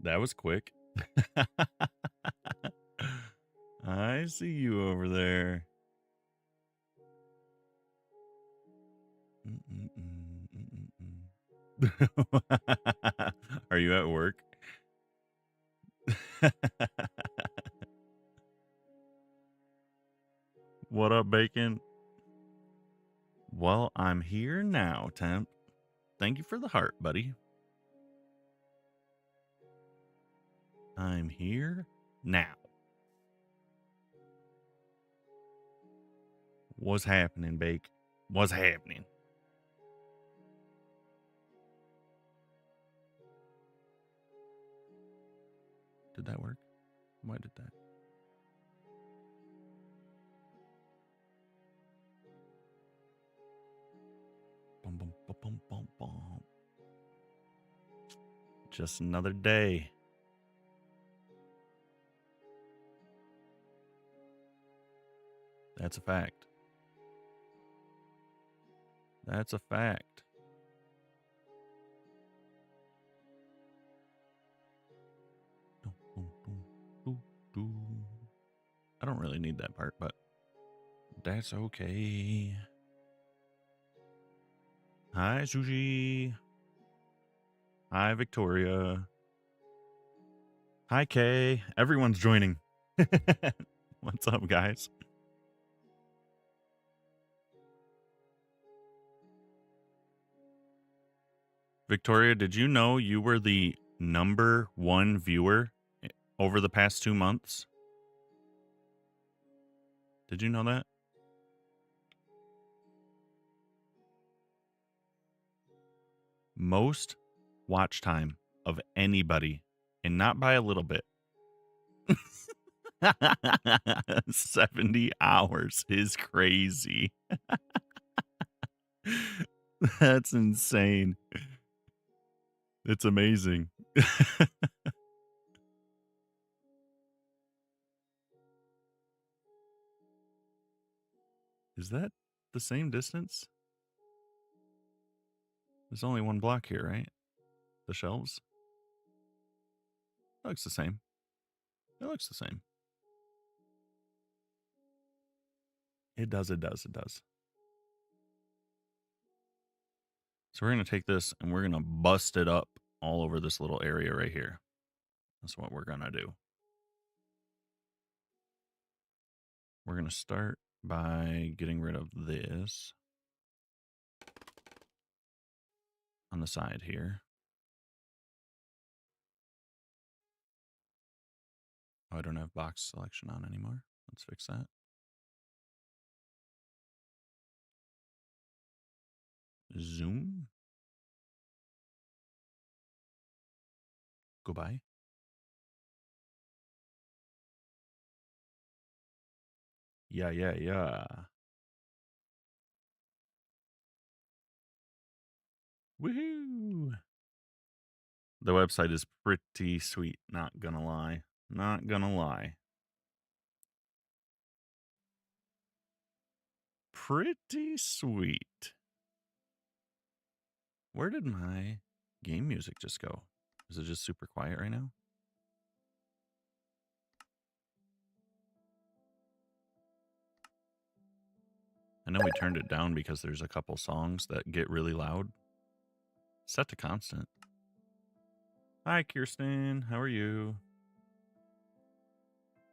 That was quick. I see you over there. Are you at work? What up, Bacon? Well, I'm here now, Temp. Thank you for the heart, buddy. I'm here now. What's happening, Bake? What's happening? Did that work? Why did that? Bum, bum, bum, bum, bum, bum. Just another day. That's a fact. That's a fact. I don't really need that part, but that's okay. Hi, Sushi. Hi, Victoria. Hi, Kay. Everyone's joining. What's up, guys? Victoria, did you know you were the #1 viewer over the past 2 months? Did you know that? Most watch time of anybody, and not by a little bit. 70 hours is crazy. That's insane. It's amazing. Is that the same distance? There's only one block here, right? The shelves? It looks the same. It looks the same. It does, it does, it does. So we're going to take this and we're going to bust it up all over this little area right here. That's what we're going to do. We're going to start by getting rid of this on the side here. Oh, I don't have box selection on anymore. Let's fix that. Zoom. Goodbye. Yeah. Woohoo! The website is pretty sweet, not gonna lie. Not gonna lie. Pretty sweet. Where did my game music just go? Is it just super quiet right now? I know we turned it down because there's a couple songs that get really loud. Set to constant. Hi, Kirsten. How are you?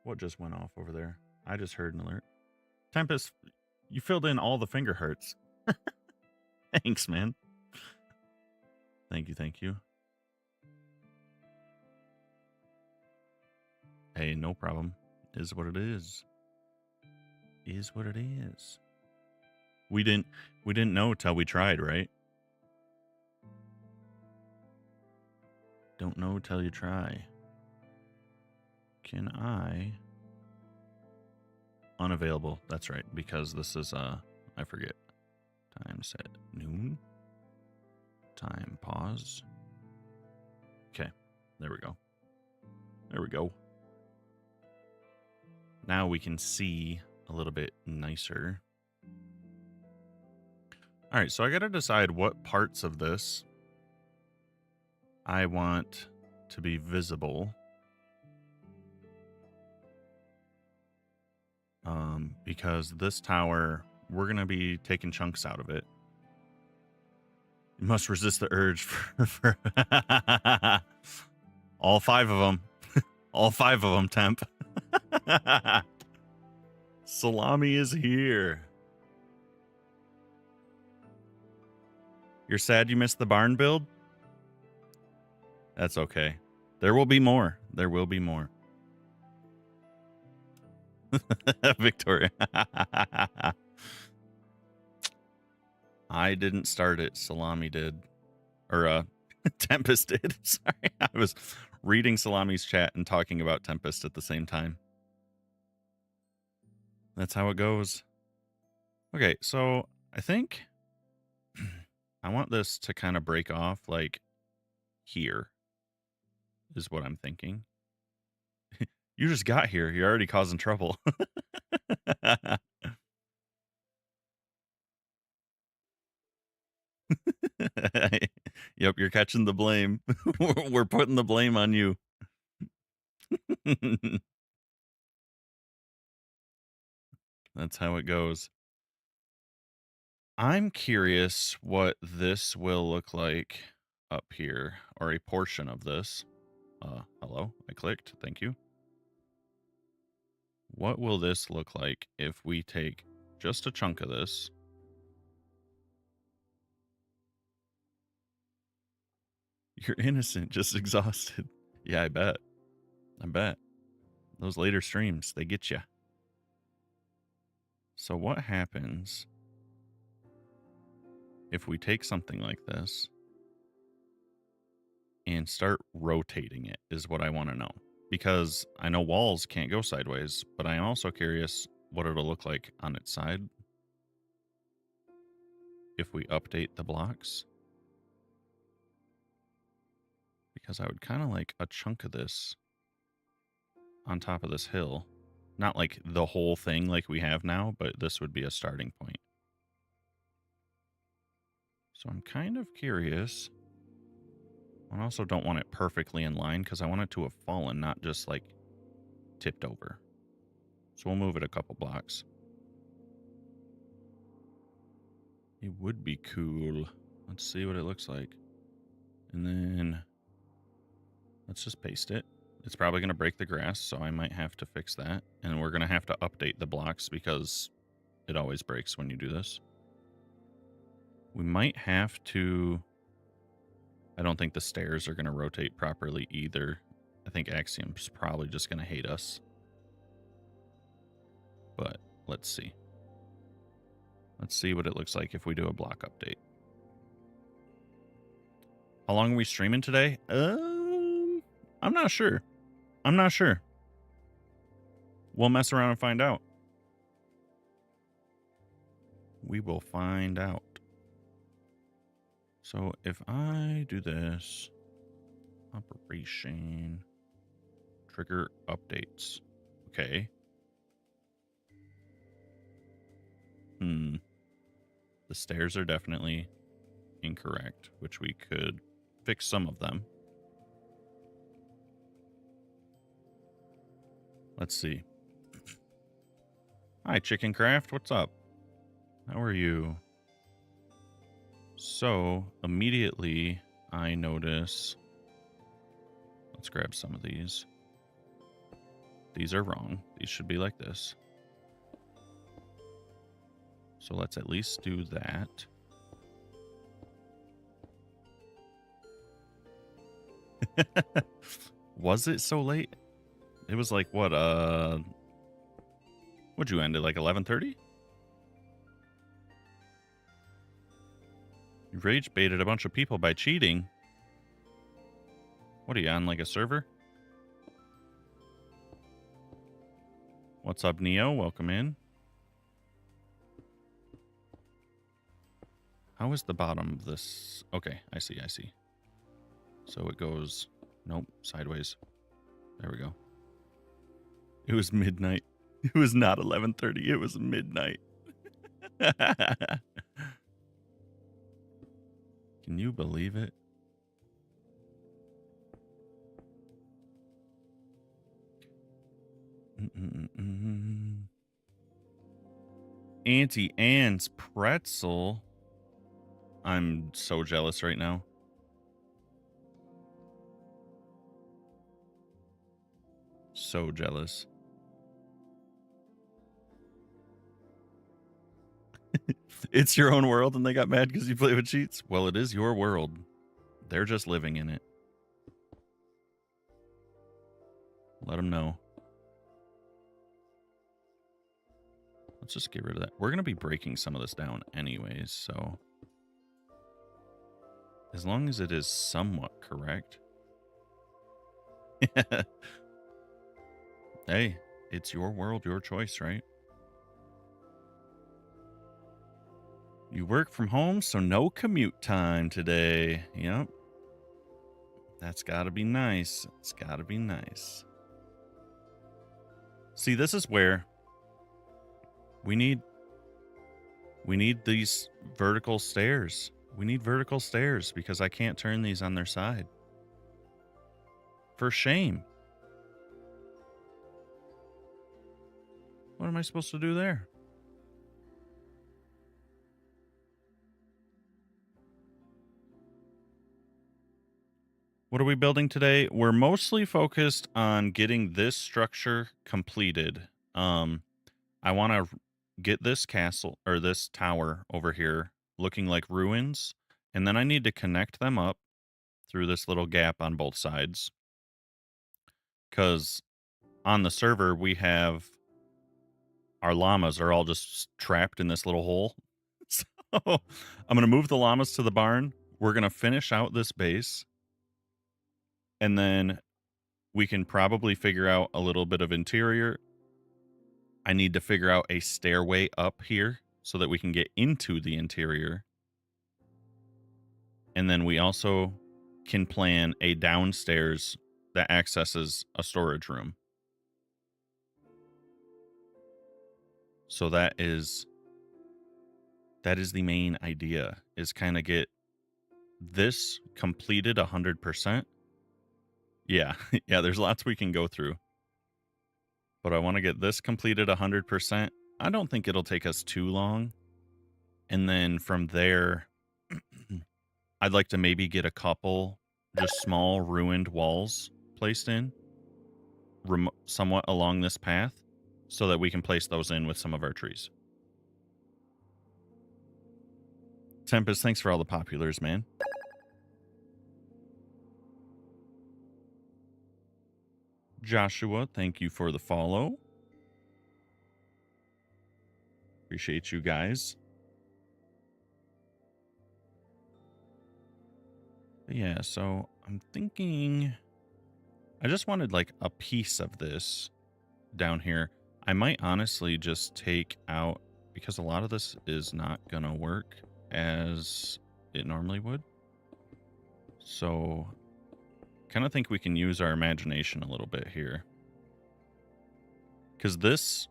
What just went off over there? I just heard an alert. Tempest, you filled in all the finger hearts. Thanks, man. Thank you. Hey, no problem. Is what it is. Is what it is. We didn't know till we tried, right? Don't know till you try. Can I? Unavailable. That's right, because this is I forget. Time set noon. Time pause. Okay. There we go. There we go. Now we can see a little bit nicer. All right, so I got to decide what parts of this I want to be visible. Because this tower, we're going to be taking chunks out of it. You must resist the urge for all 5 of them. All 5 of them, Temp. Salami is here. You're sad you missed the barn build? That's okay. There will be more. There will be more. Victoria. I didn't start it. Salami did. Or, Tempest did. Sorry. I was reading Salami's chat and talking about Tempest at the same time. That's how it goes. Okay, so I think I want this to kind of break off like here is what I'm thinking. You just got here. You're already causing trouble. Yep, you're catching the blame. We're putting the blame on you. That's how it goes. I'm curious what this will look like up here, or a portion of this. Hello, I clicked. Thank you. What will this look like if we take just a chunk of this? You're innocent, just exhausted. Yeah, I bet. I bet. Those later streams, they get you. So what happens if we take something like this and start rotating it is what I want to know. Because I know walls can't go sideways, but I'm also curious what it'll look like on its side if we update the blocks. Because I would kind of like a chunk of this on top of this hill. Not like the whole thing like we have now, but this would be a starting point. So I'm kind of curious. I also don't want it perfectly in line because I want it to have fallen, not just like tipped over. So we'll move it a couple blocks. It would be cool. Let's see what it looks like. And then let's just paste it. It's probably going to break the grass, so I might have to fix that. And we're going to have to update the blocks because it always breaks when you do this. We might have to... I don't think the stairs are going to rotate properly either. I think Axiom's probably just going to hate us. But let's see. Let's see what it looks like if we do a block update. How long are we streaming today? I'm not sure. I'm not sure. We'll mess around and find out. We will find out. So if I do this, operation, trigger updates. Okay. The stairs are definitely incorrect, which we could fix some of them. Let's see. Hi, Chicken Craft. What's up? How are you? So, immediately, I notice... Let's grab some of these. These are wrong. These should be like this. So let's at least do that. Was it so late? It was like, what, what'd you end at, like 11:30? You rage baited a bunch of people by cheating. What are you on, like a server? What's up, Neo? Welcome in. How is the bottom of this? Okay, I see, I see. So it goes, nope, sideways. There we go. It was midnight. It was not 11:30. It was midnight. Can you believe it? Auntie Anne's pretzel. I'm so jealous right now. So jealous. It's your own world and they got mad because you play with cheats? Well, it is your world. They're just living in it. Let them know. Let's just get rid of that. We're going to be breaking some of this down anyways, so... As long as it is somewhat correct. Hey, it's your world, your choice, right? You work from home, so no commute time today. Yep. That's gotta be nice. It's gotta be nice. See, this is where we need these vertical stairs. We need vertical stairs because I can't turn these on their side. For shame. What am I supposed to do there? What are we building today? We're mostly focused on getting this structure completed. I want to get this castle or this tower over here looking like ruins, and then I need to connect them up through this little gap on both sides. Because on the server, we have our llamas are all just trapped in this little hole. So I'm going to move the llamas to the barn. We're going to finish out this base. And then we can probably figure out a little bit of interior. I need to figure out a stairway up here so that we can get into the interior. And then we also can plan a downstairs that accesses a storage room. So that is the main idea, is kind of get this completed 100%. Yeah, yeah, there's lots we can go through. But I want to get this completed 100%. I don't think it'll take us too long. And then from there, I'd like to maybe get a couple just small ruined walls placed in somewhat along this path so that we can place those in with some of our trees. Tempest, thanks for all the populars, man. Joshua, thank you for the follow. Appreciate you guys. But yeah, so I'm thinking I just wanted like a piece of this down here. I might honestly just take out, because a lot of this is not gonna work as it normally would. So kind of think we can use our imagination a little bit here. Because this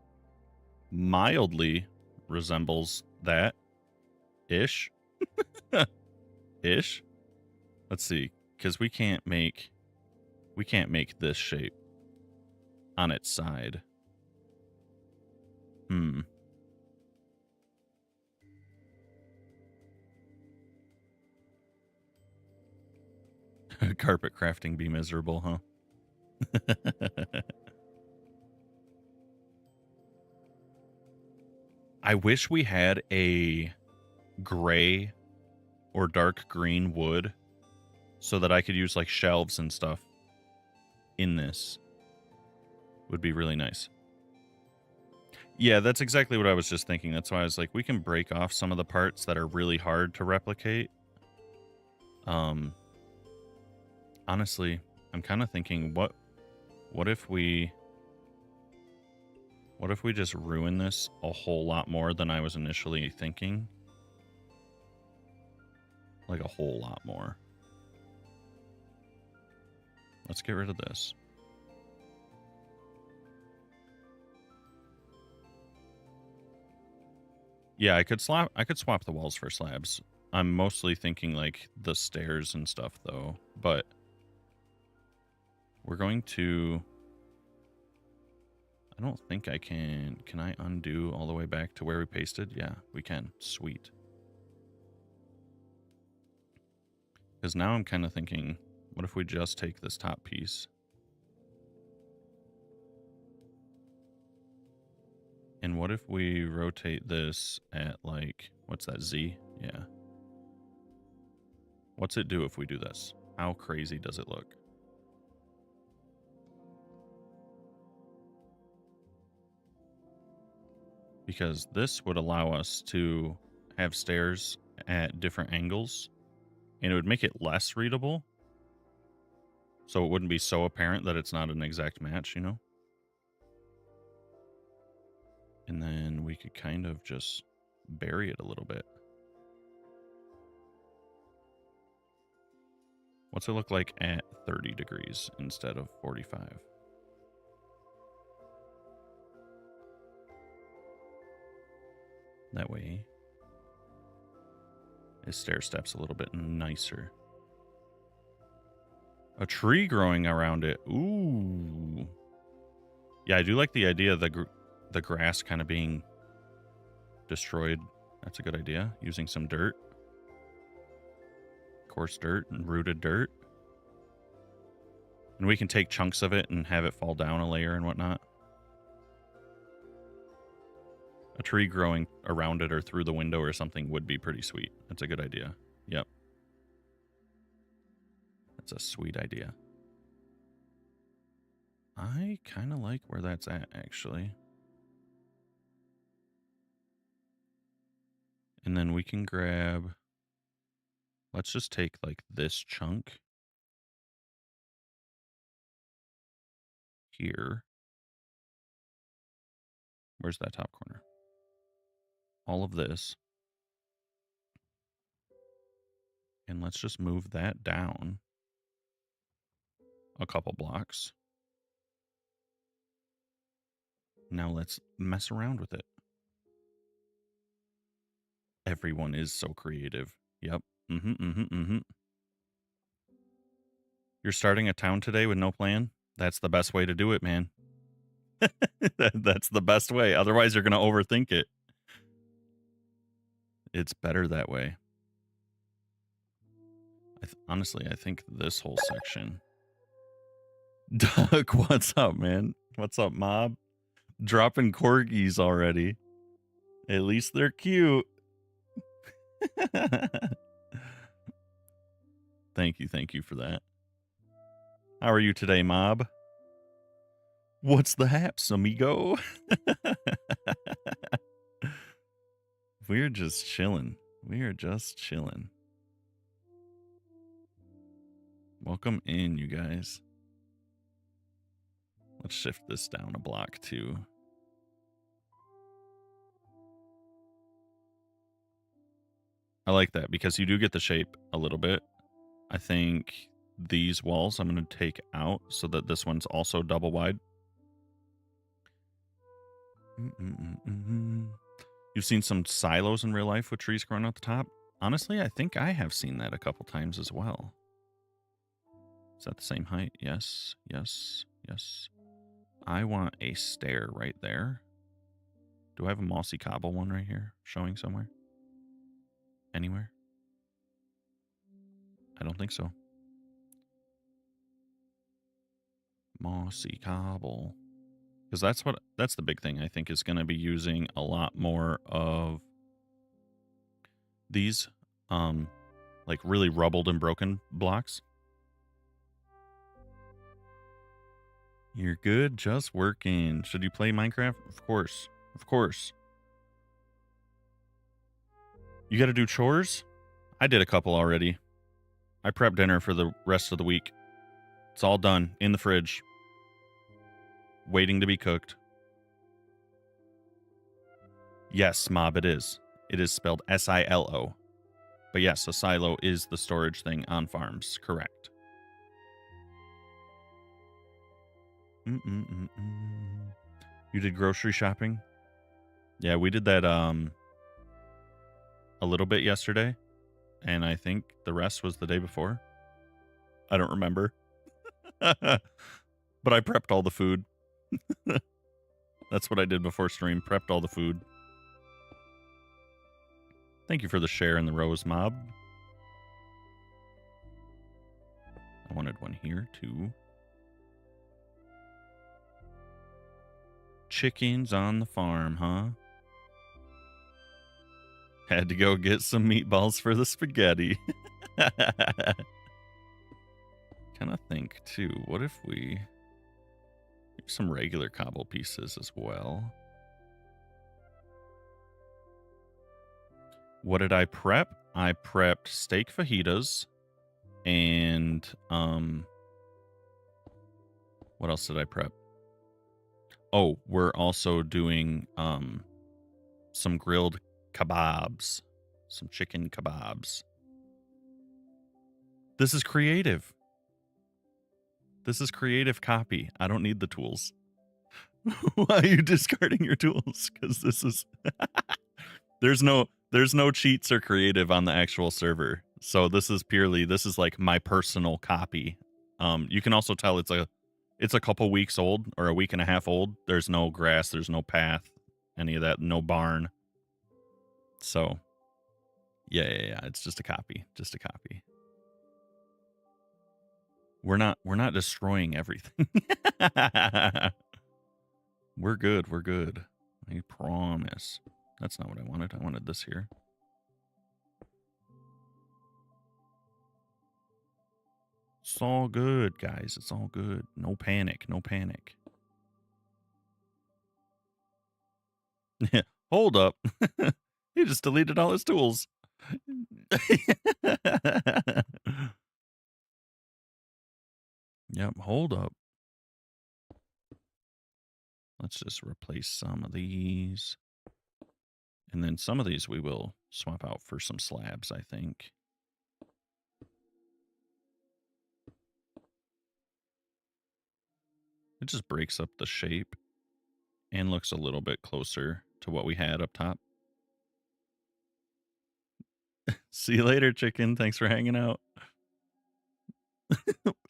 mildly resembles that. Ish. Ish. Let's see. Because we can't make this shape on its side. Carpet crafting be miserable, huh? I wish we had a gray or dark green wood so that I could use like shelves and stuff in this. Would be really nice. Yeah, that's exactly what I was just thinking. That's why I was like, we can break off some of the parts that are really hard to replicate. Honestly, I'm kind of thinking, what if we just ruin this a whole lot more than I was initially thinking? Like a whole lot more. Let's get rid of this. Yeah, I could swap the walls for slabs. I'm mostly thinking like the stairs and stuff though, but we're going to, I don't think I can. Can I undo all the way back to where we pasted? Yeah, we can. Sweet. Because now I'm kind of thinking, what if we just take this top piece? And what if we rotate this at like, what's that, Z? Yeah. What's it do if we do this? How crazy does it look? Because this would allow us to have stairs at different angles, and it would make it less readable. So it wouldn't be so apparent that it's not an exact match, you know? And then we could kind of just bury it a little bit. What's it look like at 30 degrees instead of 45? That way, his stair steps a little bit nicer. A tree growing around it. Ooh. Yeah, I do like the idea of the grass kind of being destroyed. That's a good idea. Using some dirt. Coarse dirt and rooted dirt. And we can take chunks of it and have it fall down a layer and whatnot. A tree growing around it or through the window or something would be pretty sweet. That's a good idea. Yep. That's a sweet idea. I kind of like where that's at, actually. And then we can grab... Let's just take, like, this chunk here. Where's that top corner? All of this. And let's just move that down a couple blocks. Now let's mess around with it. Everyone is so creative. Yep. You're starting a town today with no plan? That's the best way to do it, man. That's the best way. Otherwise, you're going to overthink it. It's better that way. Honestly, I think this whole section... Doug, what's up, man? What's up, mob? Dropping corgis already. At least they're cute. Thank you for that. How are you today, mob? What's the haps, amigo? We're just chilling. Welcome in, you guys. Let's shift this down a block, too. I like that because you do get the shape a little bit. I think these walls I'm going to take out so that this one's also double wide. You've seen some silos in real life with trees growing out the top? Honestly, I think I have seen that a couple times as well. Is that the same height? Yes. I want a stair right there. Do I have a mossy cobble one right here showing somewhere? Anywhere? I don't think so. Mossy cobble. Because that's the big thing I think is going to be using a lot more of these like really rubbled and broken blocks. You're good, just working. Should you play Minecraft? Of course. You got to do chores? I did a couple already. I prepped dinner for the rest of the week. It's all done in the fridge. Waiting to be cooked. Yes, mob, it is. It is spelled S-I-L-O. But yes, a silo is the storage thing on farms. Correct. You did grocery shopping? Yeah, we did that a little bit yesterday. And I think the rest was the day before. I don't remember. But I prepped all the food. That's what I did before stream. Prepped all the food. Thank you for the share in the Rose Mob. I wanted one here, too. Chickens on the farm, huh? Had to go get some meatballs for the spaghetti. Kind of think, too, what if we... some regular cobble pieces as well. What did I prep? I prepped steak fajitas and what else did I prep? Oh, we're also doing some grilled kebabs, some chicken kebabs. This is creative. This is creative copy. I don't need the tools. Why are you discarding your tools? Because this is there's no cheats or creative on the actual server. So this is like my personal copy. You can also tell it's a couple weeks old or a week and a half old. There's no grass, there's no path, any of that, no barn. So yeah, it's just a copy, We're not destroying everything. We're good. I promise. That's not what I wanted. I wanted this here. It's all good, guys. It's all good. No panic. Hold up. He just deleted all his tools. Yep, hold up. Let's just replace some of these. And then some of these we will swap out for some slabs, I think. It just breaks up the shape and looks a little bit closer to what we had up top. See you later, chicken. Thanks for hanging out.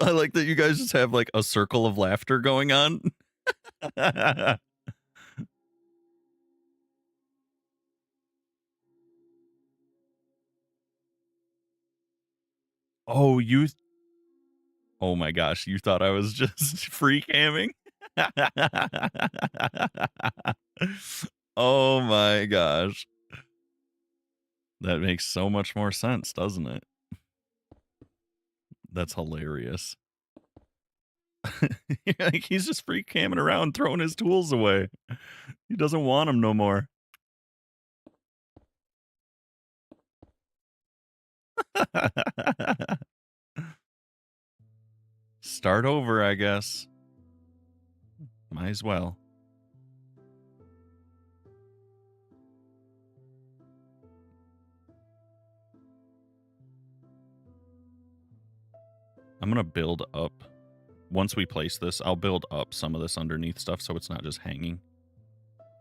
I like that you guys just have like a circle of laughter going on. Oh my gosh, you thought I was just free camming? Oh my gosh. That makes so much more sense, doesn't it? That's hilarious. Like he's just free camming around throwing his tools away. He doesn't want them no more. Start over, I guess. Might as well. I'm going to build up. Once we place this, I'll build up some of this underneath stuff so it's not just hanging.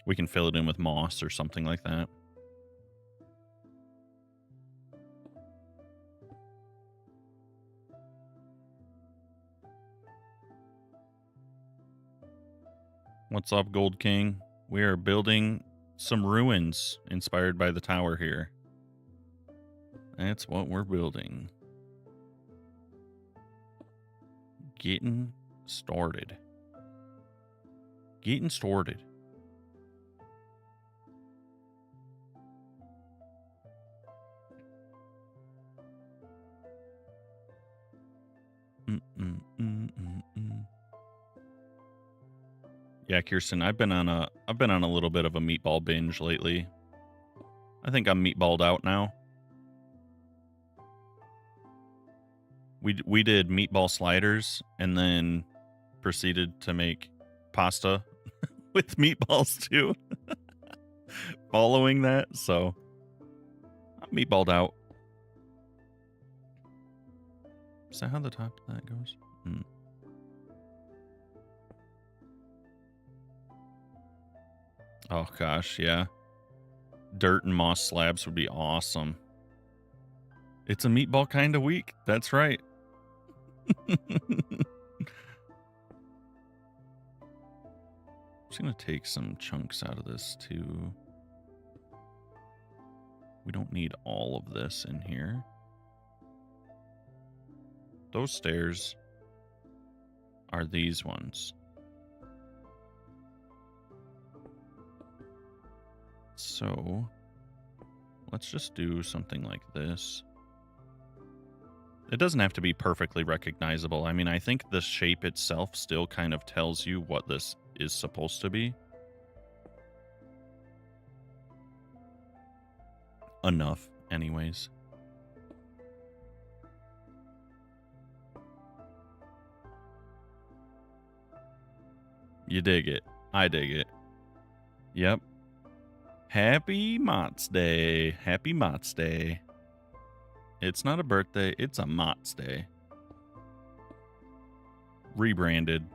We can fill it in with moss or something like that. What's up, Gold King? We are building some ruins inspired by the tower here. That's what we're building. Getting started. Yeah, Kirsten, I've been on a little bit of a meatball binge lately. I think I'm meatballed out now. We did meatball sliders and then proceeded to make pasta with meatballs too. Following that, so I'm meatballed out. Is that how the top of that goes? Oh gosh, yeah. Dirt and moss slabs would be awesome. It's a meatball kind of week. That's right. just going to take some chunks out of this too. We don't need all of this in here. Those stairs are these ones. So let's just do something like this. It doesn't have to be perfectly recognizable. I mean, I think the shape itself still kind of tells you what this is supposed to be. Enough, anyways. You dig it. I dig it. Yep. Happy Mott's Day. Happy Mott's Day. It's not a birthday, it's a Mott's Day. Rebranded.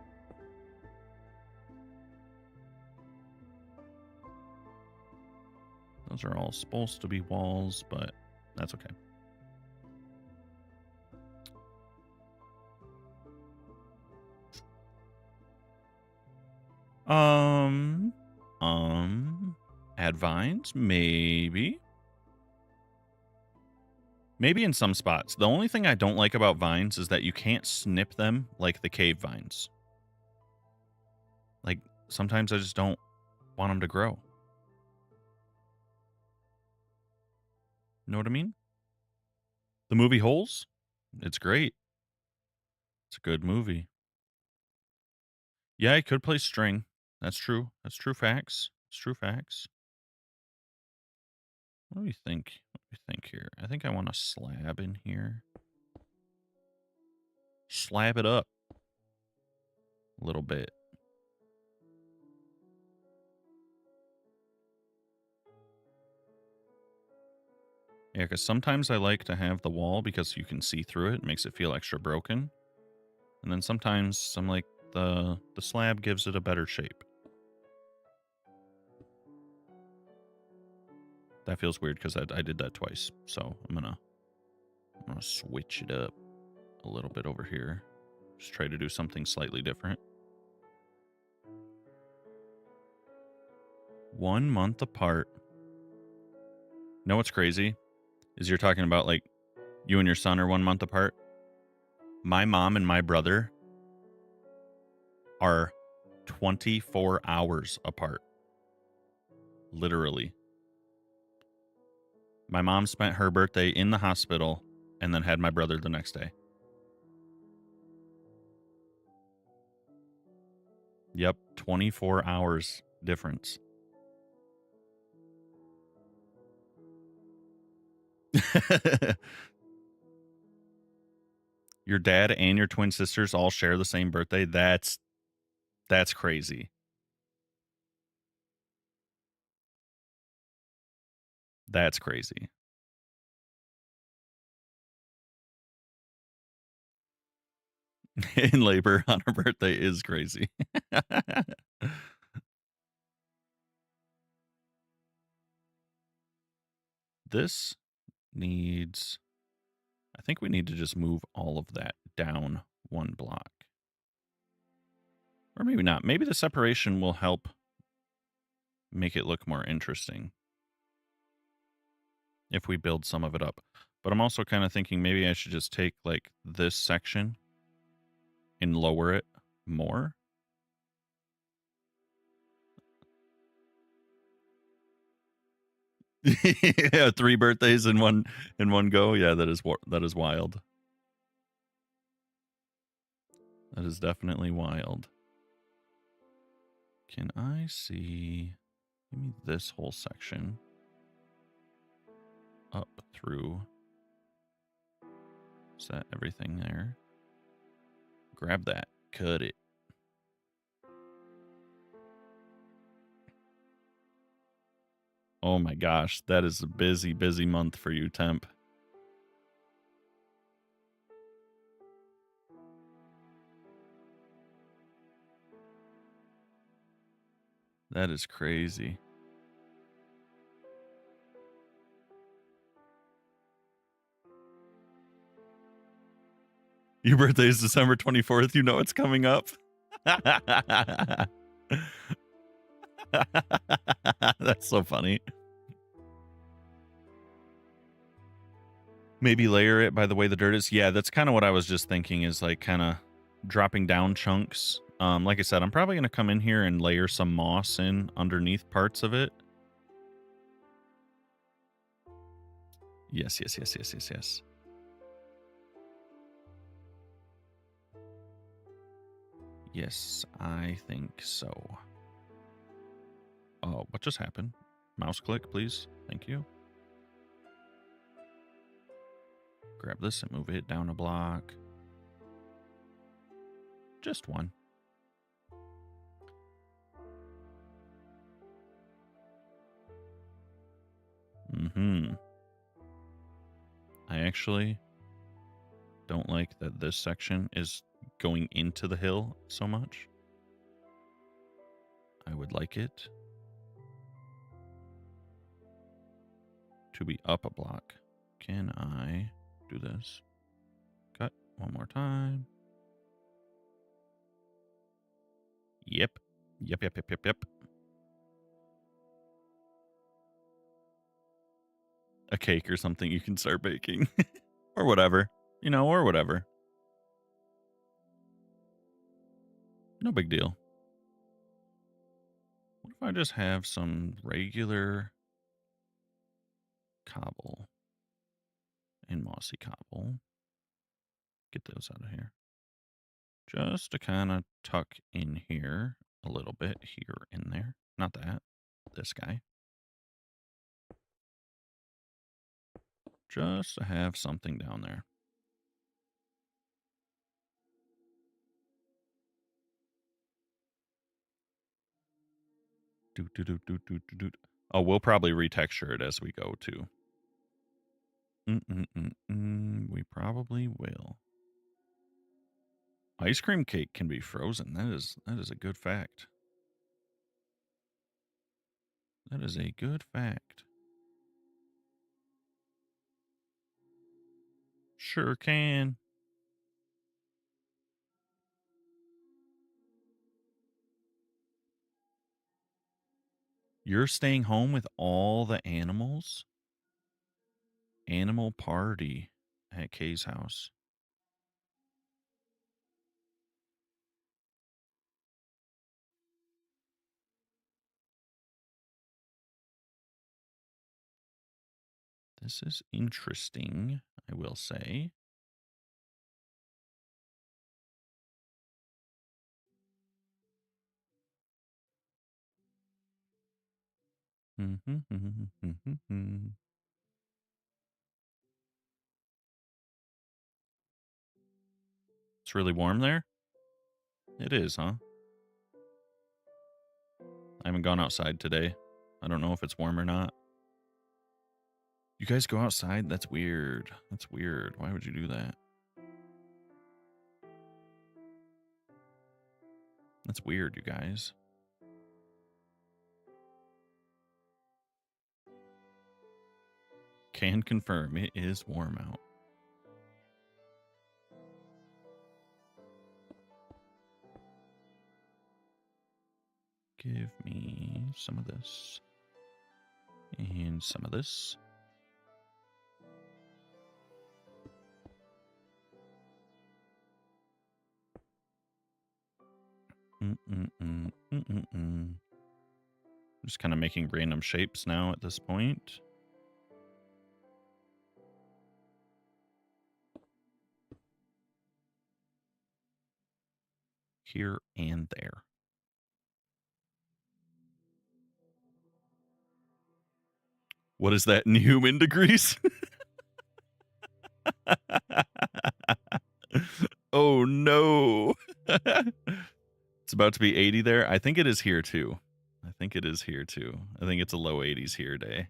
Those are all supposed to be walls, but that's okay. Add vines, maybe. Maybe in some spots. The only thing I don't like about vines is that you can't snip them like the cave vines. Like, sometimes I just don't want them to grow. Know what I mean? The movie Holes? It's great. It's a good movie. Yeah, I could play string. That's true. That's true facts. It's true facts. What do we think? What do we think here? I think I want a slab in here. Slab it up a little bit. Yeah, because sometimes I like to have the wall because you can see through it. It makes it feel extra broken. And then sometimes I'm like, the slab gives it a better shape. That feels weird because I did that twice. So I'm gonna switch it up a little bit over here. Just try to do something slightly different. 1 month apart. Know what's crazy? Is you're talking about like you and your son are 1 month apart. My mom and my brother are 24 hours apart. Literally. My mom spent her birthday in the hospital and then had my brother the next day. Yep, 24 hours difference. Your dad and your twin sisters all share the same birthday? That's crazy. That's crazy. In labor on her birthday is crazy. This needs... I think we need to just move all of that down 1 block. Or maybe not. Maybe the separation will help make it look more interesting if we build some of it up. But I'm also kind of thinking maybe I should just take like this section and lower it more. Yeah, 3 birthdays in one go. Yeah, that is wild. That is definitely wild. Can I see? Give me this whole section up through. Is that everything there? Grab that. Cut it. Oh my gosh, that is a busy, busy month for you, Temp. That is crazy. Your birthday is December 24th. You know it's coming up. That's so funny. Maybe layer it by the way the dirt is. Yeah, that's kind of what I was just thinking, is like kind of dropping down chunks. Like I said, I'm probably going to come in here and layer some moss in underneath parts of it. Yes, yes, yes, yes, yes, yes. Yes, I think so. Oh, what just happened? Mouse click, please. Thank you. Grab this and move it down a block. Just one. I actually don't like that this section is going into the hill so much. I would like it to be up a block. Can I do this? Cut one more time. Yep. Yep, yep, yep, yep, yep. A cake or something you can start baking. Or whatever. You know, or whatever. No big deal. What if I just have some regular cobble and mossy cobble? Get those out of here. Just to kind of tuck in here a little bit, here in there. Not that. This guy. Just to have something down there. Oh, we'll probably retexture it as we go too. We probably will. Ice cream cake can be frozen. That is a good fact. That is a good fact. Sure can. You're staying home with all the animals? Animal party at Kay's house. This is interesting, I will say. It's really warm there? It is, huh? I haven't gone outside today. I don't know if it's warm or not. You guys go outside? That's weird. That's weird. Why would you do that? That's weird, you guys. Can confirm it is warm out. Give me some of this. And some of this. Just kind of making random shapes now at this point. Here and there. What is that in human degrees? Oh no. It's about to be 80 there. I think it is here too. I think it is here too. I think it's a low 80s here day.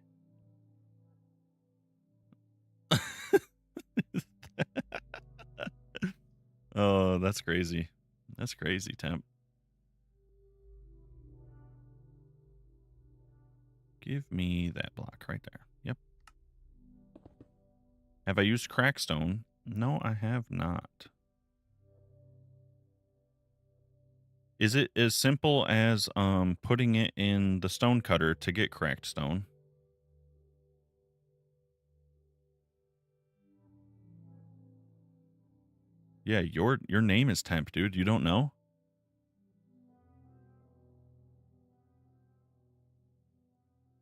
Oh, that's crazy. That's crazy, Temp. Give me that block right there. Yep. Have I used crackstone? No, I have not. Is it as simple as putting it in the stone cutter to get cracked stone? Yeah, your name is Temp, dude. You don't know?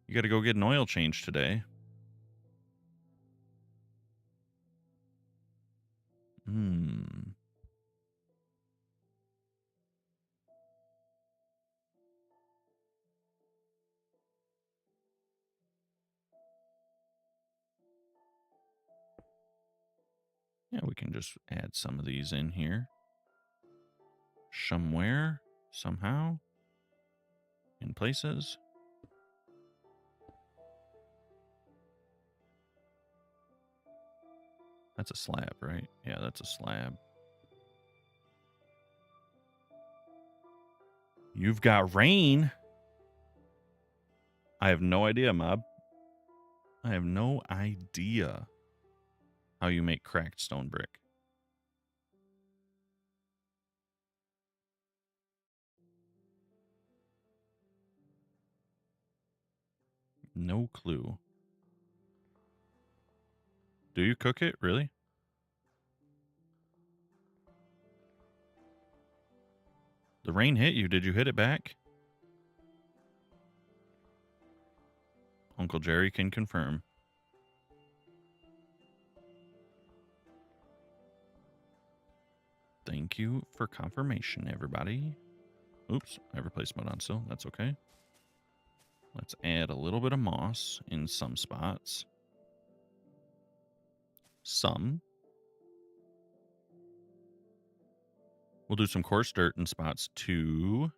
You got to go get an oil change today. Hmm. Yeah, we can just add some of these in here. Somewhere, somehow, in places. That's a slab, right? Yeah, that's a slab. You've got rain. I have no idea, Mob. I have no idea how you make cracked stone brick. No clue. Do you cook it? Really? The rain hit you. Did you hit it back? Uncle Jerry can confirm. Thank you for confirmation, everybody. Oops, I replaced mode on still. That's okay. Let's add a little bit of moss in some spots. Some. We'll do some coarse dirt in spots too.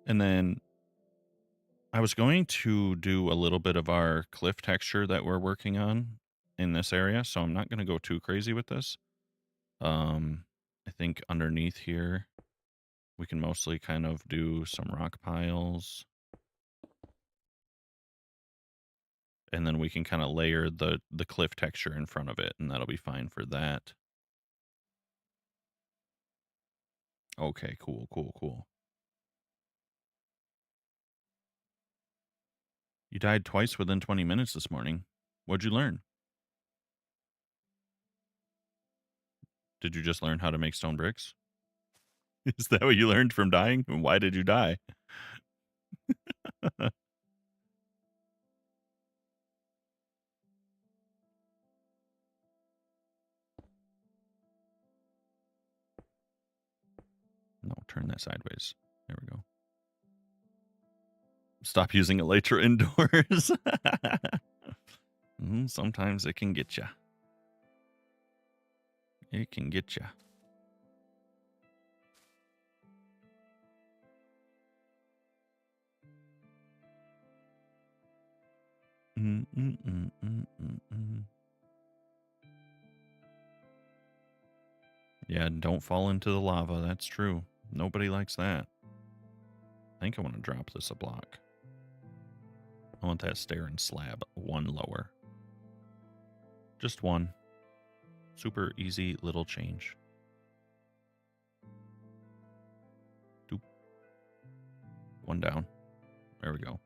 And then I was going to do a little bit of our cliff texture that we're working on in this area, so I'm not going to go too crazy with this. I think underneath here, we can mostly kind of do some rock piles. And then we can kind of layer the cliff texture in front of it, and that'll be fine for that. Okay, cool, cool, cool. You died twice within 20 minutes this morning. What'd you learn? Did you just learn how to make stone bricks? Is that what you learned from dying? And why did you die? No, turn that sideways. There we go. Stop using Elytra indoors. Sometimes it can get you. It can get you. Yeah, don't fall into the lava. That's true. Nobody likes that. I think I want to drop this a block. I want that stair and slab one lower. Just one. Super easy little change. Doop. One down. There we go.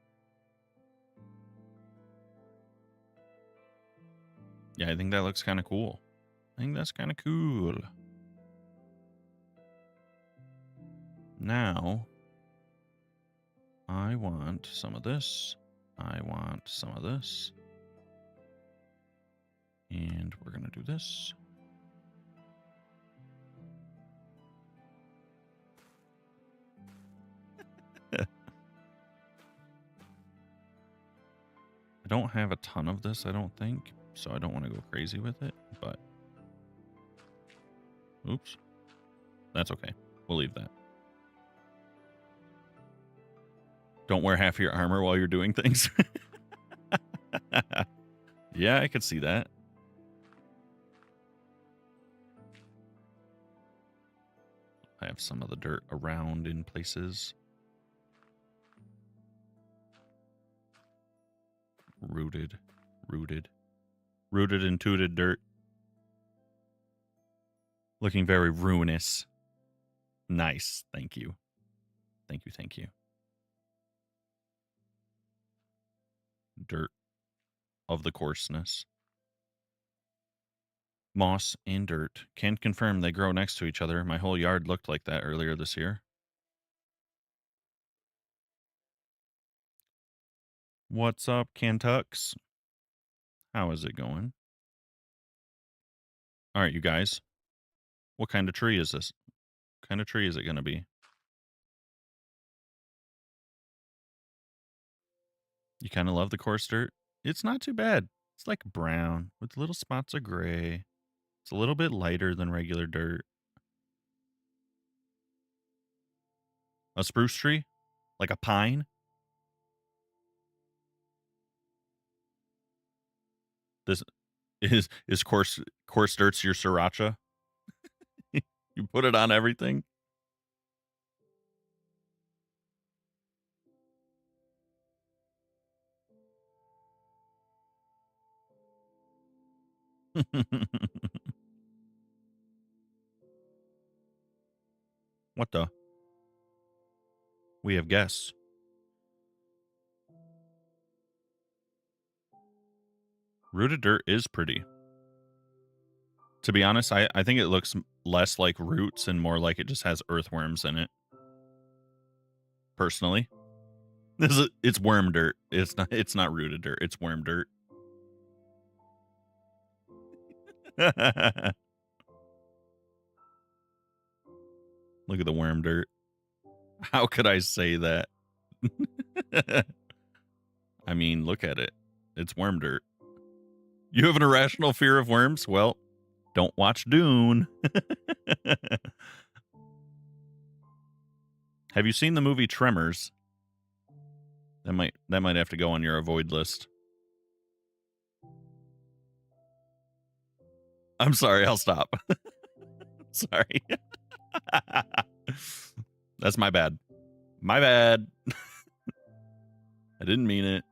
Yeah, I think that looks kind of cool. I think that's kind of cool. Now, I want some of this. I want some of this. And we're going to do this. I don't have a ton of this, I don't think, so I don't want to go crazy with it, but oops. That's okay. We'll leave that. Don't wear half your armor while you're doing things. Yeah, I could see that. I have some of the dirt around in places. Rooted and tooted dirt. Looking very ruinous. Nice, thank you. Thank you. Thank you. Dirt of the coarseness. Moss and dirt. Can confirm they grow next to each other. My whole yard looked like that earlier this year. What's up, Kentux? How is it going? All right, you guys. What kind of tree is this? What kind of tree is it going to be? You kind of love the coarse dirt? It's not too bad. It's like brown with little spots of gray. It's a little bit lighter than regular dirt. A spruce tree? Like a pine? This is coarse dirt's your sriracha? You put it on everything? What the? We have guests. Rooted dirt is pretty. To be honest, I think it looks less like roots and more like it just has earthworms in it. Personally. It's worm dirt. It's not rooted dirt. It's worm dirt. Look at the worm dirt. How could I say that? I mean, look at it. It's worm dirt. You have an irrational fear of worms? Well, don't watch Dune. Have you seen the movie Tremors? That might have to go on your avoid list. I'm sorry, I'll stop. Sorry. That's my bad. My bad. I didn't mean it.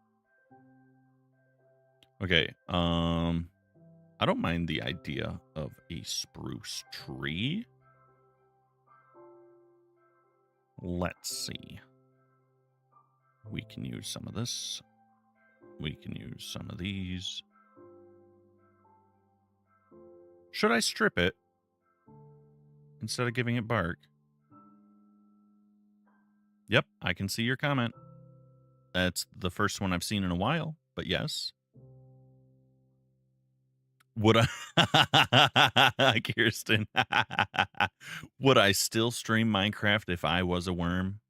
Okay. I don't mind the idea of a spruce tree. Let's see. We can use some of this. We can use some of these. Should I strip it instead of giving it bark? Yep, I can see your comment. That's the first one I've seen in a while, but yes. Would I, Kirsten, would I still stream Minecraft if I was a worm?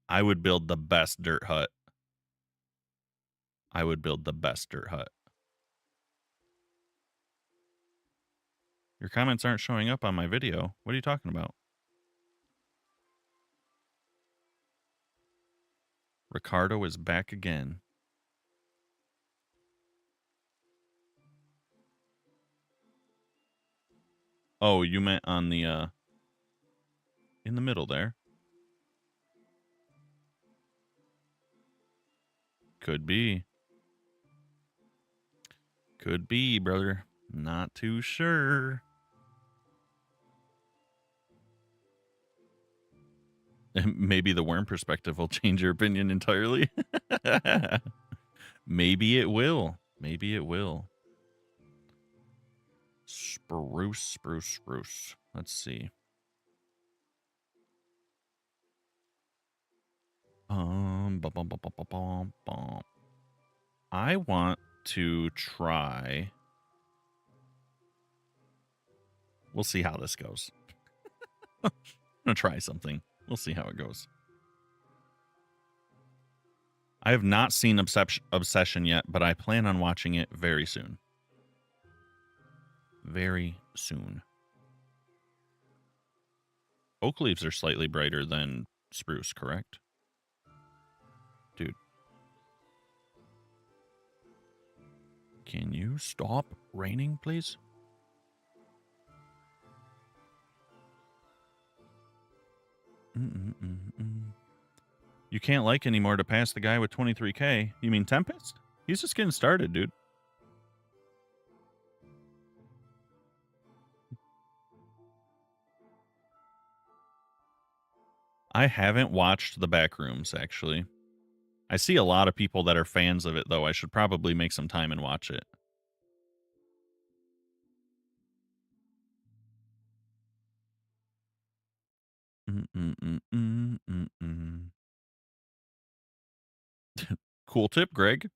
I would build the best dirt hut. I would build the best dirt hut. Your comments aren't showing up on my video. What are you talking about? Ricardo is back again. Oh, you meant on the, in the middle there. Could be. Could be, brother. Not too sure. Maybe the worm perspective will change your opinion entirely. Maybe it will. Maybe it will. Spruce, spruce, spruce. Let's see. I want to try. We'll see how this goes. I'm gonna try something. We'll see how it goes. I have not seen Obsession yet, but I plan on watching it very soon. Very soon. Oak leaves are slightly brighter than spruce, correct? Dude. Can you stop raining, please? You can't like anymore to pass the guy with 23K. You mean Tempest? He's just getting started, dude. I haven't watched the Backrooms, actually. I see a lot of people that are fans of it, though. I should probably make some time and watch it. Mm-mm-mm-mm-mm-mm. Cool tip, Greg.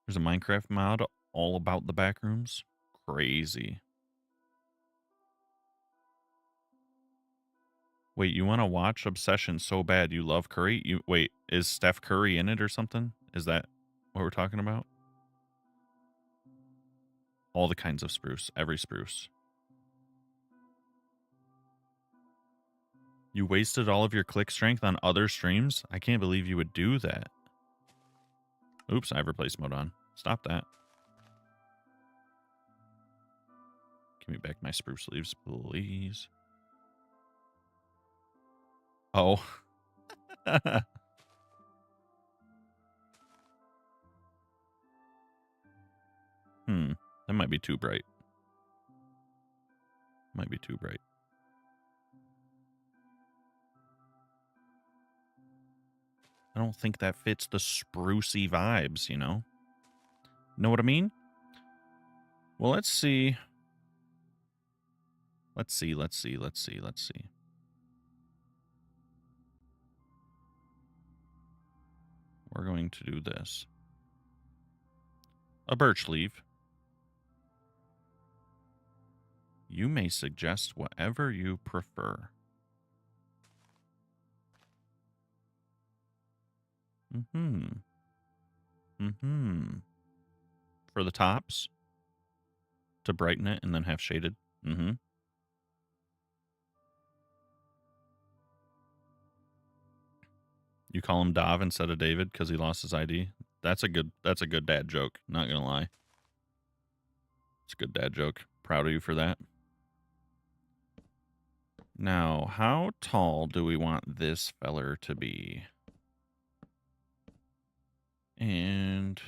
There's a Minecraft mod all about the Backrooms. Crazy. Wait, you want to watch Obsession so bad you love Curry? Wait, is Steph Curry in it or something? Is that what we're talking about? All the kinds of spruce, every spruce. You wasted all of your click strength on other streams? I can't believe you would do that. Oops, I have replace mode on. Stop that. Give me back my spruce leaves, please. Oh. That might be too bright. Might be too bright. I don't think that fits the sprucey vibes, you know? Know what I mean? Well, let's see. Let's see. We're going to do this. A birch leaf. You may suggest whatever you prefer. For the tops, to brighten it and then have shaded. You call him Dav instead of David because he lost his ID. That's a good dad joke. Not gonna lie. It's a good dad joke. Proud of you for that. Now, how tall do we want this feller to be? And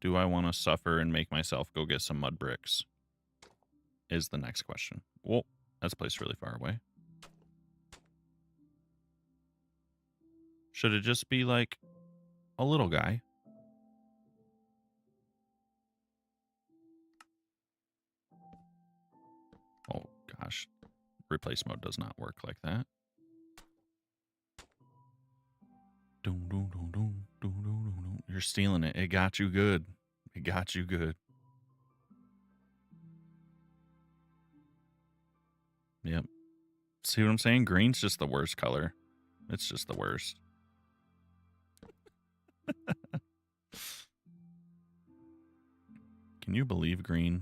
do I want to suffer and make myself go get some mud bricks? Is the next question. Well, that's placed really far away. Should it just be like a little guy? Oh, gosh. Replace mode does not work like that. You're stealing it. It got you good. It got you good. Yep. See what I'm saying? Green's just the worst color. It's just the worst. Can you believe green?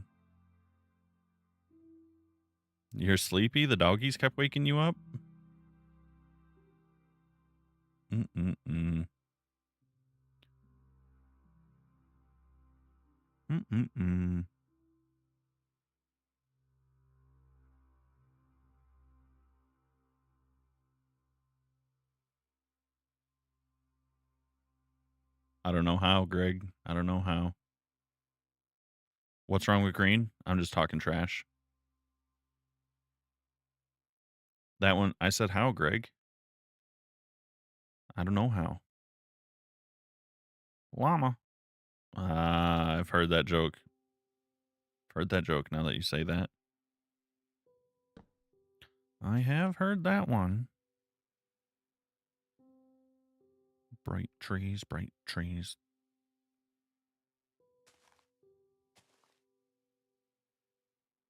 You're sleepy? The doggies kept waking you up? Mm-mm-mm. Mm-mm-mm. I don't know how, Greg. I don't know how. What's wrong with green? I'm just talking trash. That one, I said how, Greg? I don't know how. Llama. I've heard that joke. Heard that joke now that you say that. I have heard that one. Bright trees, bright trees.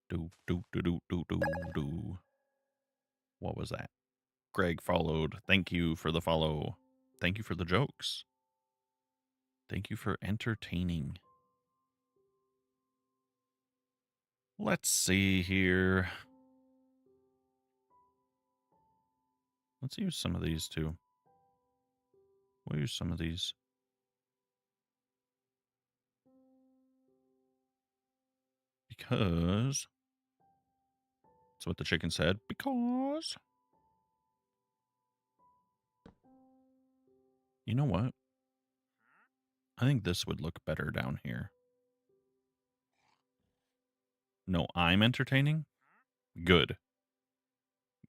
Do, do, do, do, do, do, do. What was that? Greg followed. Thank you for the follow. Thank you for the jokes. Thank you for entertaining. Let's see here. Let's use some of these too. We'll use some of these. Because that's what the chicken said. Because. You know what? I think this would look better down here. No, I'm entertaining? Good.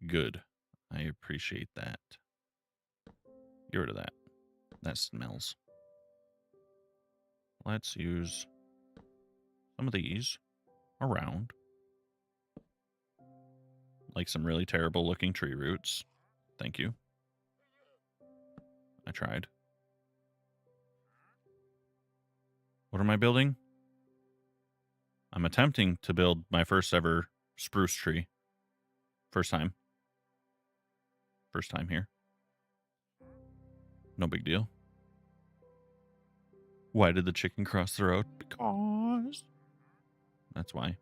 Good. I appreciate that. Get rid of that. That smells. Let's use some of these around. Like some really terrible looking tree roots. Thank you. I tried. What am I building? I'm attempting to build my first ever spruce tree. First time. First time here. No big deal. Why did the chicken cross the road? Because. That's why.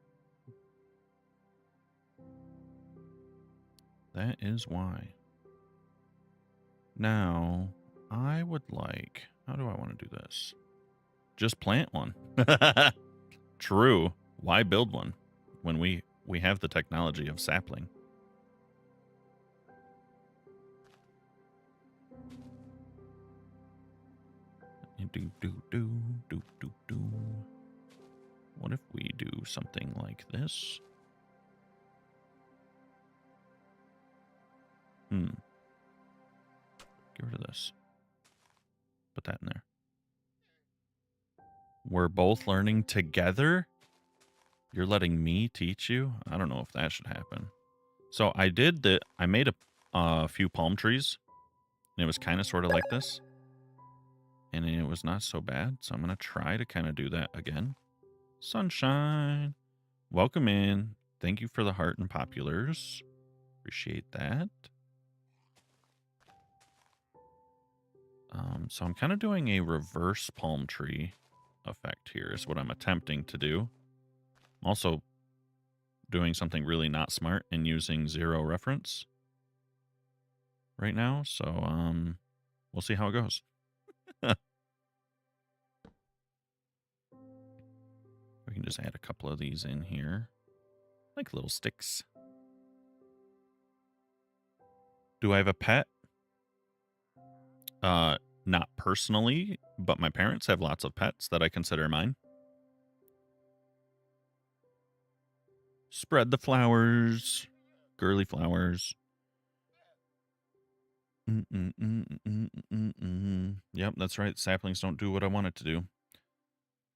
That is why. Now, I would like... How do I want to do this? Just plant one. True. Why build one when we have the technology of sapling? Do. What if we do something like this? Get rid of this. Put that in there. We're both learning together? You're letting me teach you? I don't know if that should happen. So I made a few palm trees, and it was kind of sort of like this. And it was not so bad, so I'm going to try to kind of do that again. Sunshine. Welcome in. Thank you for the heart and populars. Appreciate that. So I'm kind of doing a reverse palm tree effect here is what I'm attempting to do. I'm also doing something really not smart and using 0 reference right now. So we'll see how it goes. We can just add a couple of these in here, like little sticks. Do I have a pet? Not personally, but my parents have lots of pets that I consider mine. Spread the flowers. Girly flowers. Yep, that's right. Saplings don't do what I want it to do.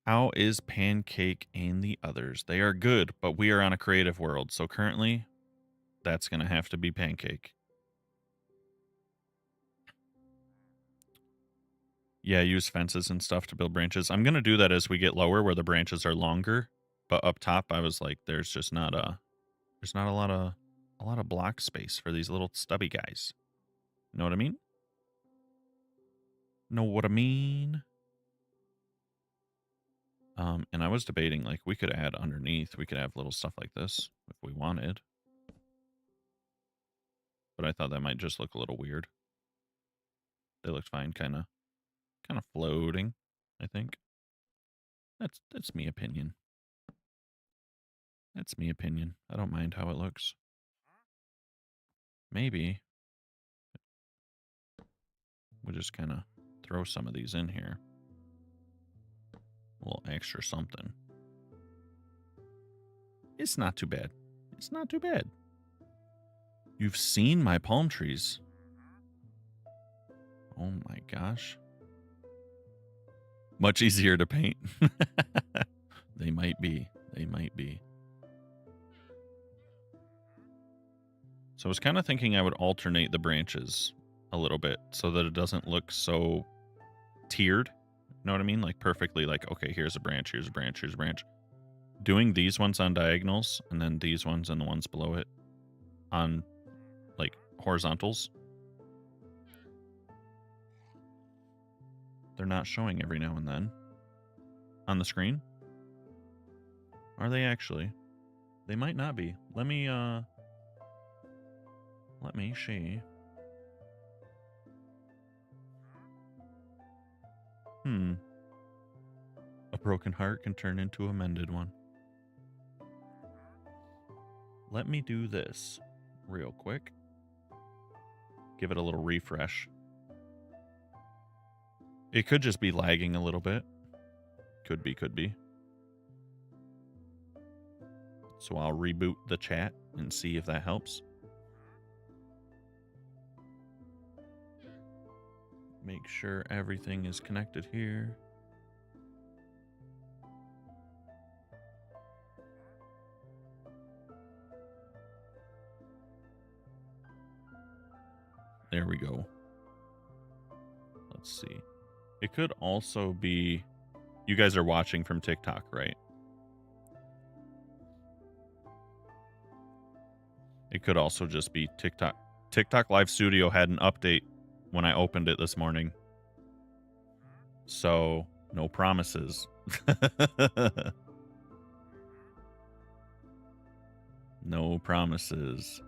How is Pancake and the others? They are good, but we are on a creative world. So currently, that's going to have to be Pancake. Yeah, use fences and stuff to build branches. I'm going to do that as we get lower where the branches are longer. But up top, I was like, there's not a lot of block space for these little stubby guys. Know what I mean? Know what I mean? And I was debating, like, we could add underneath. We could have little stuff like this if we wanted. But I thought that might just look a little weird. They looked fine, kind of floating, I think. That's me opinion. That's me opinion. I don't mind how it looks. Maybe we'll just kind of throw some of these in here. A little extra something. It's not too bad. It's not too bad. You've seen my palm trees. Oh my gosh. Much easier to paint. They might be. They might be. So I was kind of thinking I would alternate the branches a little bit so that it doesn't look so tiered. You know what I mean? Like perfectly like, okay, here's a branch, here's a branch, here's a branch. Doing these ones on diagonals and then these ones and the ones below it on like horizontals. They're not showing every now and then on the screen. Are they actually? They might not be. Let me see. A broken heart can turn into a mended one. Let me do this real quick. Give it a little refresh. It could just be lagging a little bit. Could be. So I'll reboot the chat and see if that helps. Make sure everything is connected here. There we go. Let's see. It could also be, you guys are watching from TikTok, right? It could also just be TikTok. TikTok Live Studio had an update when I opened it this morning. So, no promises. No promises.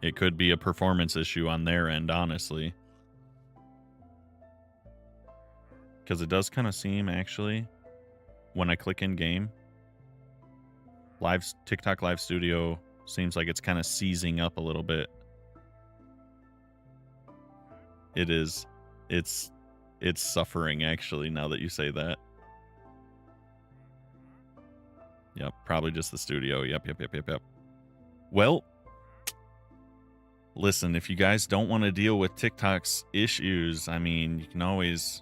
It could be a performance issue on their end, honestly. Because it does kind of seem, actually, when I click in game, TikTok Live Studio seems like it's kind of seizing up a little bit. It is. It's suffering, actually, now that you say that. Yep, probably just the studio. Yep. Well, listen, if you guys don't want to deal with TikTok's issues, I mean, you can always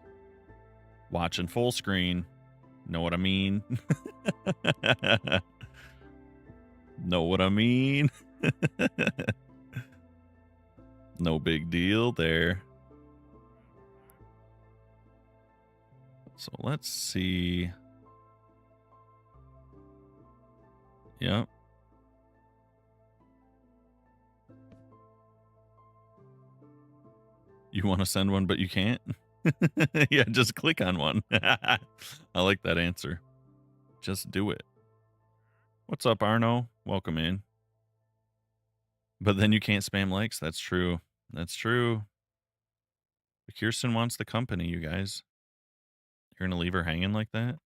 watch in full screen. Know what I mean? Know what I mean? No big deal there. So let's see. Yep. You want to send one, but you can't? Yeah, just click on one. I like that answer. Just do it. What's up, Arno? Welcome in. But then you can't spam likes. That's true. That's true. But Kirsten wants the company, you guys. You're going to leave her hanging like that?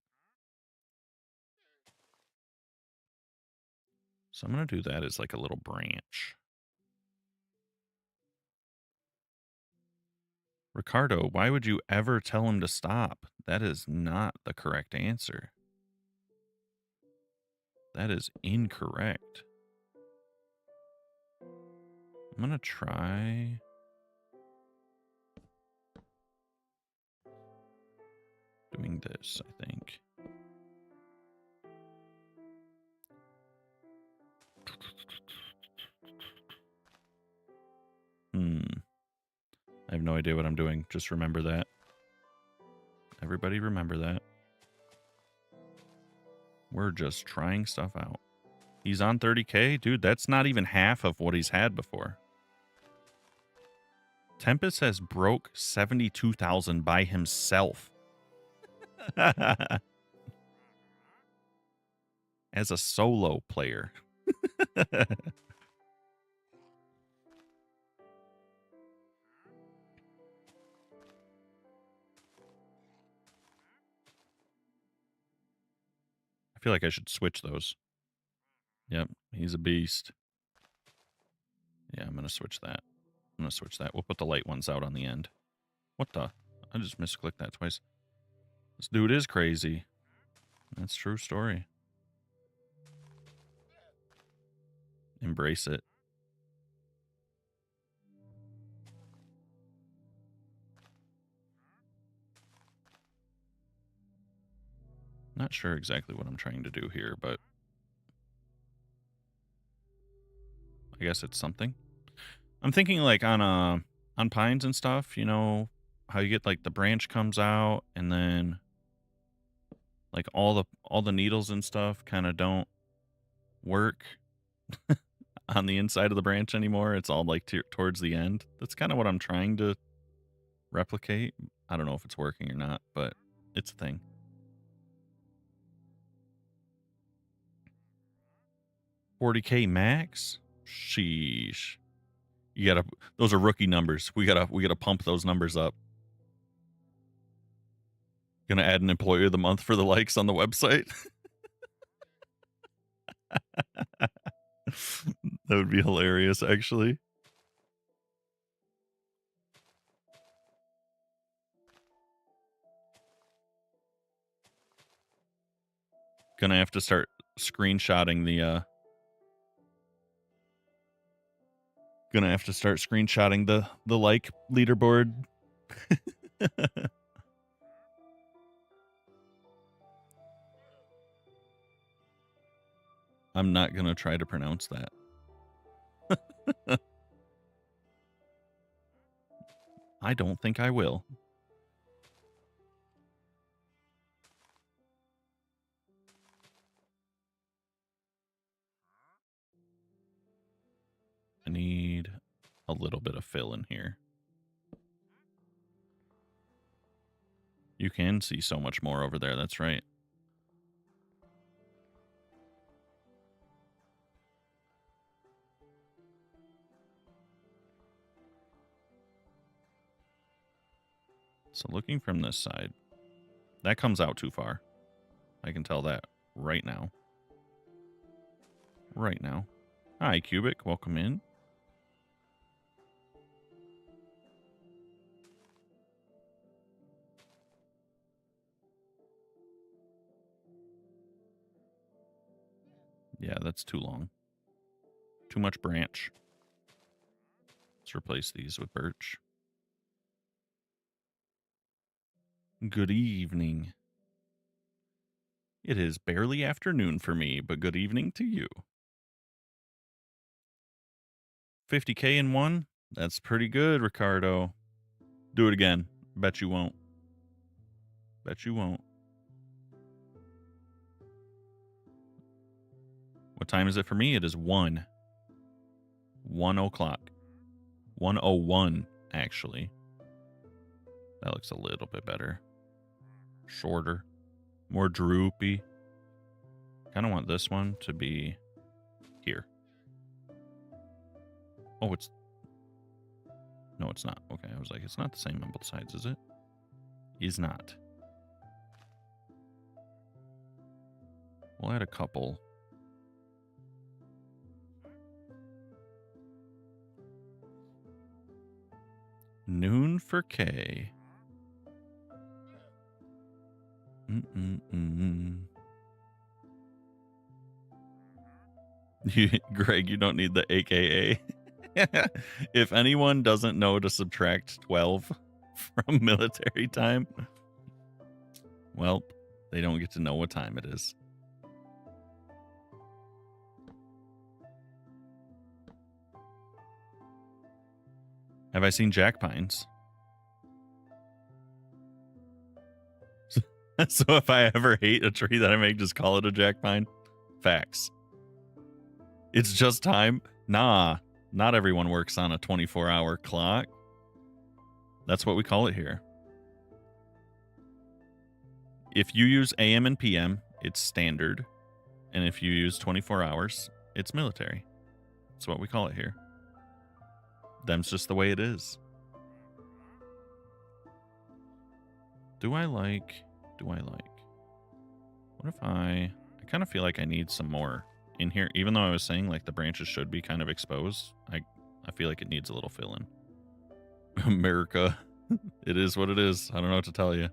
So I'm going to do that as like a little branch. Ricardo, why would you ever tell him to stop? That is not the correct answer. That is incorrect. I'm going to try... doing this, I think. I have no idea what I'm doing. Just remember that. Everybody remember that. We're just trying stuff out. He's on 30K? Dude, that's not even half of what he's had before. Tempest has broke 72,000 by himself. As a solo player. I feel like I should switch those. Yep, he's a beast. Yeah, I'm going to switch that. I'm going to switch that. We'll put the light ones out on the end. What the? I just misclicked that twice. This dude is crazy. That's a true story. Embrace it. Not sure exactly what I'm trying to do here, but I guess it's something. I'm thinking like on pines and stuff, you know, how you get like the branch comes out and then like all the needles and stuff kind of don't work on the inside of the branch anymore. It's all like towards the end. That's kind of what I'm trying to replicate. I don't know if it's working or not, but it's a thing. $40K max? Sheesh. You gotta, those are rookie numbers. We gotta pump those numbers up. Gonna add an employee of the month for the likes on the website. That would be hilarious, actually. Gonna have to start screenshotting the Gonna have to start screenshotting the like leaderboard. I'm not gonna try to pronounce that. I don't think I will. I need a little bit of fill in here. You can see so much more over there. That's right. So looking from this side, that comes out too far. I can tell that right now. Right now. Hi, Cubic. Welcome in. Yeah, that's too long. Too much branch. Let's replace these with birch. Good evening. It is barely afternoon for me, but good evening to you. 50K in one? That's pretty good, Ricardo. Do it again. Bet you won't. Bet you won't. What time is it for me? It is 1. 1 o'clock. 1:01, actually. That looks a little bit better. Shorter. More droopy. Kind of want this one to be here. Oh, it's... No, it's not. Okay, I was like, it's not the same on both sides, is it? Is not. We'll add a couple. Noon for K. Greg, you don't need the AKA. If anyone doesn't know to subtract 12 from military time, well, they don't get to know what time it is. Have I seen jack pines? So if I ever hate a tree that I make, just call it a jack pine? Facts. It's just time? Nah, not everyone works on a 24-hour clock. That's what we call it here. If you use AM and PM, it's standard. And if you use 24 hours, it's military. That's what we call it here. Them's just the way it is. Do I like... What if I kind of feel like I need some more in here, even though I was saying like the branches should be kind of exposed. I feel like it needs a little fill in. America. It is what it is. I don't know what to tell you.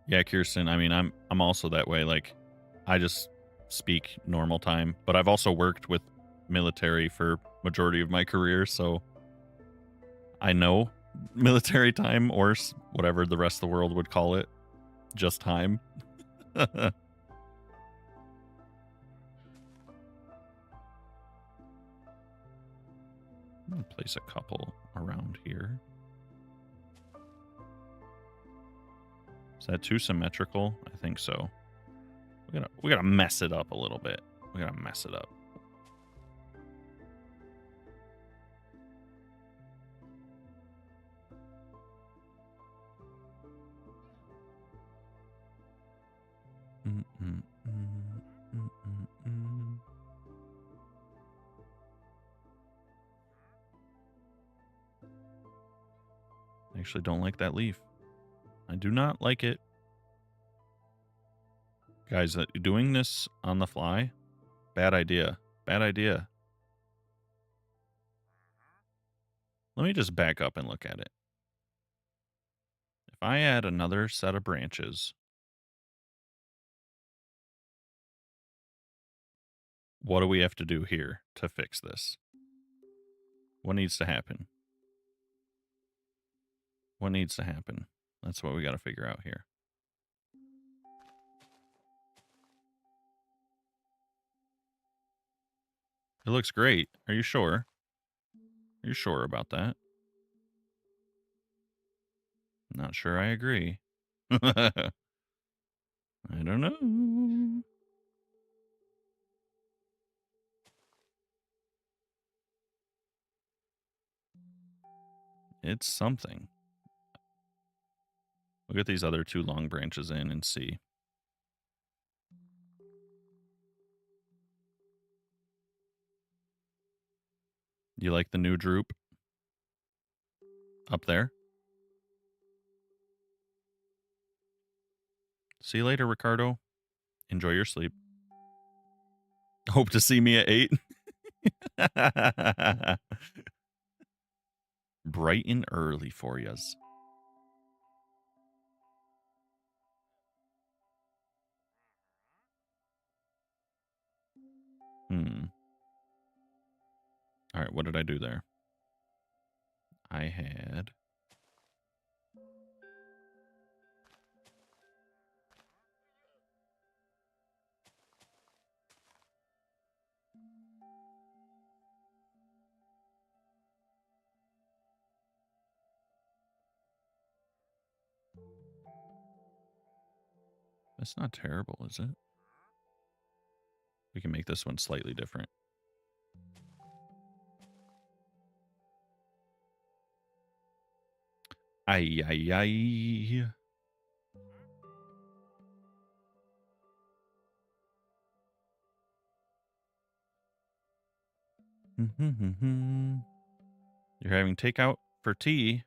Yeah, Kirsten, I mean, I'm also that way. Like, I just speak normal time, but I've also worked with military for majority of my career, so I know military time, or whatever the rest of the world would call it, just time. I'm gonna place a couple around here. Is that too symmetrical? I think so. We gotta mess it up a little bit. We gotta mess it up. I actually don't like that leaf. I do not like it. Guys, doing this on the fly, bad idea. Bad idea. Let me just back up and look at it. If I add another set of branches, what do we have to do here to fix this? What needs to happen? What needs to happen? That's what we got to figure out here. It looks great. Are you sure? Are you sure about that? Not sure I agree. I don't know. It's something. We'll get these other two long branches in and see. You like the new droop? Up there? See you later, Ricardo. Enjoy your sleep. Hope to see me at 8. Bright and early for yas. All right, what did I do there? I had... That's not terrible, is it? We can make this one slightly different. Ay, ay, ay. You're having takeout for tea.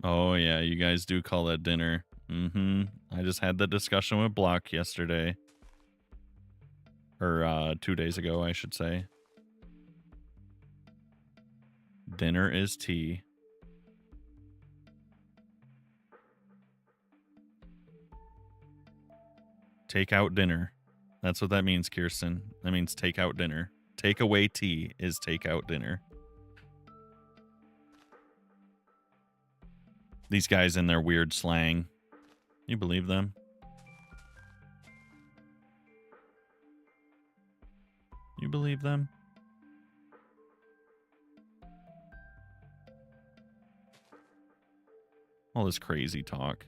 Oh, yeah, you guys do call that dinner. I just had the discussion with Block yesterday. Or 2 days ago, I should say. Dinner is tea. Take out dinner. That's what that means, Kirsten. That means take out dinner. Take away tea is take out dinner. These guys in their weird slang. You believe them? You believe them? All this crazy talk.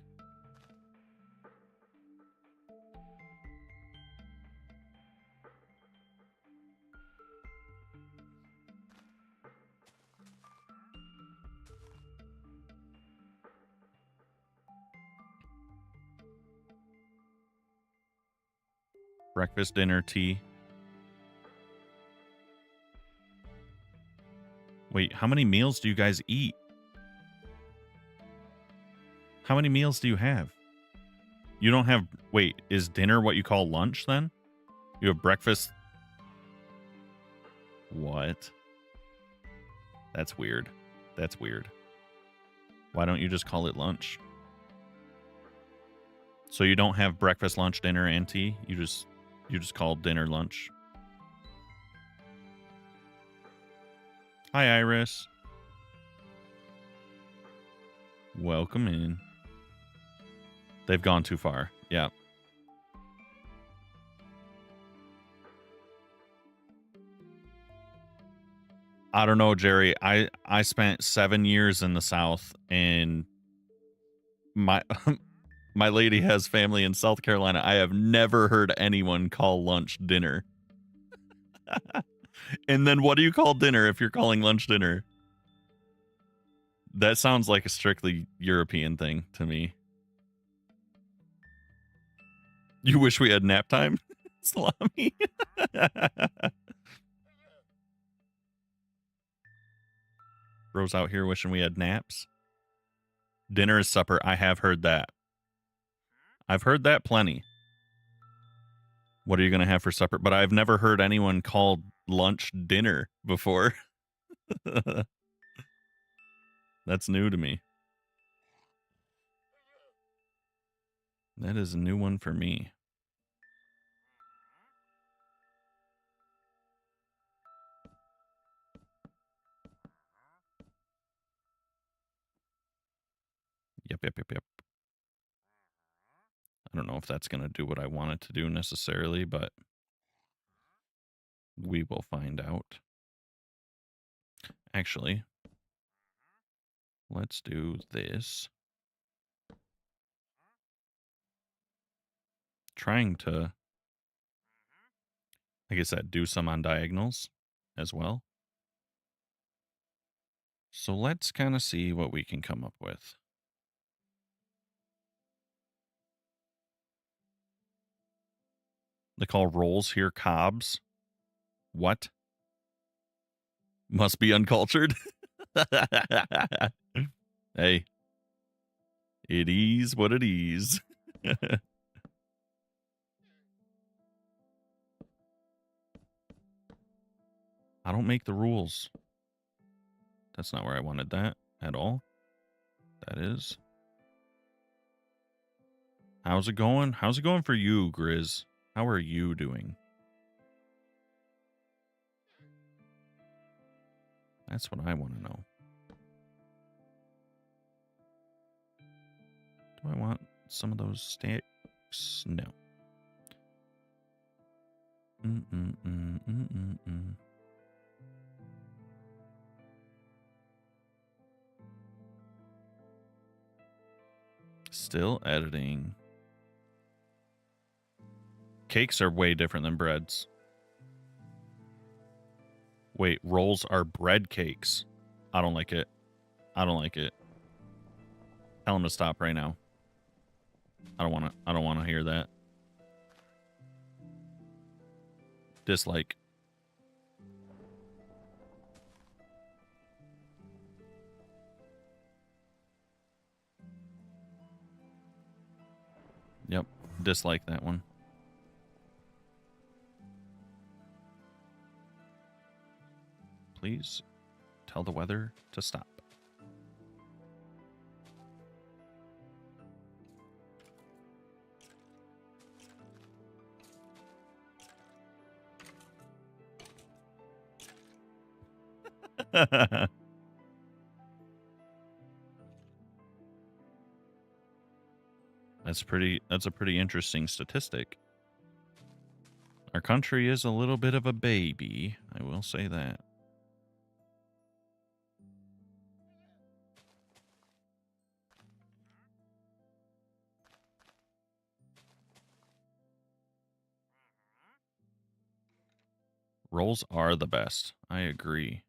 Breakfast, dinner, tea. Wait, how many meals do you guys eat? How many meals do you have? You don't have... Wait, is dinner what you call lunch then? You have breakfast? What? That's weird. That's weird. Why don't you just call it lunch? So you don't have breakfast, lunch, dinner, and tea? You just call dinner lunch? Hi, Iris. Welcome in. They've gone too far. Yeah. I don't know, Jerry. I spent 7 years in the South, and my my lady has family in South Carolina. I have never heard anyone call lunch dinner. And then what do you call dinner if you're calling lunch dinner? That sounds like a strictly European thing to me. You wish we had nap time? Salami. Rose out here wishing we had naps. Dinner is supper. I have heard that. I've heard that plenty. What are you going to have for supper? But I've never heard anyone call lunch dinner before. That's new to me. That is a new one for me. Yep. I don't know if that's going to do what I want it to do necessarily, but we will find out. Actually, let's do this. Trying to, like I said, do some on diagonals as well. So let's kind of see what we can come up with. They call rolls here cobs. What? Must be uncultured. Hey, it is what it is. I don't make the rules. That's not where I wanted that at all. That is. How's it going? How's it going for you, Grizz? How are you doing? That's what I want to know. Do I want some of those sticks? No. Still editing. Cakes are way different than breads. Wait, rolls are bread cakes. I don't like it. I don't like it. Tell him to stop right now. I don't want to hear that. Dislike. Yep, dislike that one. Please tell the weather to stop. That's a pretty interesting statistic. Our country is a little bit of a baby, I will say that. Rolls are the best. I agree.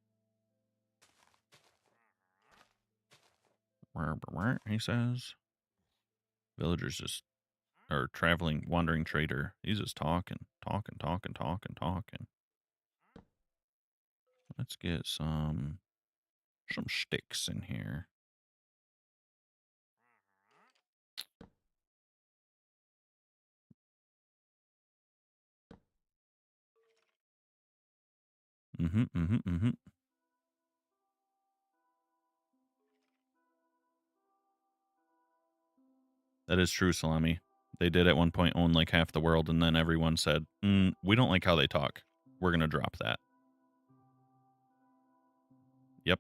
He says. Villagers just, or traveling, wandering trader. He's just talking. Let's get some sticks in here. That is true, Salami. They did at one point own like half the world, and then everyone said, we don't like how they talk. We're going to drop that. Yep.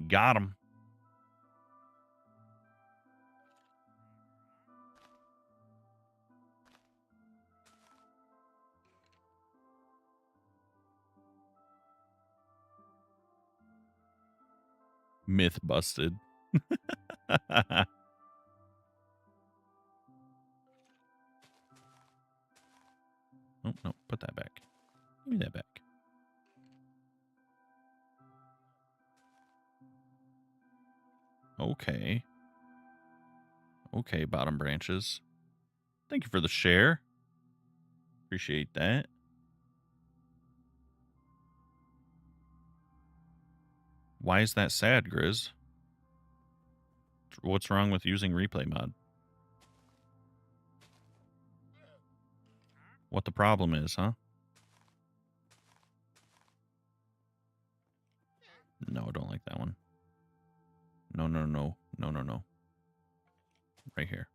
Got him. Myth busted. Oh, no, put that back. Give me that back. Okay. Okay, bottom branches. Thank you for the share. Appreciate that. Why is that sad, Grizz? What's wrong with using replay mod? What the problem is, huh? No, I don't like that one. No, no, no. No, no, no. Right here.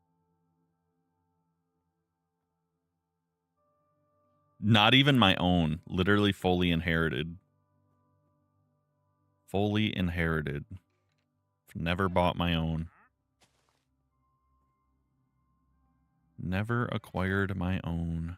Not even my own. Literally fully inherited. Fully inherited. Never bought my own. Never acquired my own.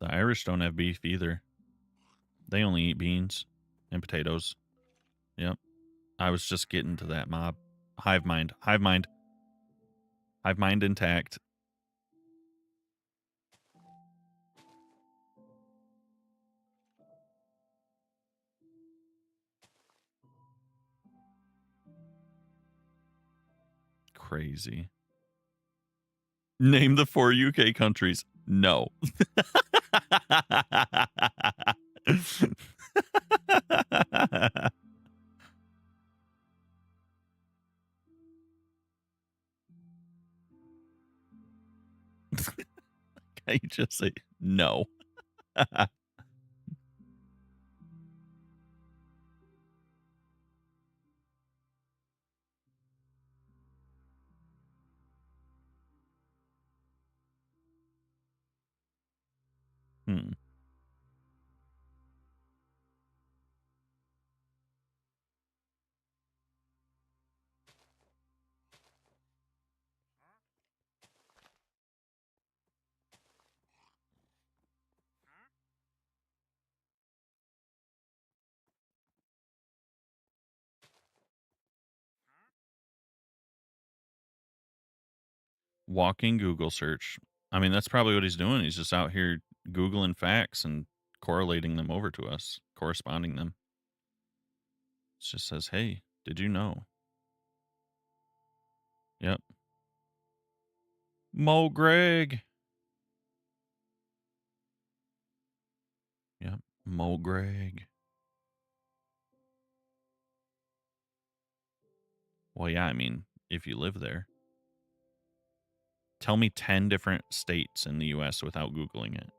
The Irish don't have beef either. They only eat beans and potatoes. Yep. I was just getting to that, mob. Hive mind. Hive mind. Hive mind intact. Crazy. Name the 4 UK countries. No. Can you just say no? Hmm. Walking Google search. I mean, that's probably what he's doing. He's just out here Googling facts and correlating them over to us, corresponding them. It just says, hey, did you know? Yep. Mo Greg. Yep. Mo Greg. Well, yeah, I mean, if you live there. Tell me 10 different states in the U.S. without Googling it.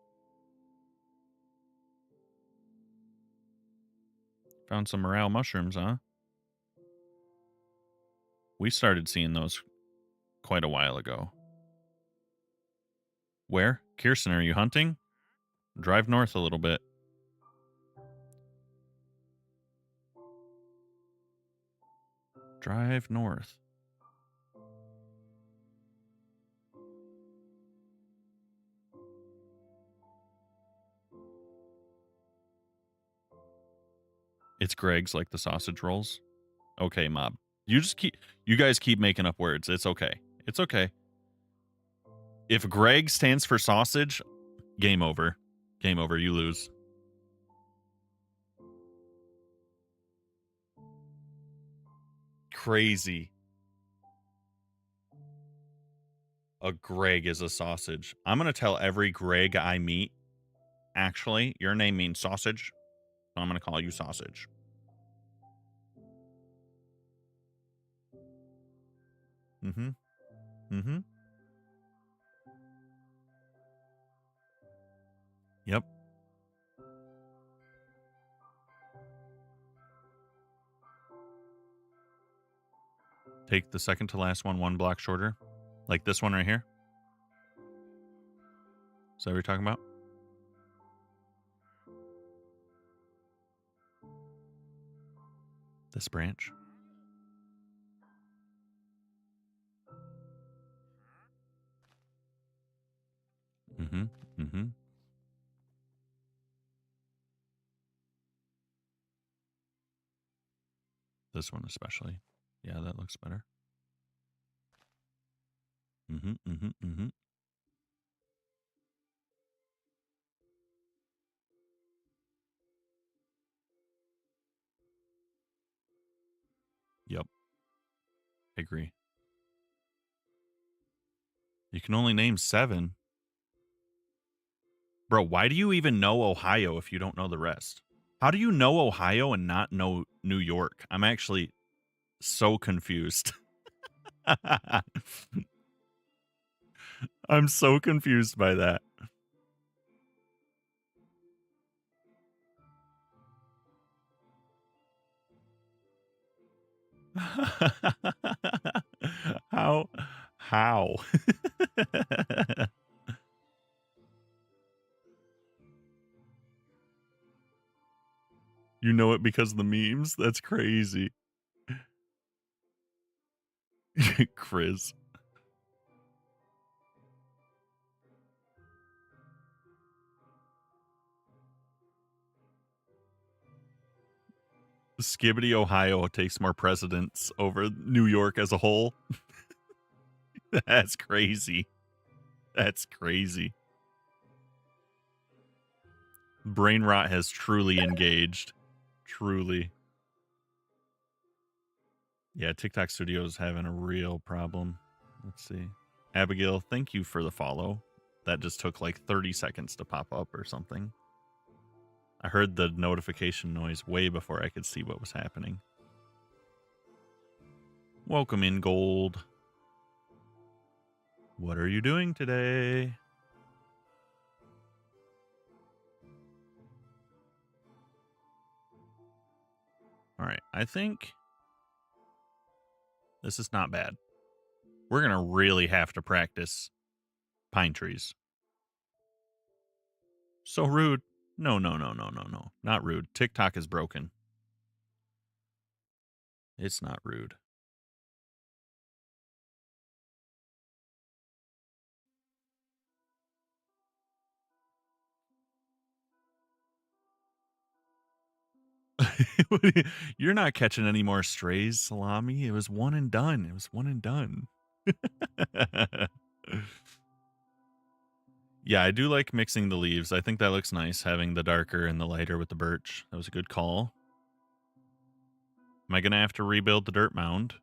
Found some morale mushrooms, huh? We started seeing those quite a while ago. Where? Kirsten, are you hunting? Drive north a little bit. Drive north. It's Greg's like the sausage rolls. Okay, mob. You guys keep making up words. It's okay. It's okay. If Greg stands for sausage, game over. Game over. You lose. Crazy. A Greg is a sausage. I'm going to tell every Greg I meet, actually, your name means sausage. So I'm going to call you sausage. Mm-hmm. Mm-hmm. Yep. Take the second to last one block shorter. Like this one right here. Is that what you're talking about? This branch. Mm-hmm. Mm-hmm. This one especially. Yeah, that looks better. Mm-hmm. Mm-hmm. Mm-hmm. Yep. I agree. You can only name 7. Bro, why do you even know Ohio if you don't know the rest? How do you know Ohio and not know New York? I'm actually so confused. I'm so confused by that. How? How? You know it because of the memes? That's crazy. Chris. Skibbity, Ohio takes more precedence over New York as a whole. That's crazy. That's crazy. Brain rot has truly engaged. Truly. Yeah, TikTok Studio is having a real problem. Let's see. Abigail, thank you for the follow. That just took like 30 seconds to pop up or something. I heard the notification noise way before I could see what was happening. Welcome in, Gold. What are you doing today? All right, I think this is not bad. We're going to really have to practice pine trees. So rude. No. Not rude. TikTok is broken. It's not rude. You're not catching any more strays, Salami. It was one and done. It was one and done. Yeah, I do like mixing the leaves. I think that looks nice, having the darker and the lighter with the birch. That was a good call. Am I going to have to rebuild the dirt mound?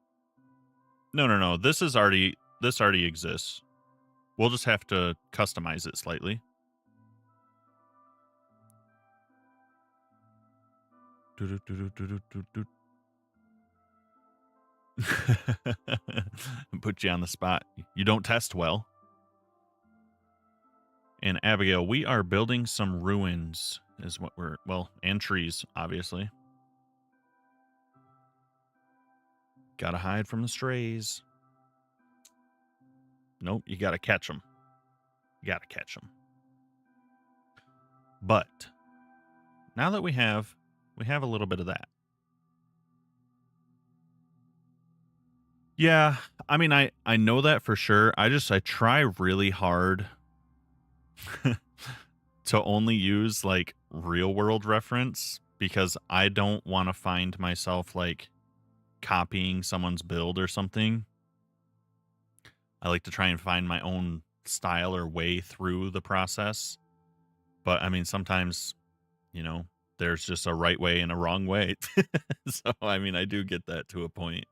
No. This already exists. We'll just have to customize it slightly. Put you on the spot. You don't test well. And Abigail, we are building some ruins is what we're, well, and trees, obviously. Gotta hide from the strays. Nope, you gotta catch them. You gotta catch them. But now that we have a little bit of that. Yeah, I mean, I know that for sure. I try really hard to only use like real world reference because I don't want to find myself like copying someone's build or something. I like to try and find my own style or way through the process. But I mean, sometimes, you know, there's just a right way and a wrong way. So, I mean, I do get that to a point.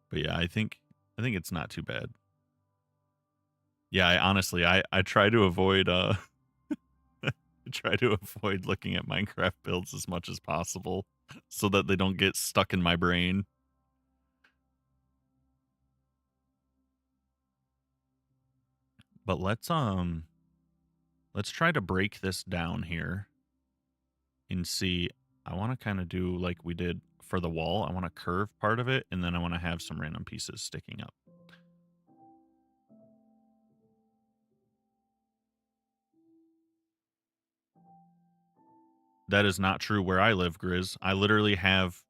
But yeah, I think it's not too bad. Yeah, I try to avoid try to avoid looking at Minecraft builds as much as possible so that they don't get stuck in my brain. But let's try to break this down here and see. I want to kind of do like we did for the wall. I want to curve part of it and then I want to have some random pieces sticking up. That is not true where I live, Grizz. I literally have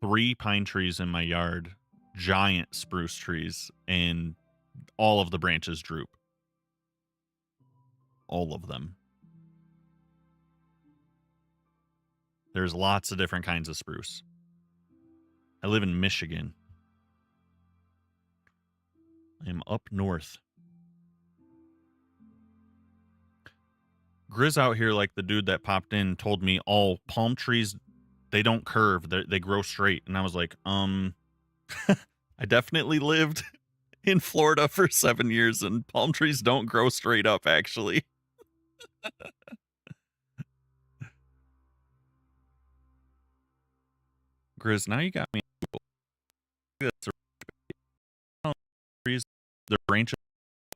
3 pine trees in my yard, giant spruce trees, and all of the branches droop. All of them. There's lots of different kinds of spruce. I live in Michigan. I am up north. Grizz out here, like the dude that popped in, told me all palm trees they don't curve. They grow straight. And I was like, I definitely lived in Florida for 7 years, and palm trees don't grow straight up, actually. Grizz, now you got me. That's a trees. They're branches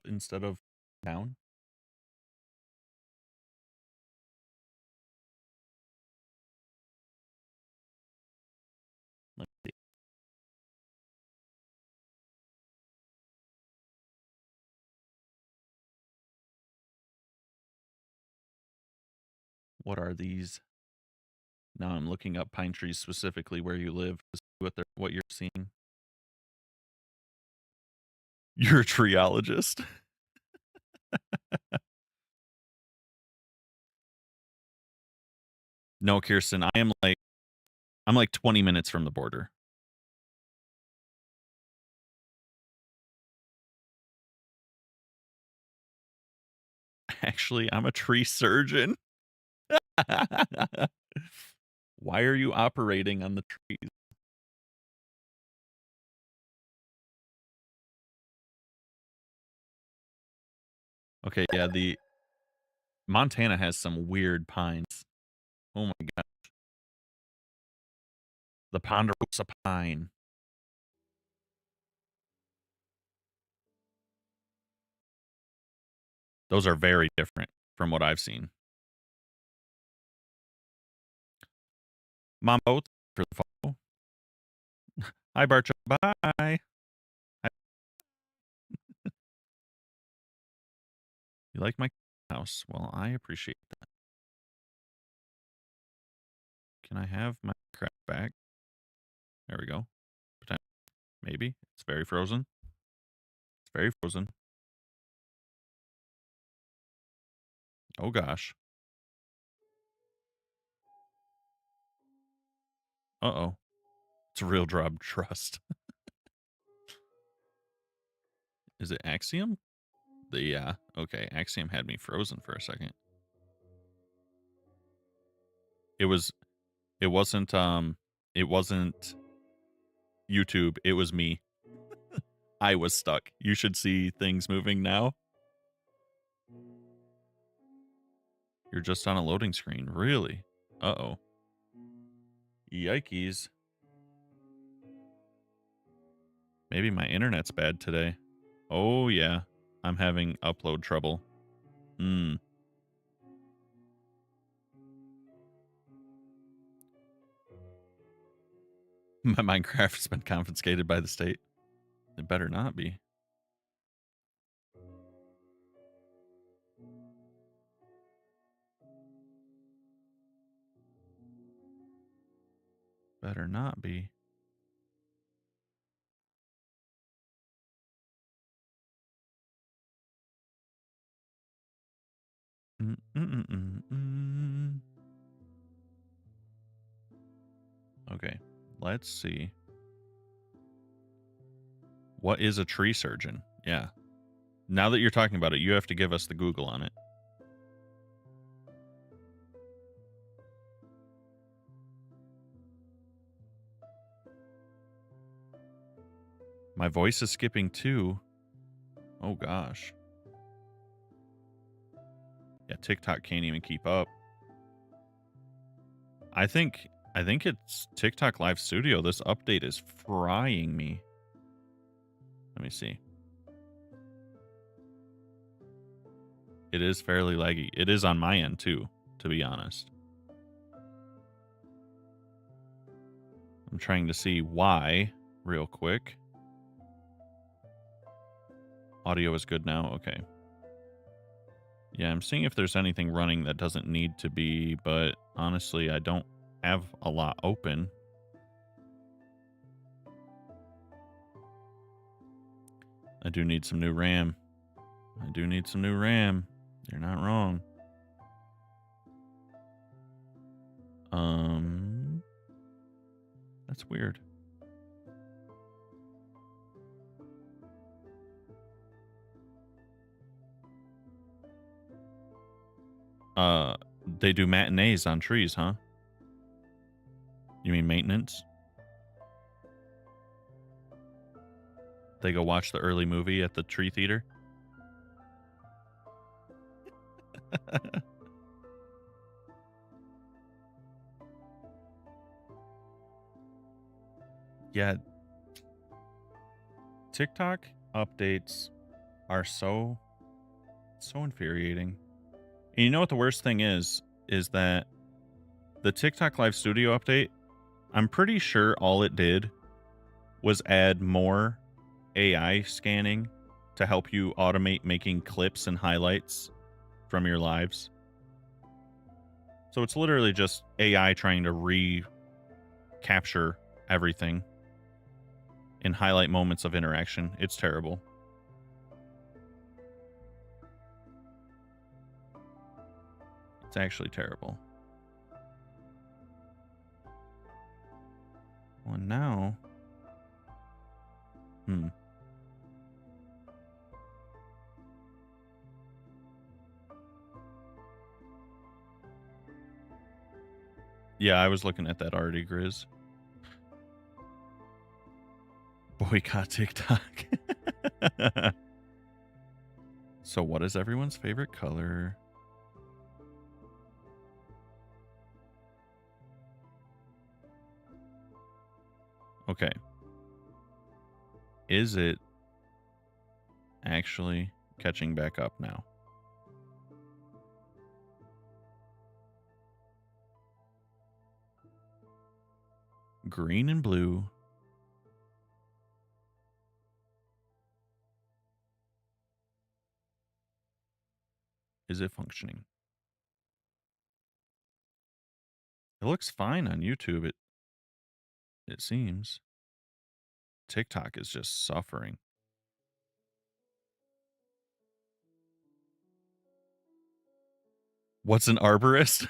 instead of down. Let's see. What are these? Now I'm looking up pine trees specifically where you live to see what you're seeing. You're a treeologist. No, Kirsten, I'm like 20 minutes from the border. Actually, I'm a tree surgeon. Why are you operating on the trees? Okay, yeah, the Montana has some weird pines. Oh my god. The ponderosa pine. Those are very different from what I've seen. Mom both for the follow. Hi Barcho. Bye. You like my house? Well, I appreciate that. Can I have my crap back? There we go. Maybe. It's very frozen. It's very frozen. Oh gosh. Uh-oh. It's a real job trust. Is it Axiom? Yeah. Okay. Axiom had me frozen for a second. It wasn't YouTube. It was me. I was stuck. You should see things moving now. You're just on a loading screen. Really? Uh-oh. Yikes. Maybe my internet's bad today. Oh, yeah. I'm having upload trouble. My Minecraft's been confiscated by the state. It better not be. Better not be. Okay, let's see. What is a tree surgeon? Yeah. Now that you're talking about it, you have to give us the Google on it. My voice is skipping too. Oh gosh. Yeah, TikTok can't even keep up. I think it's TikTok Live Studio. This update is frying me. Let me see. It is fairly laggy. It is on my end too, to be honest. I'm trying to see why real quick. Audio is good now. Okay. Yeah, I'm seeing if there's anything running that doesn't need to be, but honestly, I don't have a lot open. I do need some new RAM. You're not wrong. That's weird. They do matinees on trees, huh? You mean maintenance? They go watch the early movie at the tree theater? Yeah. TikTok updates are so infuriating. And you know what the worst thing is that the TikTok Live Studio update, I'm pretty sure all it did was add more AI scanning to help you automate making clips and highlights from your lives. So it's literally just AI trying to recapture everything and highlight moments of interaction. It's terrible. It's actually terrible. Well, now... Yeah, I was looking at that already, Grizz. Boycott TikTok. So what is everyone's favorite color? Okay. Is it actually catching back up now? Green and blue. Is it functioning? It looks fine on YouTube, it seems. TikTok is just suffering. What's an arborist?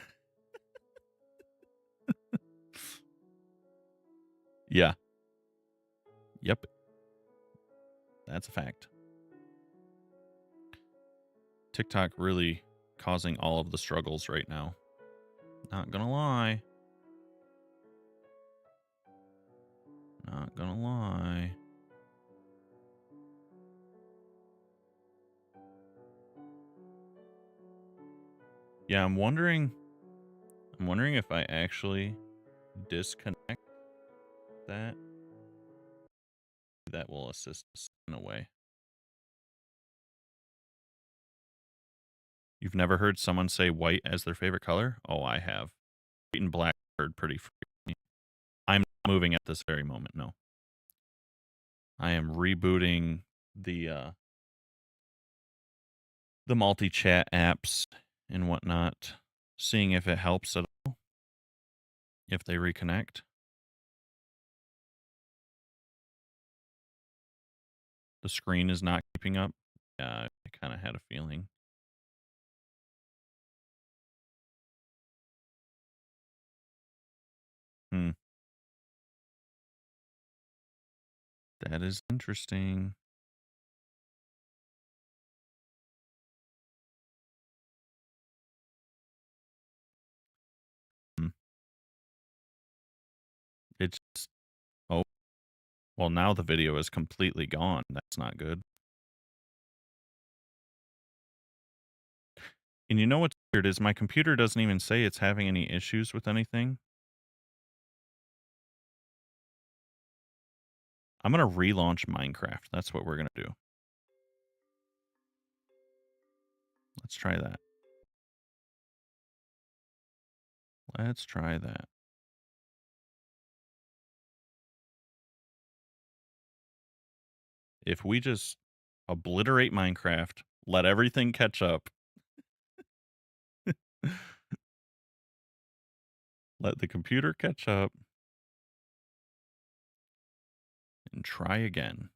Yeah. Yep. That's a fact. TikTok really causing all of the struggles right now. Not gonna lie. Not gonna lie. Yeah, I'm wondering if I actually disconnect that will assist us in a way. You've never heard someone say white as their favorite color? Oh, I have. White and black heard pretty frequently. I'm not moving at this very moment, no. I am rebooting the multi-chat apps and whatnot, seeing if it helps at all, if they reconnect. The screen is not keeping up. Yeah, I kind of had a feeling. That is interesting. It's oh, well, now the video is completely gone. That's not good. And you know what's weird is my computer doesn't even say it's having any issues with anything. I'm going to relaunch Minecraft. That's what we're going to do. Let's try that. Let's try that. If we just obliterate Minecraft, let everything catch up. Let the computer catch up. And try again.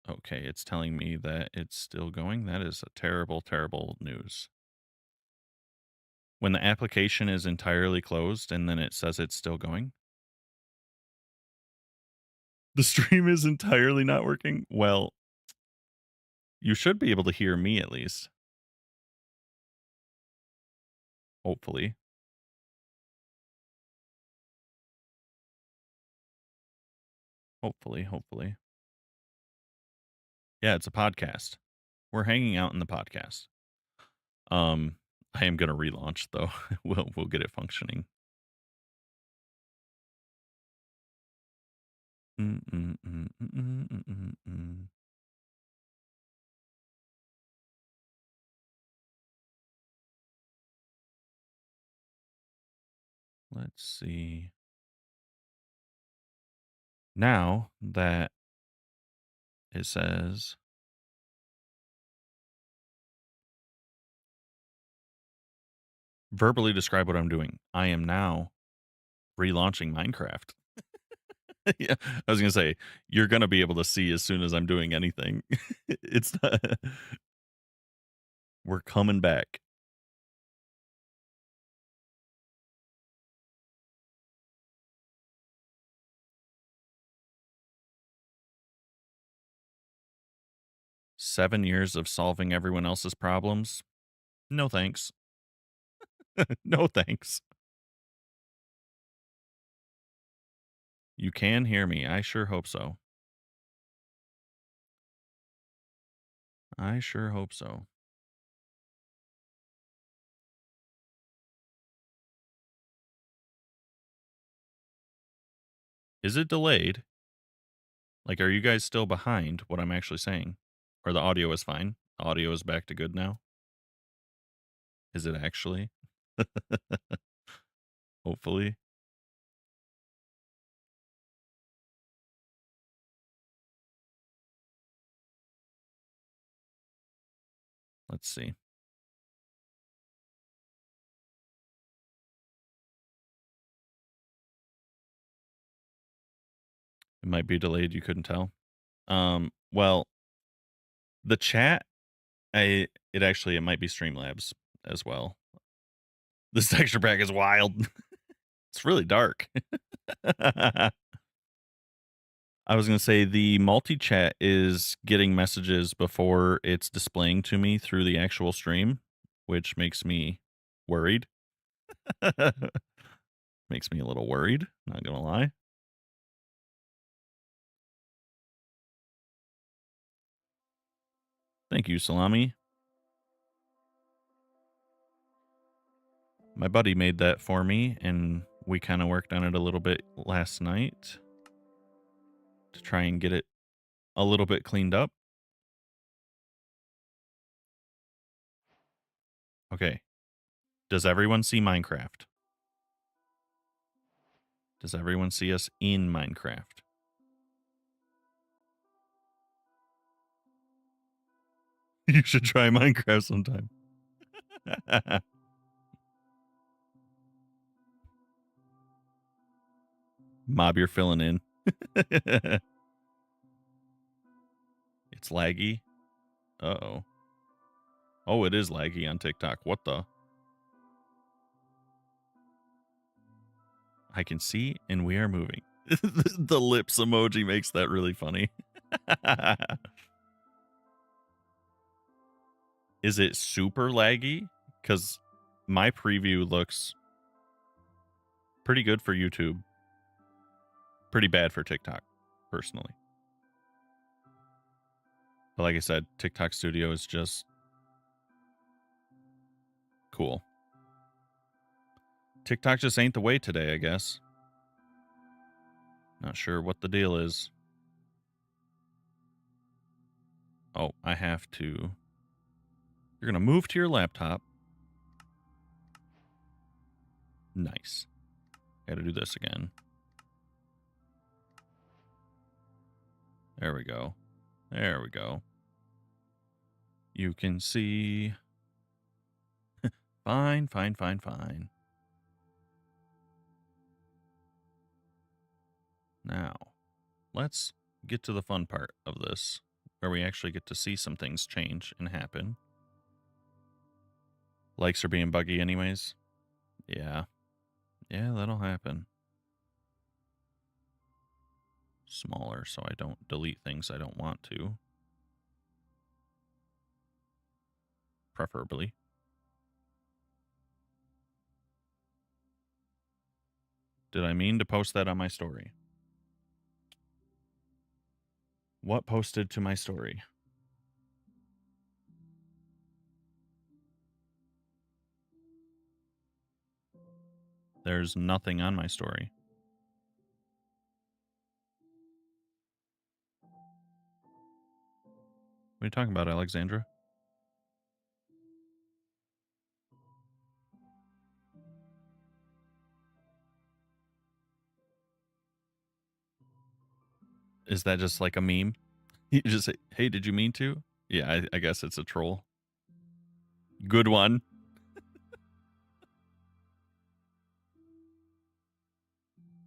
Okay, it's telling me that it's still going. That is a terrible, terrible news. When the application is entirely closed and then it says it's still going. The stream is entirely not working. Well, you should be able to hear me at least. Hopefully. Hopefully. Yeah, it's a podcast. We're hanging out in the podcast. I am gonna relaunch though. We'll get it functioning. Mm, mm, mm, mm, mm, mm, mm, mm. Let's see. Now that it says verbally describe what I'm doing. I am now relaunching Minecraft. Yeah, I was gonna say you're gonna be able to see as soon as I'm doing anything. It's not, we're coming back. Seven years of solving everyone else's problems. No thanks. No thanks. You can hear me. I sure hope so. I sure hope so. Is it delayed? Like, are you guys still behind what I'm actually saying? Or the audio is fine? Audio is back to good now? Is it actually? Hopefully. Let's see. It might be delayed. You couldn't tell. Well, the chat, it might be Streamlabs as well. This texture pack is wild. It's really dark. I was going to say the multi chat is getting messages before it's displaying to me through the actual stream, which makes me worried. Makes me a little worried, not going to lie. Thank you, Salami. My buddy made that for me, and we kind of worked on it a little bit last night to try and get it a little bit cleaned up. Okay. Does everyone see Minecraft? Does everyone see us in Minecraft? You should try Minecraft sometime. Mob, you're filling in. It's laggy. Uh-oh. Oh, it is laggy on TikTok. What the? I can see and we are moving. The lips emoji makes that really funny. Is it super laggy? Because my preview looks pretty good for YouTube. Pretty bad for TikTok, personally. But like I said, TikTok Studio is just cool. TikTok just ain't the way today, I guess. Not sure what the deal is. Oh, I have to. You're going to move to your laptop. Nice. Got to do this again. There we go. There we go. You can see. Fine. Now, let's get to the fun part of this, where we actually get to see some things change and happen. Likes are being buggy anyways. Yeah. Yeah, that'll happen. Smaller so I don't delete things I don't want to. Preferably. Did I mean to post that on my story? What posted to my story? There's nothing on my story. What are you talking about, Alexandra? Is that just like a meme? You just say, hey, did you mean to? Yeah, I guess it's a troll. Good one.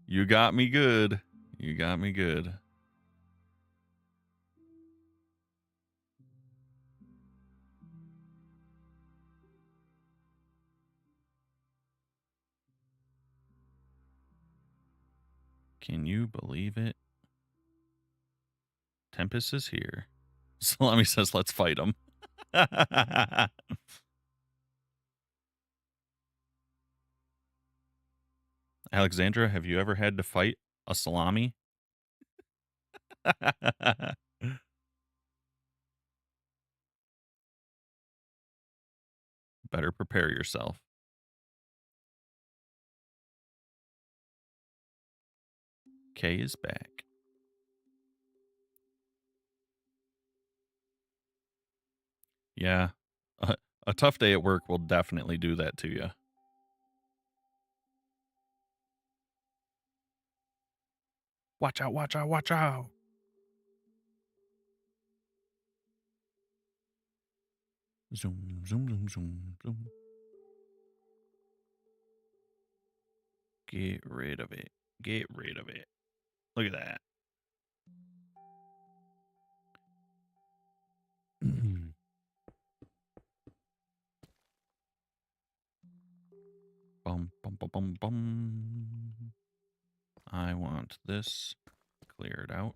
You got me good. You got me good. Can you believe it? Tempest is here. Salami says, let's fight him. Alexandra, have you ever had to fight a salami? Better prepare yourself. Kay is back. Yeah. A tough day at work will definitely do that to you. Watch out, watch out, watch out. Zoom, zoom, zoom, zoom, zoom. Get rid of it. Get rid of it. Look at that. Bum, bum, bum, bum, bum. I want this cleared out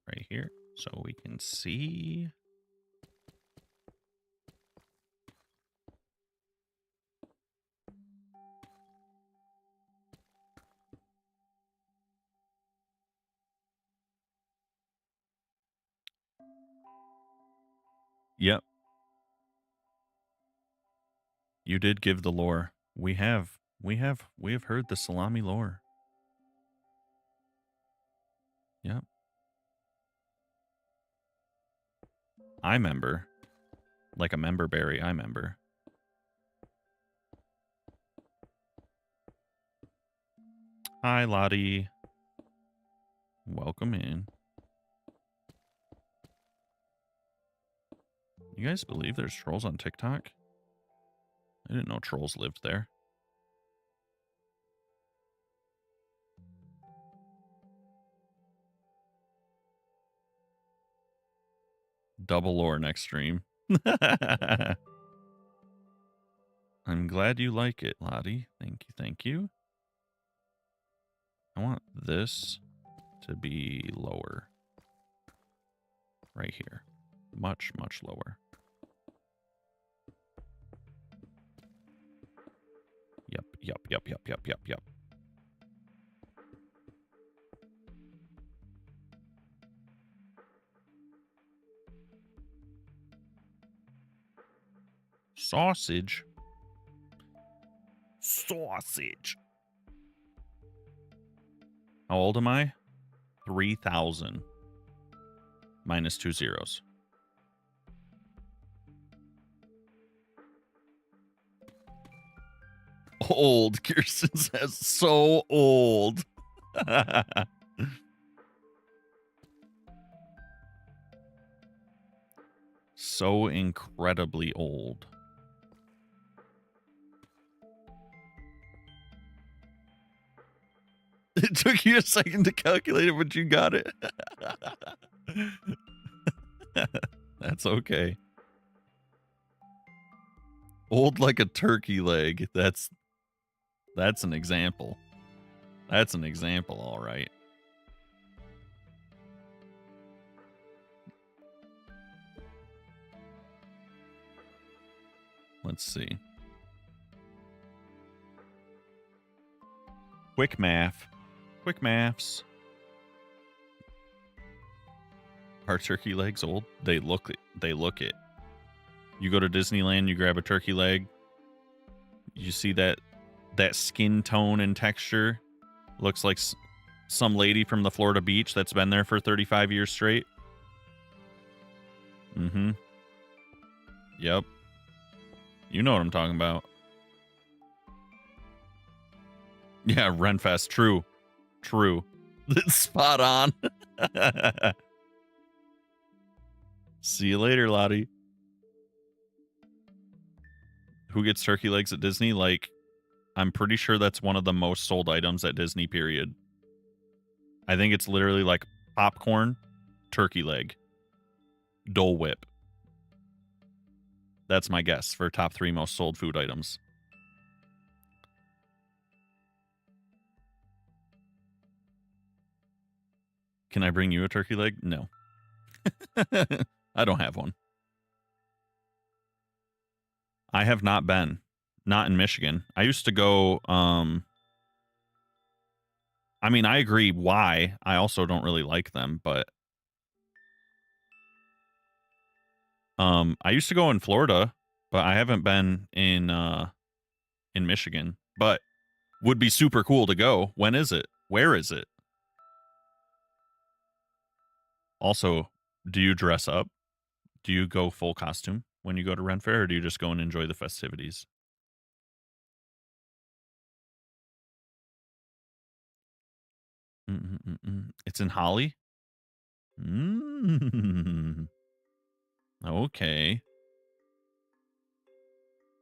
right here so we can see. Yep. You did give the lore. We have heard the salami lore. Yep. I remember. Like a member berry, I remember. Hi, Lottie. Welcome in. You guys believe there's trolls on TikTok? I didn't know trolls lived there. Double lore next stream. I'm glad you like it, Lottie. Thank you, thank you. I want this to be lower. Right here. Much, much lower. Yep, yep, yep, yep, yep, yep, yep. Sausage. Sausage. How old am I? 3,000. Minus 2 zeros. Old. Kirsten says so old. So incredibly old. It took you a second to calculate it, but you got it. That's okay. Old like a turkey leg. That's an example. That's an example, all right. Let's see. Quick math. Quick maths. Are turkey legs old? They look it. You go to Disneyland, you grab a turkey leg. You see that skin tone and texture? Looks like some lady from the Florida beach that's been there for 35 years straight. Mm-hmm. Yep. You know what I'm talking about. Yeah, Renfest. True. Spot on. See you later, Lottie. Who gets turkey legs at Disney? Like, I'm pretty sure that's one of the most sold items at Disney, period. I think it's literally like popcorn, turkey leg, Dole Whip. That's my guess for top 3 most sold food items. Can I bring you a turkey leg? No. I don't have one. I have not been. Not in Michigan. I used to go, I mean, I agree why. I also don't really like them, but I used to go in Florida, but I haven't been in Michigan. But would be super cool to go. When is it? Where is it? Also, do you dress up? Do you go full costume when you go to Ren Fair, or do you just go and enjoy the festivities? It's in Holly? Okay.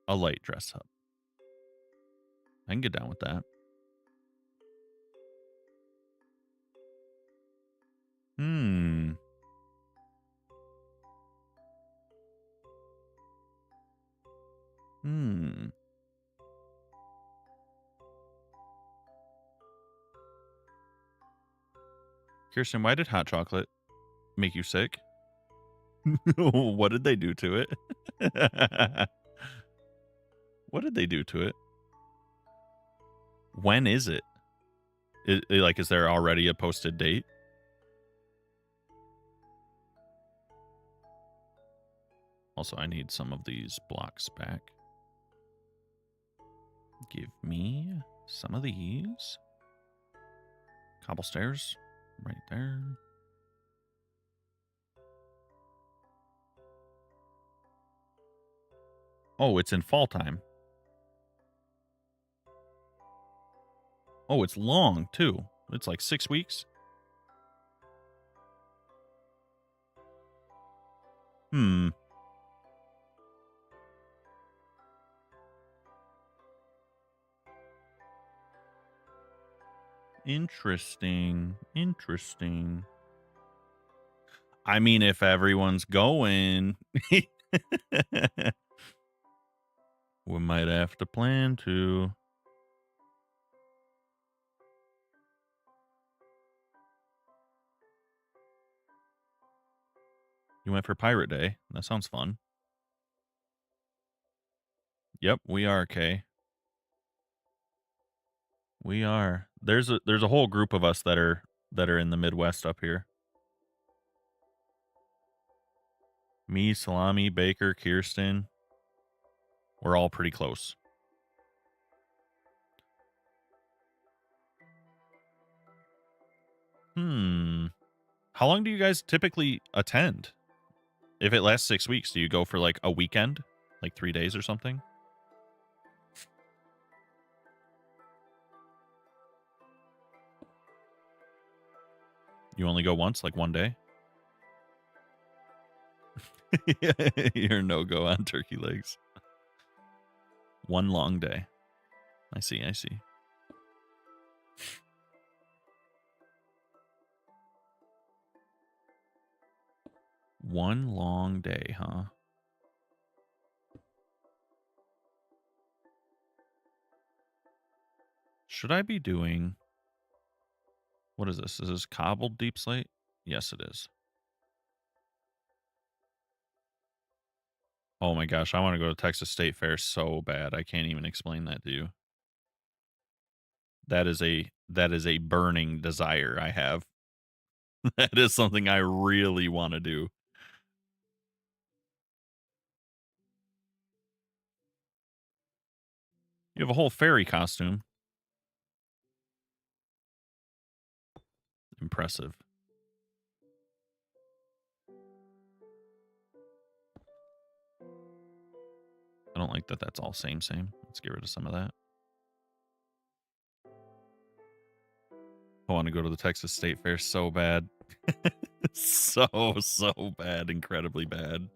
A light dress up. I can get down with that. Kirsten, why did hot chocolate make you sick? What did they do to it? What did they do to it? When is it? Is there already a posted date? Also, I need some of these blocks back. Give me some of these. Cobble stairs right there. Oh, it's in fall time. Oh, it's long, too. It's like 6 weeks. Interesting. I mean, if everyone's going, we might have to plan to. You went for Pirate Day. That sounds fun. Yep, we are, Kay. We are. There's a whole group of us that are in the Midwest up here. Me, Salami, Baker, Kirsten. We're all pretty close. How long do you guys typically attend? If it lasts 6 weeks, do you go for like a weekend? Like 3 days or something? You only go once, like 1 day? You're no-go on turkey legs. 1 long day. I see. One long day, huh? Should I be doing... What is this? Is this cobbled deep slate? Yes, it is. Oh my gosh, I want to go to Texas State Fair so bad. I can't even explain that to you. That is a burning desire I have. That is something I really want to do. You have a whole fairy costume. Impressive. I don't like that that's all same. Let's get rid of some of that. I want to go to the Texas State Fair so bad. So bad. Incredibly bad.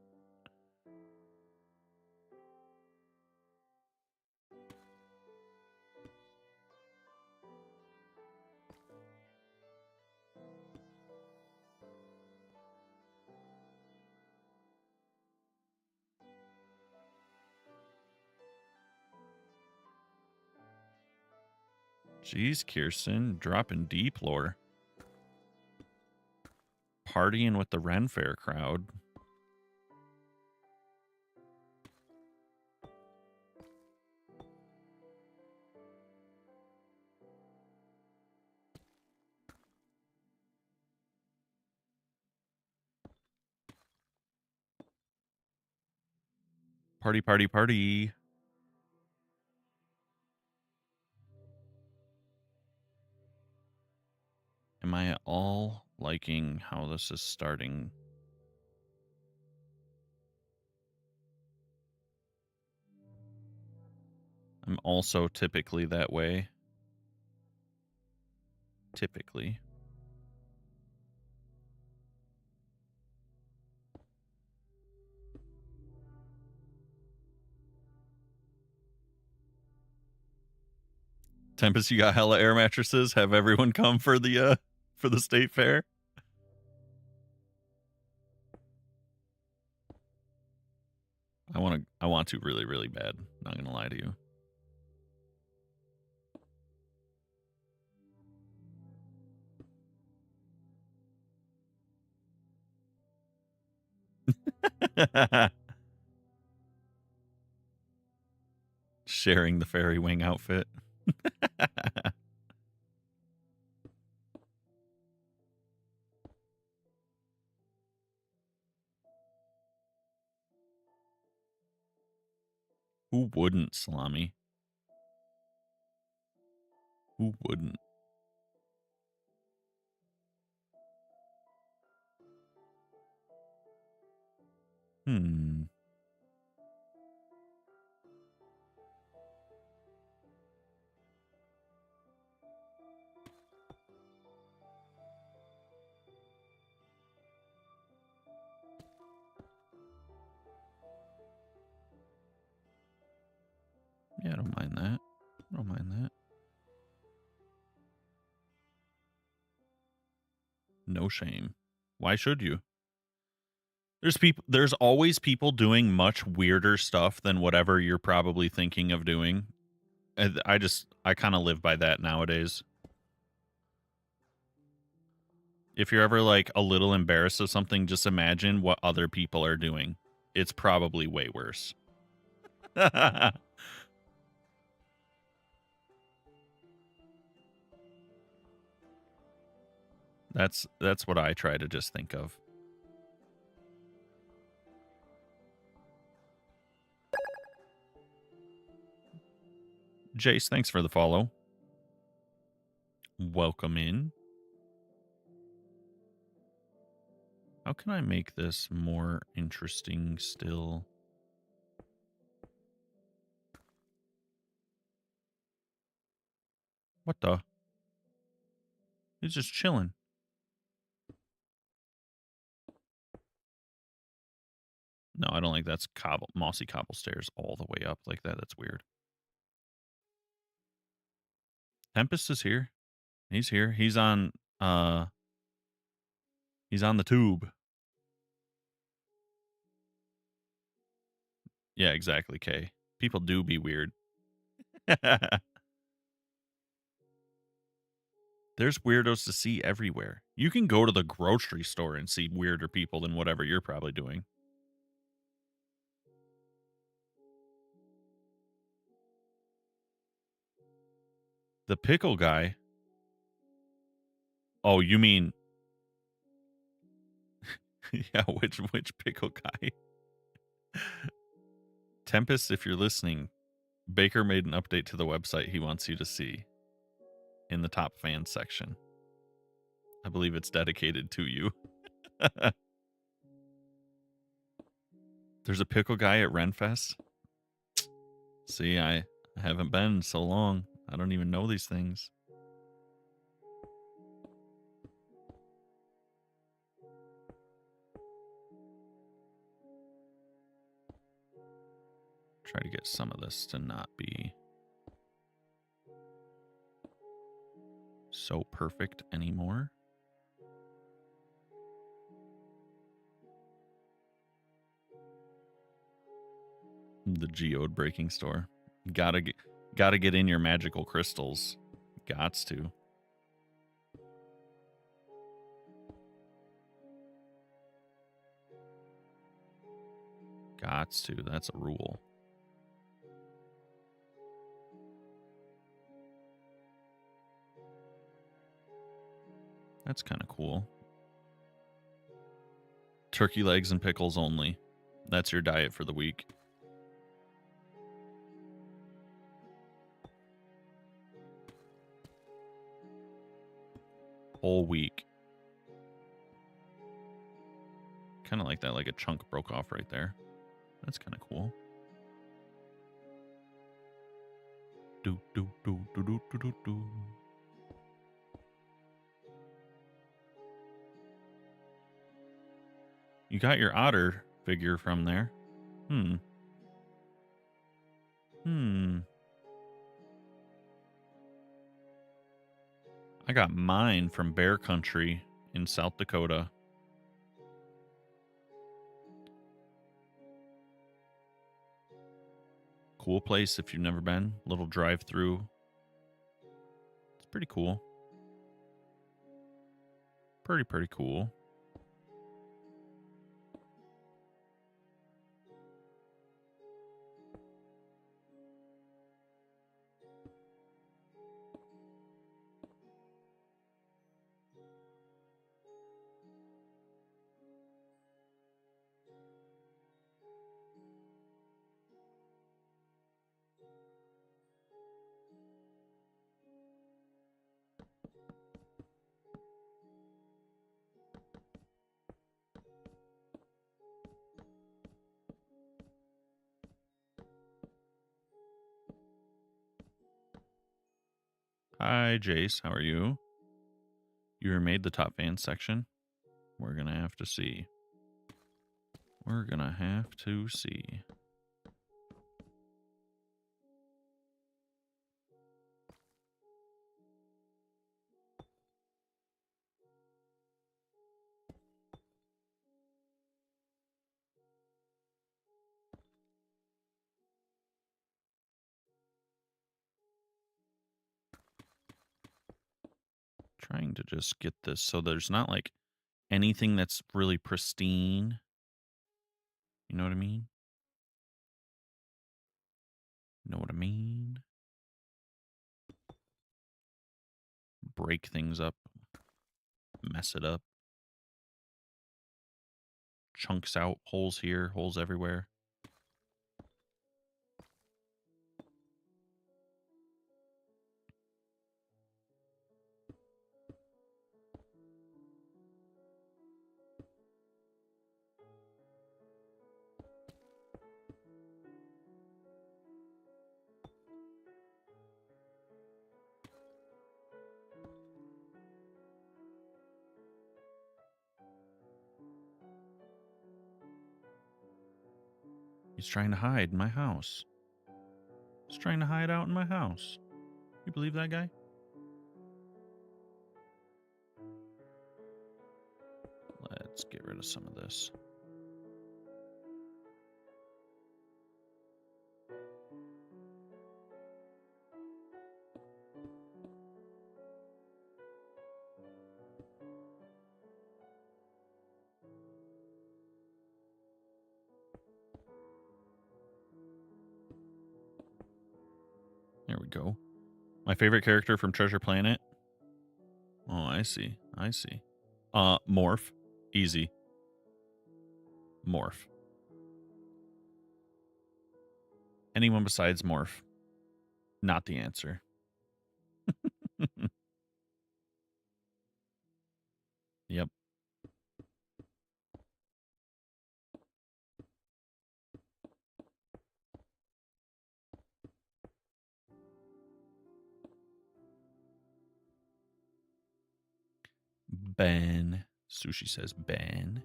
Jeez, Kirsten, dropping deep lore. Partying with the Ren Fair crowd. Party, party, party. Am I at all liking how this is starting? I'm also typically that way. Typically. Tempest, you got hella air mattresses. Have everyone come for the state fair. I want to really, really bad. Not gonna lie to you. Sharing the fairy wing outfit. Who wouldn't, Salami? Who wouldn't? Yeah, I don't mind that. I don't mind that. No shame. Why should you? There's always people doing much weirder stuff than whatever you're probably thinking of doing. I kind of live by that nowadays. If you're ever like a little embarrassed of something, just imagine what other people are doing. It's probably way worse. That's what I try to just think of. Jace, thanks for the follow. Welcome in. How can I make this more interesting still? What the? He's just chilling. No, I don't like that's mossy cobble stairs all the way up like that. That's weird. Tempest is here. He's here. He's on the tube. Yeah, exactly, Kay. People do be weird. There's weirdos to see everywhere. You can go to the grocery store and see weirder people than whatever you're probably doing. The pickle guy. Oh, you mean yeah, which pickle guy? Tempest, if you're listening, Baker made an update to the website he wants you to see in the top fans section. I believe it's dedicated to you. There's a pickle guy at Renfest. See, I haven't been in so long. I don't even know these things. Try to get some of this to not be so perfect anymore. The geode breaking store. Gotta get in your magical crystals. Gots to. Gots to. That's a rule. That's kind of cool. Turkey legs and pickles only. That's your diet for the week. Whole week. Kind of like that, like a chunk broke off right there. That's kind of cool. Do do do do do do do do. You got your otter figure from there. I got mine from Bear Country in South Dakota. Cool place if you've never been. Little drive-through. It's pretty cool. Pretty cool. Hi, Jace. How are you? You were made the top fans section. We're going to have to see. We're going to have to see. Trying to just get this so there's not like anything that's really pristine. You know what I mean? Know what I mean? Break things up. Mess it up. Chunks out. Holes here. Holes everywhere. He's trying to hide in my house. He's trying to hide out in my house. You believe that guy? Let's get rid of some of this. There we go. My favorite character from Treasure Planet? Oh, I see. I see. Morph. Easy. Morph. Anyone besides Morph. Not the answer. Yep. Ben. Sushi says Ben.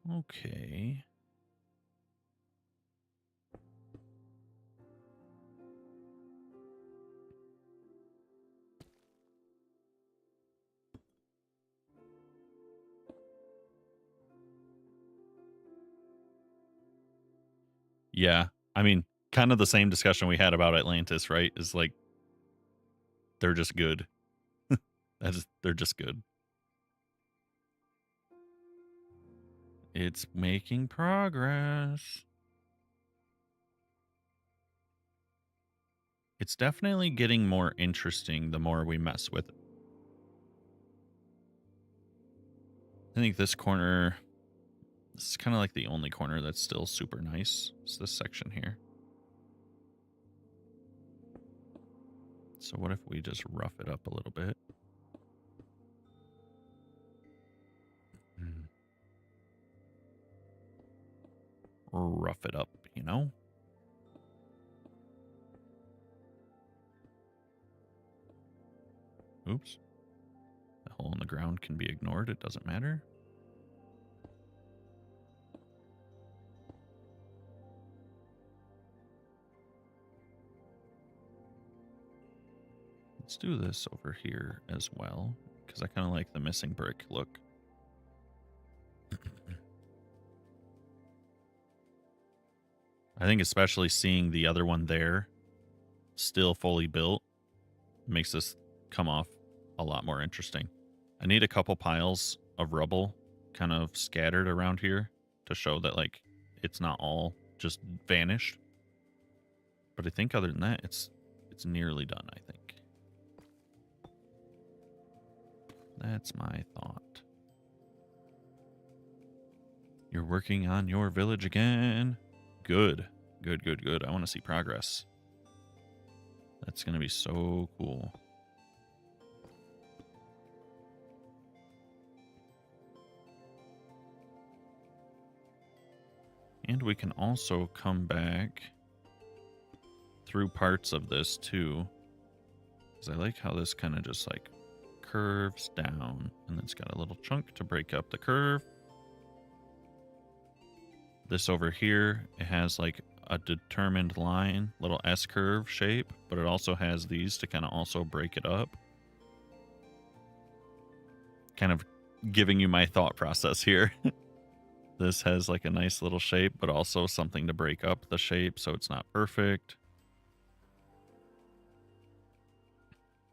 Okay. Yeah. I mean, kind of the same discussion we had about Atlantis, right? Is like, they're just good. They're just good. It's making progress. It's definitely getting more interesting the more we mess with it. I think this corner, this is kind of like the only corner that's still super nice. It's this section here. So what if we just rough it up a little bit? Rough it up, you know? Oops. The hole in the ground can be ignored. It doesn't matter. Let's do this over here as well, because I kind of like the missing brick look. I think especially seeing the other one there, still fully built, makes this come off a lot more interesting. I need a couple piles of rubble kind of scattered around here to show that, like, it's not all just vanished. But I think other than that, it's nearly done, I think. That's my thought. You're working on your village again. Good. Good, good, good. I want to see progress. That's going to be so cool. And we can also come back through parts of this too. Because I like how this kind of just like curves down. And it's got a little chunk to break up the curve. This over here, it has like a determined line, little S-curve shape, but it also has these to kind of also break it up. Kind of giving you my thought process here. This has like a nice little shape, but also something to break up the shape so it's not perfect.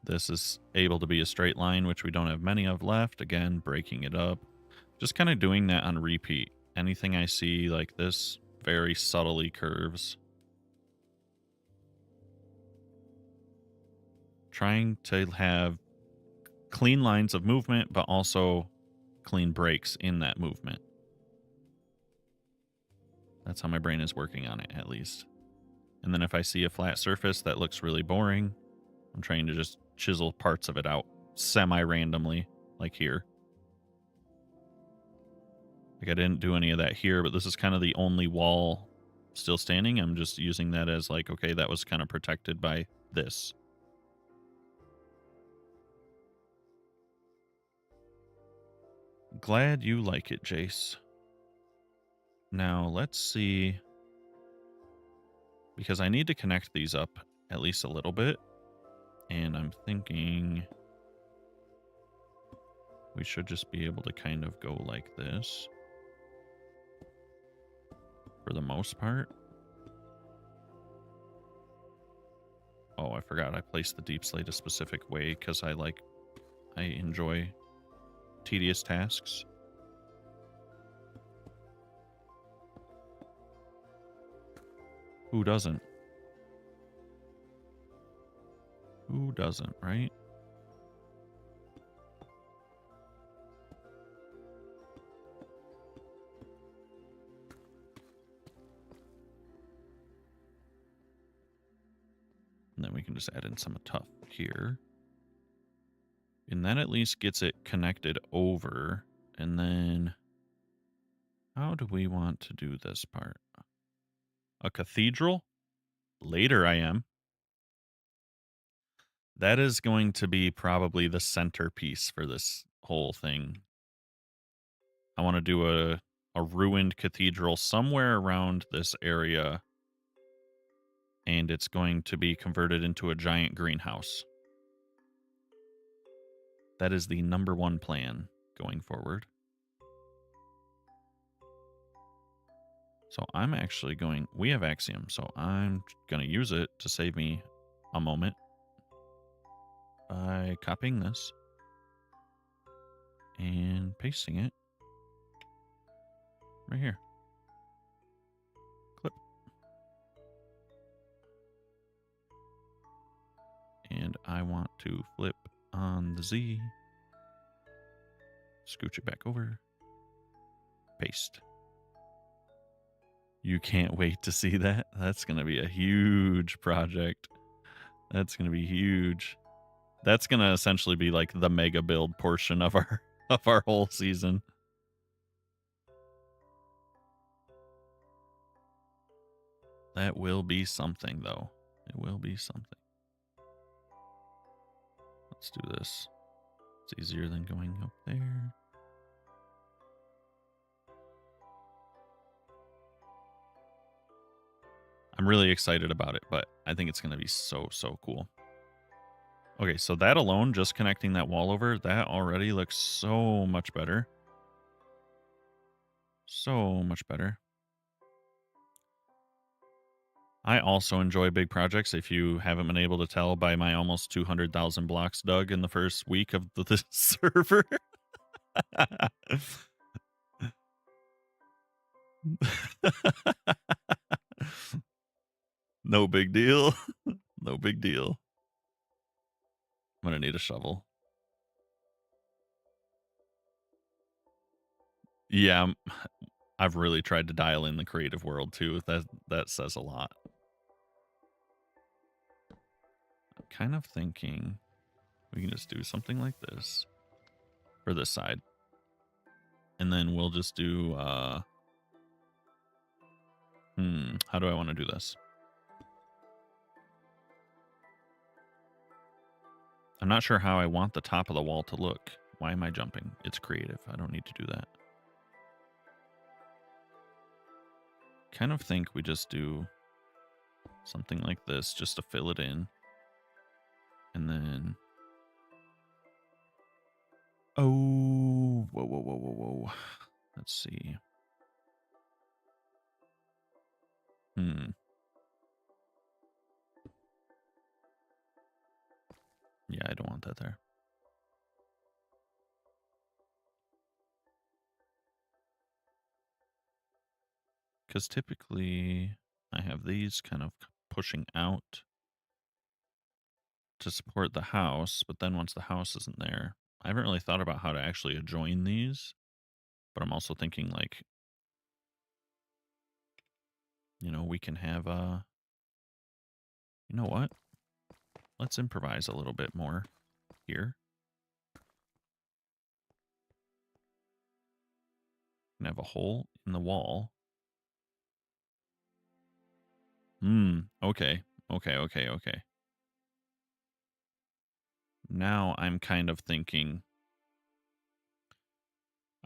This is able to be a straight line, which we don't have many of left. Again, breaking it up. Just kind of doing that on repeat. Anything I see like this very subtly curves. Trying to have clean lines of movement, but also clean breaks in that movement. That's how my brain is working on it, at least. And then if I see a flat surface that looks really boring, I'm trying to just chisel parts of it out semi-randomly, like here. Like I didn't do any of that here, but this is kind of the only wall still standing. I'm just using that as like, okay, that was kind of protected by this. Glad you like it, Jace. Now, let's see. Because I need to connect these up at least a little bit. And I'm thinking we should just be able to kind of go like this. For the most part. Oh, I forgot I placed the deep slate a specific way because I enjoy tedious tasks. Who doesn't? Who doesn't, right? And then we can just add in some tough here. And that at least gets it connected over. And then how do we want to do this part? A cathedral? Later I am. That is going to be probably the centerpiece for this whole thing. I want to do a ruined cathedral somewhere around this area. And it's going to be converted into a giant greenhouse. That is the #1 plan going forward. So I'm actually going, we have Axiom, so I'm going to use it to save me a moment by copying this and pasting it right here. Clip. And I want to flip on the Z. Scooch it back over. Paste. You can't wait to see that. That's going to be a huge project. That's going to be huge. That's going to essentially be like the mega build portion of our whole season. That will be something, though. It will be something. Let's do this. It's easier than going up there. I'm really excited about it, but I think it's going to be so, so cool. Okay, so that alone, just connecting that wall over, that already looks so much better. So much better. I also enjoy big projects. If you haven't been able to tell by my almost 200,000 blocks dug in the first week of the server. No big deal. No big deal. I'm going to need a shovel. Yeah, I've really tried to dial in the creative world too. That says a lot. I'm kind of thinking we can just do something like this for this side. And then we'll just do how do I want to do this? I'm not sure how I want the top of the wall to look. Why am I jumping? It's creative. I don't need to do that. Kind of think we just do something like this just to fill it in. And then... Oh, whoa. Let's see. Yeah, I don't want that there. Because typically I have these kind of pushing out to support the house, but then once the house isn't there, I haven't really thought about how to actually adjoin these, but I'm also thinking like, you know, we can have you know what? Let's improvise a little bit more here. We can have a hole in the wall. Okay. Now I'm kind of thinking,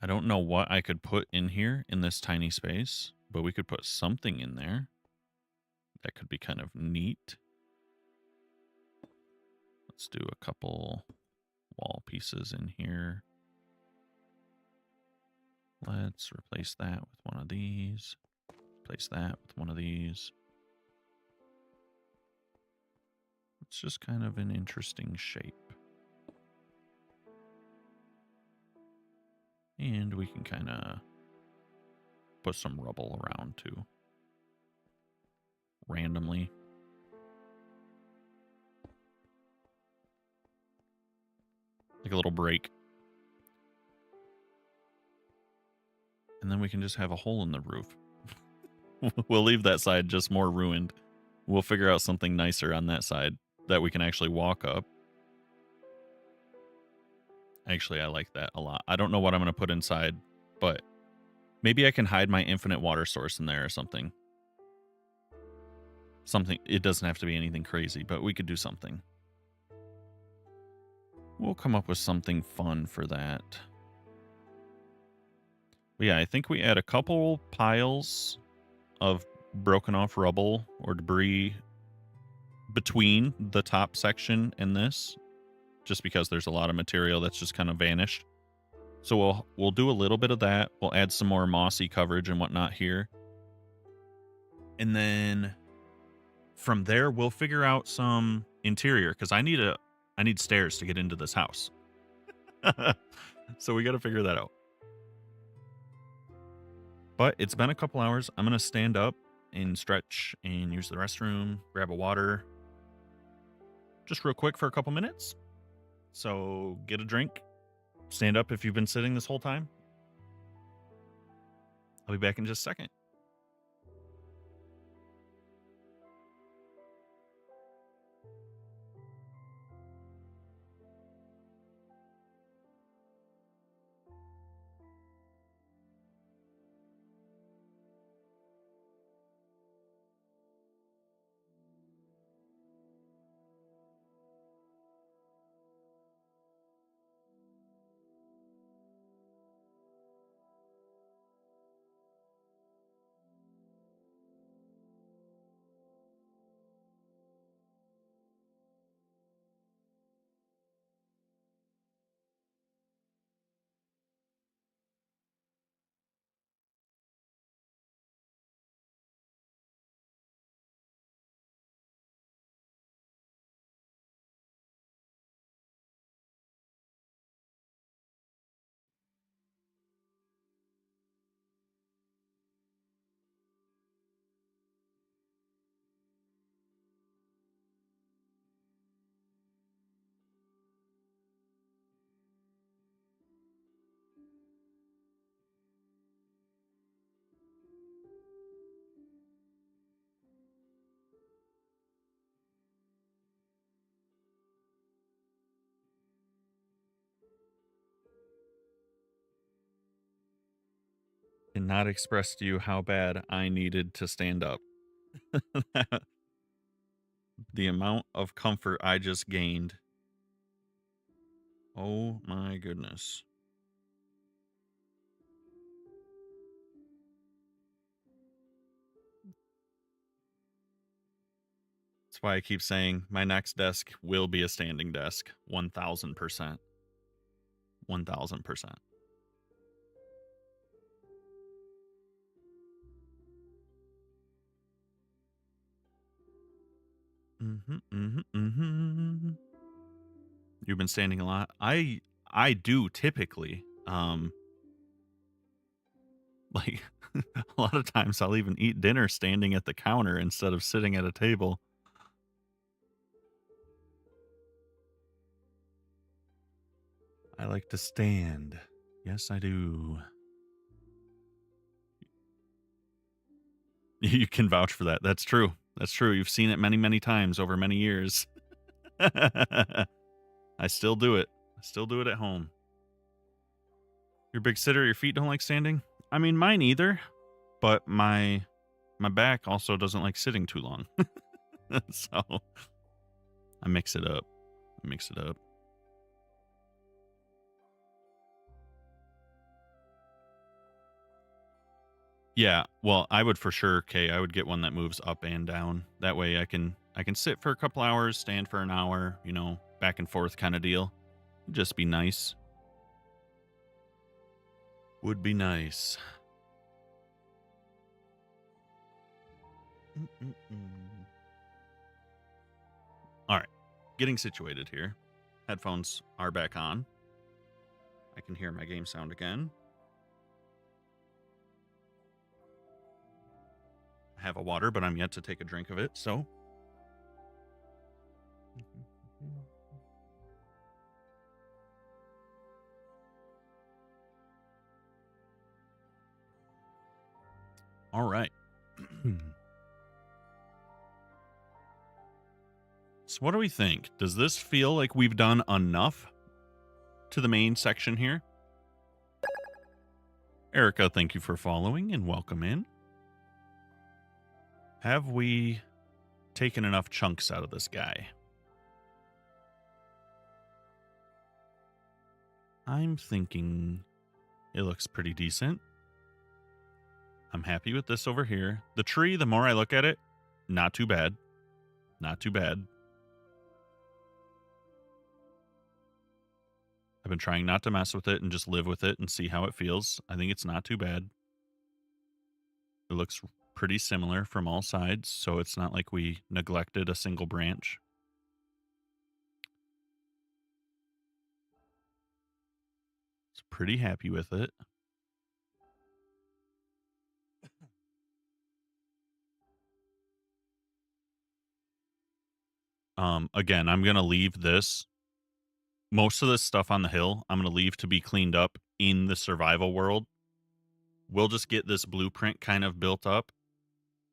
I don't know what I could put in here in this tiny space, but we could put something in there that could be kind of neat. Let's do a couple wall pieces in here. Let's replace that with one of these. Replace that with one of these. It's just kind of an interesting shape. And we can kind of put some rubble around too. Randomly. Like a little break. And then we can just have a hole in the roof. We'll leave that side just more ruined. We'll figure out something nicer on that side that we can actually walk up. Actually, I like that a lot. I don't know what I'm going to put inside, but maybe I can hide my infinite water source in there or something. Something, it doesn't have to be anything crazy, but we could do something. We'll come up with something fun for that. But yeah, I think we add a couple piles of broken off rubble or debris between the top section and this, just because there's a lot of material that's just kind of vanished. So we'll do a little bit of that. We'll add some more mossy coverage and whatnot here. And then from there, we'll figure out some interior, because I need stairs to get into this house. So we got to figure that out. But it's been a couple hours. I'm going to stand up and stretch and use the restroom, grab a water, just real quick for a couple minutes. So get a drink, stand up if you've been sitting this whole time. I'll be back in just a second. Cannot express to you how bad I needed to stand up. The amount of comfort I just gained. Oh my goodness. That's why I keep saying my next desk will be a standing desk. 1000%. 1000%. You've been standing a lot. I do typically. Like a lot of times I'll even eat dinner standing at the counter instead of sitting at a table. I like to stand. Yes, I do. You can vouch for that. That's true. That's true. You've seen it many, many times over many years. I still do it. I still do it at home. You're a big sitter. Your feet don't like standing? I mean, mine either. But my back also doesn't like sitting too long. So I mix it up. Yeah, well, I would for sure, Kay, I would get one that moves up and down. That way I can sit for a couple hours, stand for an hour, back and forth kind of deal. Just be nice. Would be nice. All right, getting situated here. Headphones are back on. I can hear my game sound again. have a water, but I'm yet to take a drink of it, so. All right. So what do we think? Does this feel like we've done enough to the main section here? Erica, thank you for following and welcome in. Have we taken enough chunks out of this guy? I'm thinking it looks pretty decent. I'm happy with this over here. The tree, the more I look at it, not too bad. Not too bad. I've been trying not to mess with it and just live with it and see how it feels. I think it's not too bad. It looks pretty similar from all sides, so it's not like we neglected a single branch. It's pretty happy with it. Again, I'm going to leave this. Most of this stuff on the hill, I'm going to leave to be cleaned up in the survival world. We'll just get this blueprint kind of built up,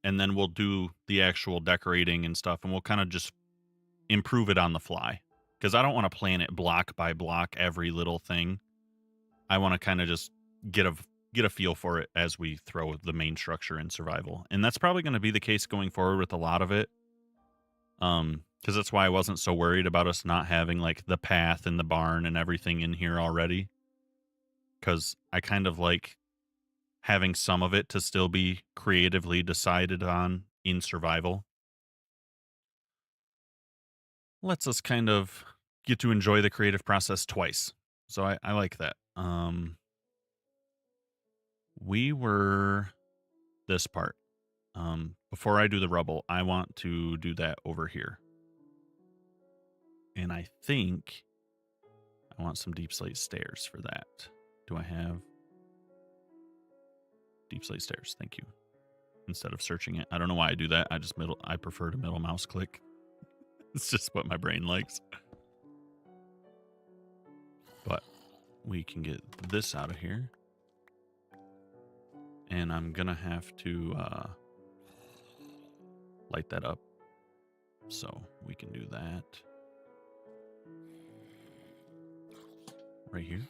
and then we'll do the actual decorating and stuff, and we'll kind of just improve it on the fly. Because I don't want to plan it block by block, every little thing. I want to kind of just get a feel for it as we throw the main structure in survival. And that's probably going to be the case going forward with a lot of it. Because that's why I wasn't so worried about us not having like the path and the barn and everything in here already. Because I kind of like having some of it to still be creatively decided on in survival. Lets us kind of get to enjoy the creative process twice. So I like that. We were this part. Before I do the rubble, I want to do that over here. And I think I want some deep slate stairs for that. Do I have deep slate stairs? Thank you. Instead of searching it. I don't know why I do that. I prefer to middle mouse click. It's just what my brain likes. But we can get this out of here. And I'm going to have to light that up. So we can do that. Right here.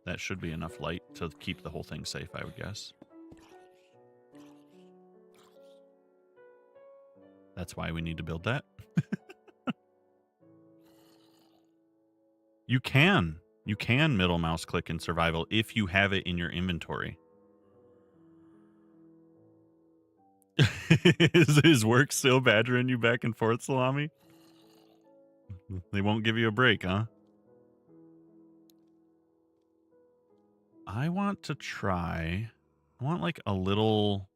That should be enough light to keep the whole thing safe, I would guess. That's why we need to build that. You can middle mouse click in survival if you have it in your inventory. Is work still badgering you back and forth, Salami? They won't give you a break, huh? I want like a little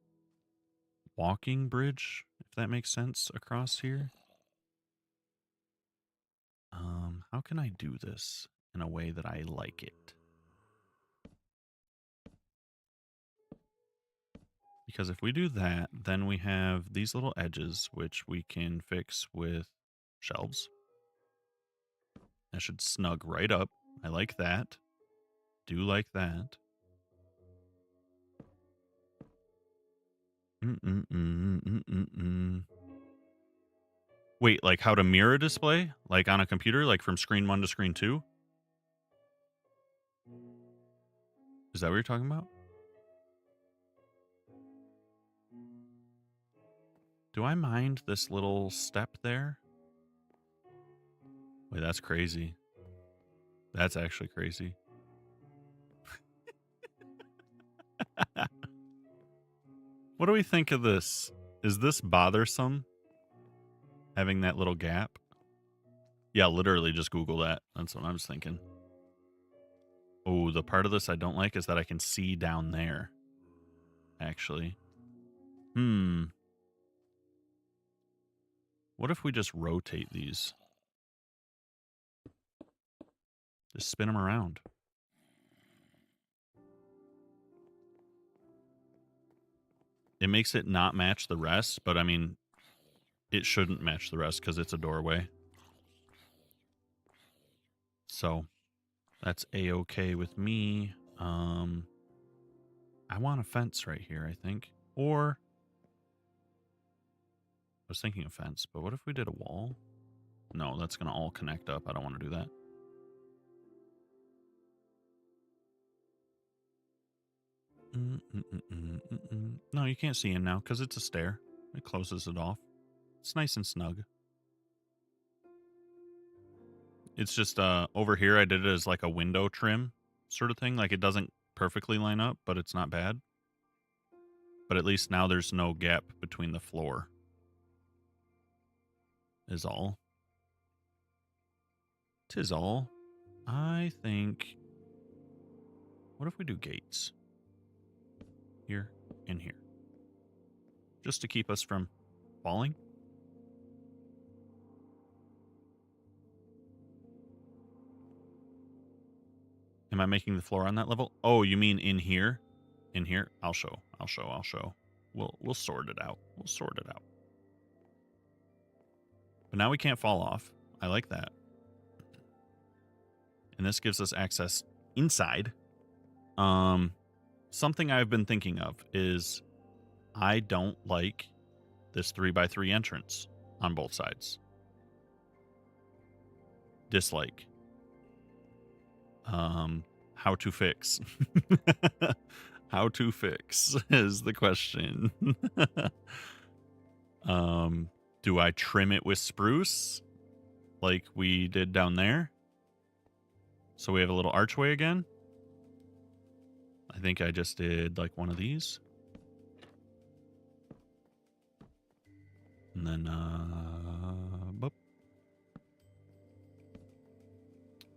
walking bridge, if that makes sense, across here. How can I do this in a way that I like it? Because if we do that, then we have these little edges, which we can fix with shelves. That should snug right up. I like that. Do like that. Wait, like how to mirror display? Like on a computer, like from screen 1 to screen 2? Is that what you're talking about? Do I mind this little step there? Wait, that's crazy. That's actually crazy. What do we think of this? Is this bothersome? Having that little gap? Yeah, literally just Google that. That's what I was thinking. Oh, the part of this I don't like is that I can see down there. Actually. What if we just rotate these? Just spin them around. It makes it not match the rest, but I mean, it shouldn't match the rest because it's a doorway. So that's a-okay with me. I want a fence right here, I think. Or I was thinking a fence, but what if we did a wall? No, that's going to all connect up. I don't want to do that. No, you can't see in now because it's a stair. It closes it off. It's nice and snug. It's just over here I did it as like a window trim sort of thing. Like it doesn't perfectly line up, but it's not bad. But at least now there's no gap between the floor. Is all. 'Tis all. I think... What if we do gates? Here and here. Just to keep us from falling. Am I making the floor on that level? Oh, you mean in here? In here? I'll show. We'll sort it out. We'll sort it out. But now we can't fall off. I like that. And this gives us access inside. Something I've been thinking of is I don't like this 3x3 entrance on both sides. Dislike. How to fix? How to fix is the question. Do I trim it with spruce like we did down there? So we have a little archway again. I think I just did like one of these. And then, boop.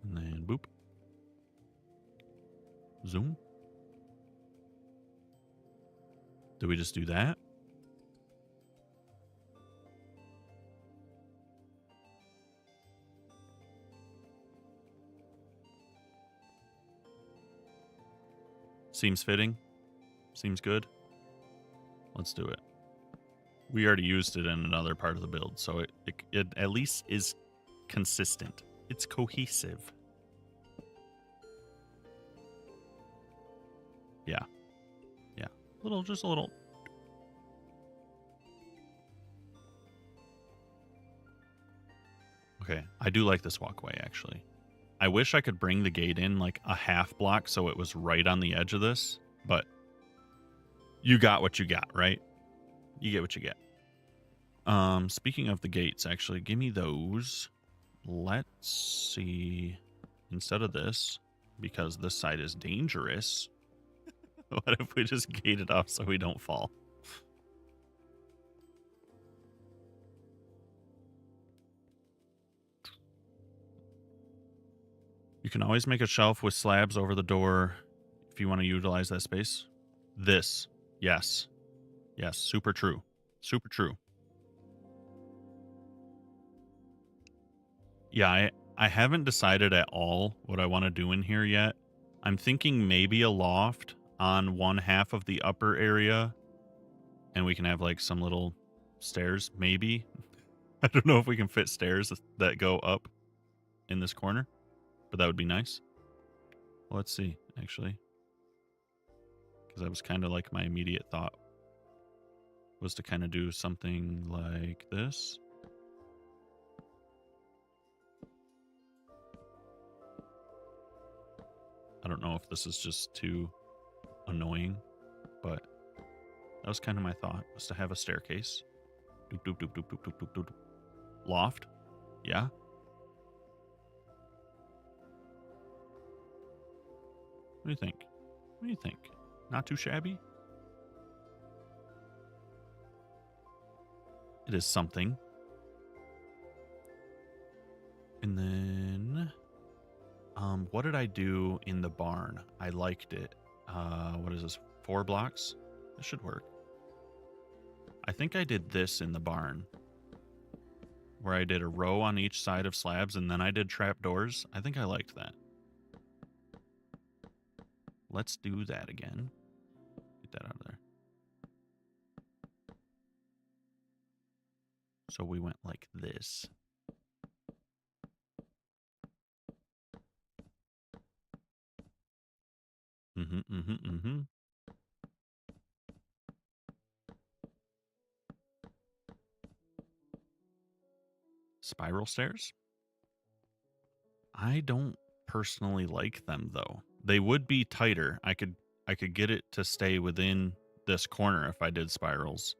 And then boop. Zoom. Do we just do that? Seems fitting. Seems good. Let's do it. We already used it in another part of the build, so it at least is consistent. It's cohesive. Yeah. Yeah. Just a little. Okay. I do like this walkway, actually. I wish I could bring the gate in like a half block so it was right on the edge of this, but you got what you got, right? You get what you get. Speaking of the gates, actually, give me those. Let's see. Instead of this, because this side is dangerous, what if we just gate it off so we don't fall? You can always make a shelf with slabs over the door if you want to utilize that space. This. Yes. Yes. Super true. Super true. Yeah, I haven't decided at all what I want to do in here yet. I'm thinking maybe a loft on one half of the upper area. And we can have like some little stairs, maybe. I don't know if we can fit stairs that go up in this corner, but that would be nice. Well, let's see, actually. Because that was kind of like my immediate thought was to kind of do something like this. I don't know if this is just too annoying, but that was kind of my thought, was to have a staircase. Doop, doop, doop, doop, doop, doop, doop, doop. Loft. Yeah. What do you think? What do you think? Not too shabby? It is something. And then, what did I do in the barn? I liked it. What is this? 4 blocks? This should work. I think I did this in the barn, where I did a row on each side of slabs, and then I did trapdoors. I think I liked that. Let's do that again. Get that out of there. So we went like this. Spiral stairs? I don't personally like them though. They would be tighter. I could get it to stay within this corner if I did spirals.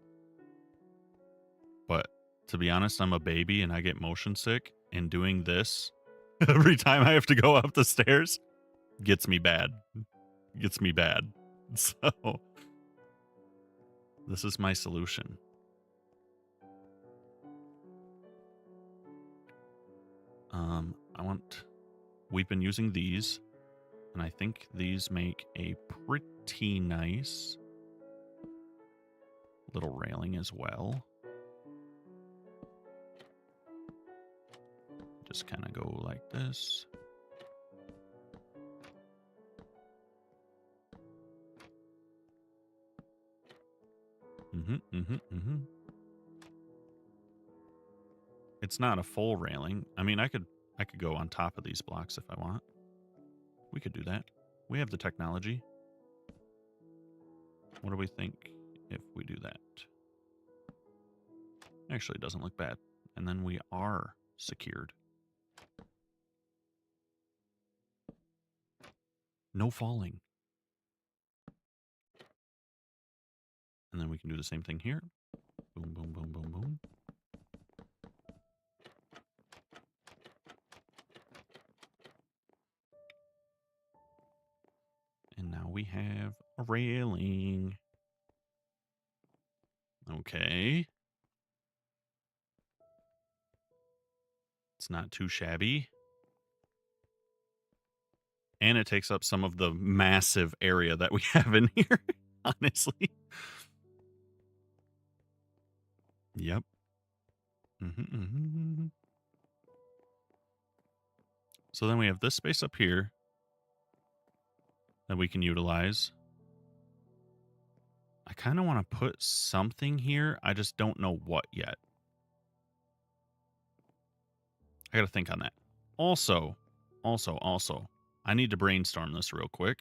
But to be honest, I'm a baby and I get motion sick, and doing this every time I have to go up the stairs gets me bad. Gets me bad. So this is my solution. We've been using these, and I think these make a pretty nice little railing as well. Just kind of go like this. It's not a full railing. I mean, I could go on top of these blocks if I want. We could do that. We have the technology. What do we think if we do that? Actually, it doesn't look bad. And then we are secured. No falling. And then we can do the same thing here. Boom, boom, boom, boom, boom. And now we have a railing. Okay. It's not too shabby. And it takes up some of the massive area that we have in here, honestly. Yep. So then we have this space up here that we can utilize. I kind of want to put something here. I just don't know what yet. I got to think on that. Also, I need to brainstorm this real quick.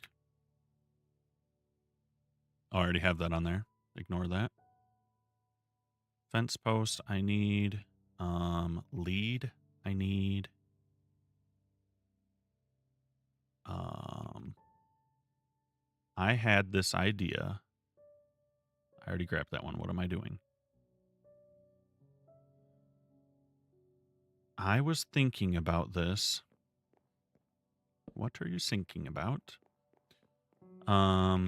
I already have that on there. Ignore that. Fence post, I need lead. I need I had this idea. I already grabbed that one. What am I doing? I was thinking about this. What are you thinking about? Let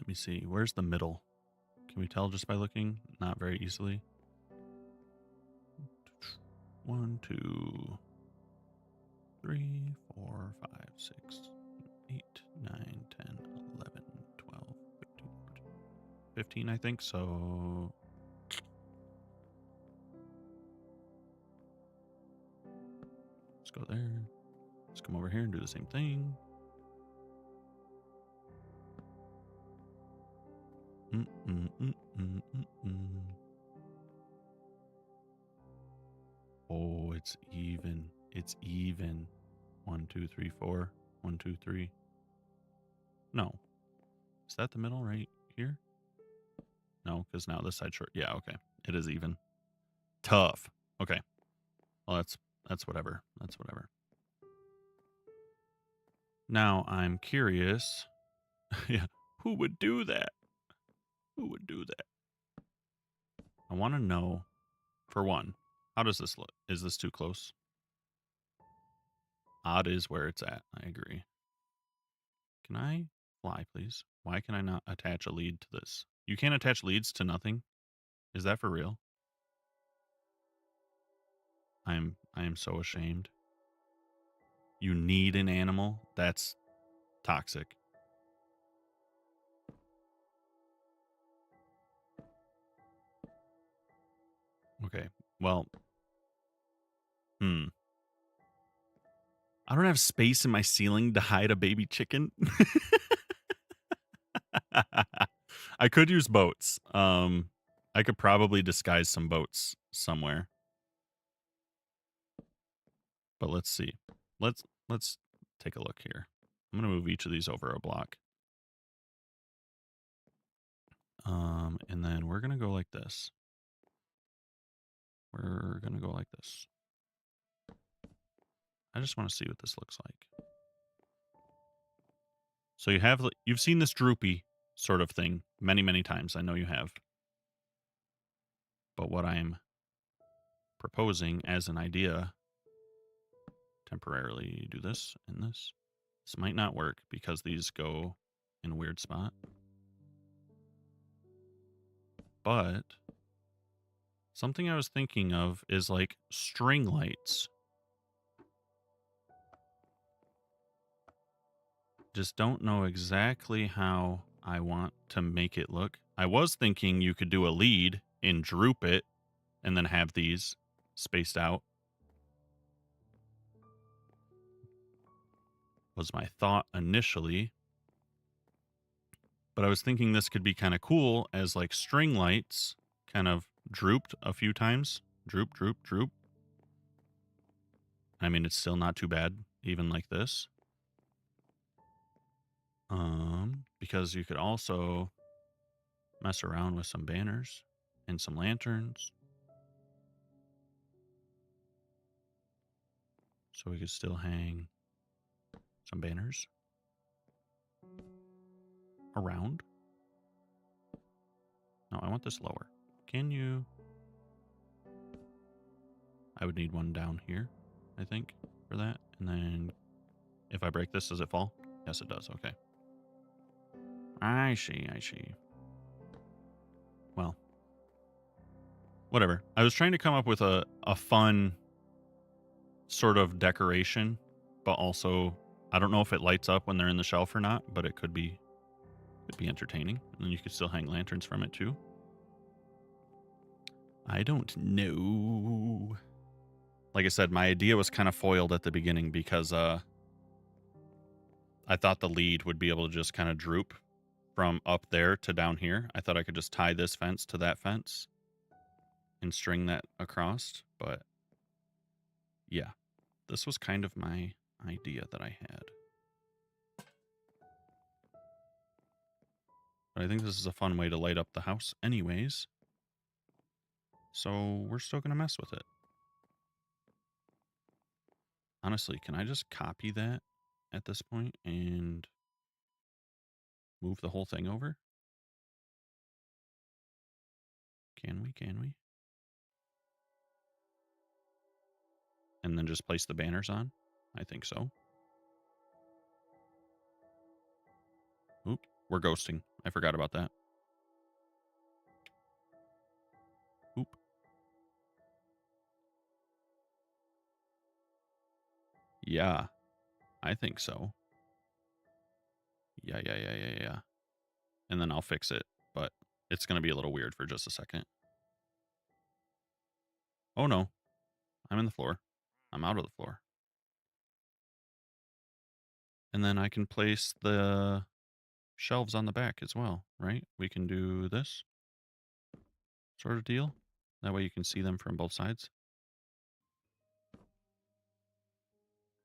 me see. Where's the middle? Can we tell just by looking? Not very easily. 1, 2, 3, 4, 5, 6, 8, 9, 10, 11, 12, 13, 14, 15, I think. So let's go there. Let's come over here and do the same thing. Oh, it's even. It's even. 1, 2, 3, 4. 1, 2, 3. No. Is that the middle right here? No, because now this side short. Yeah, okay. It is even. Tough. Okay. Well, that's whatever. That's whatever. Now I'm curious. Yeah. Who would do that? Who would do that? I want to know, for one, how does this look? Is this too close? Odd is where it's at. I agree. Can I fly, please? Why can I not attach a lead to this? You can't attach leads to nothing? Is that for real? I am so ashamed. You need an animal? That's toxic. Okay. Well, I don't have space in my ceiling to hide a baby chicken. I could use boats. I I could probably disguise some boats somewhere. But let's see. Let's take a look here. I'm gonna move each of these over a block. And then we're gonna go like this. We're gonna go like this. I just want to see what this looks like. So you've seen this droopy sort of thing many times. I know you have. But what I'm proposing as an idea, temporarily do this and this. This might not work because these go in a weird spot. But something I was thinking of is like string lights. Just don't know exactly how I want to make it look. I was thinking you could do a lead and droop it and then have these spaced out. Was my thought initially. But I was thinking this could be kind of cool as like string lights kind of drooped a few times. Droop, droop, droop. I mean, it's still not too bad, even like this. Because you could also mess around with some banners and some lanterns. So we could still hang some banners around. No, I want this lower. Can you? I would need one down here, I think, for that. And then if I break this, does it fall? Yes, it does. Okay. I see. Well, whatever. I was trying to come up with a fun sort of decoration, but also I don't know if it lights up when they're in the shelf or not, but it could be entertaining. And then you could still hang lanterns from it too. I don't know. Like I said, my idea was kind of foiled at the beginning because I thought the lead would be able to just kind of droop from up there to down here. I thought I could just tie this fence to that fence and string that across. But yeah, this was kind of my idea that I had. But I think this is a fun way to light up the house anyways. So we're still going to mess with it. Honestly, can I just copy that at this point and move the whole thing over? Can we? And then just place the banners on? I think so. Oop, we're ghosting. I forgot about that. Oop. Yeah, I think so. Yeah. And then I'll fix it, but it's going to be a little weird for just a second. Oh no, I'm in the floor. I'm out of the floor. And then I can place the shelves on the back as well, right? We can do this sort of deal. That way you can see them from both sides.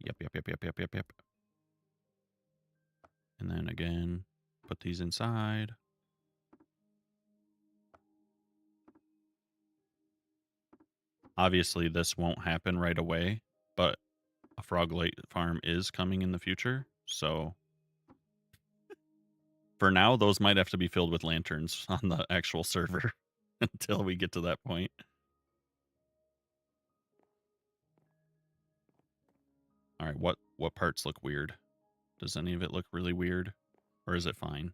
Yep. And then again, put these inside. Obviously, this won't happen right away, but a frog light farm is coming in the future. So for now, those might have to be filled with lanterns on the actual server until we get to that point. All right, what parts look weird? Does any of it look really weird, or is it fine?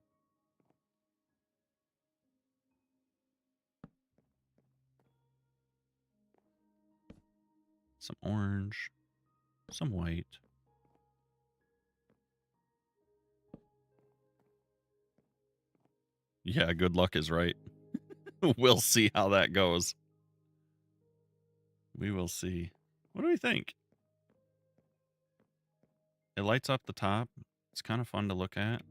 Some orange, some white. Yeah, good luck is right. We'll see how that goes. We will see. What do we think? It lights up the top. It's kind of fun to look at.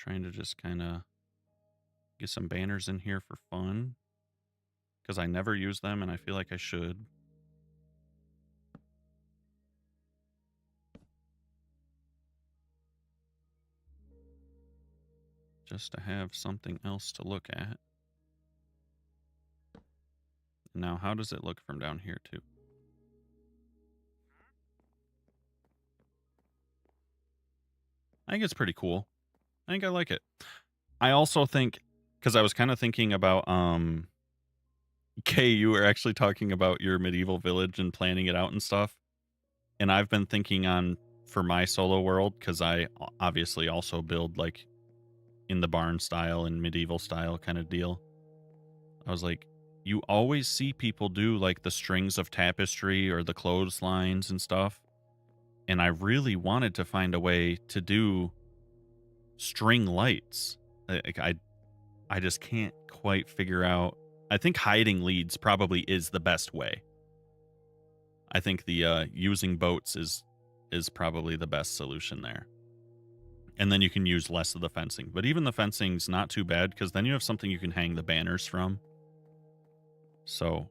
Trying to just kind of get some banners in here for fun. Because I never use them and I feel like I should. Just to have something else to look at. Now, how does it look from down here, too? I think it's pretty cool. I think I like it. I also think, because I was kind of thinking about, Kay, you were actually talking about your medieval village and planning it out and stuff. And I've been thinking on, for my solo world, because I obviously also build like in the barn style and medieval style kind of deal. I was like, you always see people do like the strings of tapestry or the clotheslines and stuff. And I really wanted to find a way to do string lights. Like I just can't quite figure out. I think hiding leads probably is the best way. I think the using boats is probably the best solution there. And then you can use less of the fencing. But even the fencing's not too bad because then you have something you can hang the banners from. So,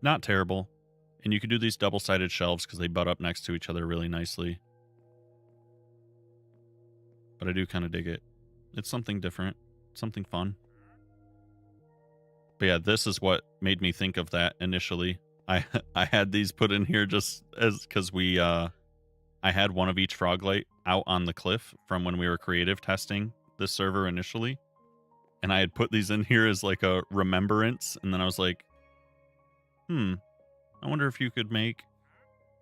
not terrible. And you can do these double-sided shelves because they butt up next to each other really nicely. But I do kind of dig it. It's something different, something fun. But yeah, this is what made me think of that initially. I had these put in here just as because I had one of each frog light out on the cliff from when we were creative testing this server initially. And I had put these in here as like a remembrance. And then I was like, I wonder if you could make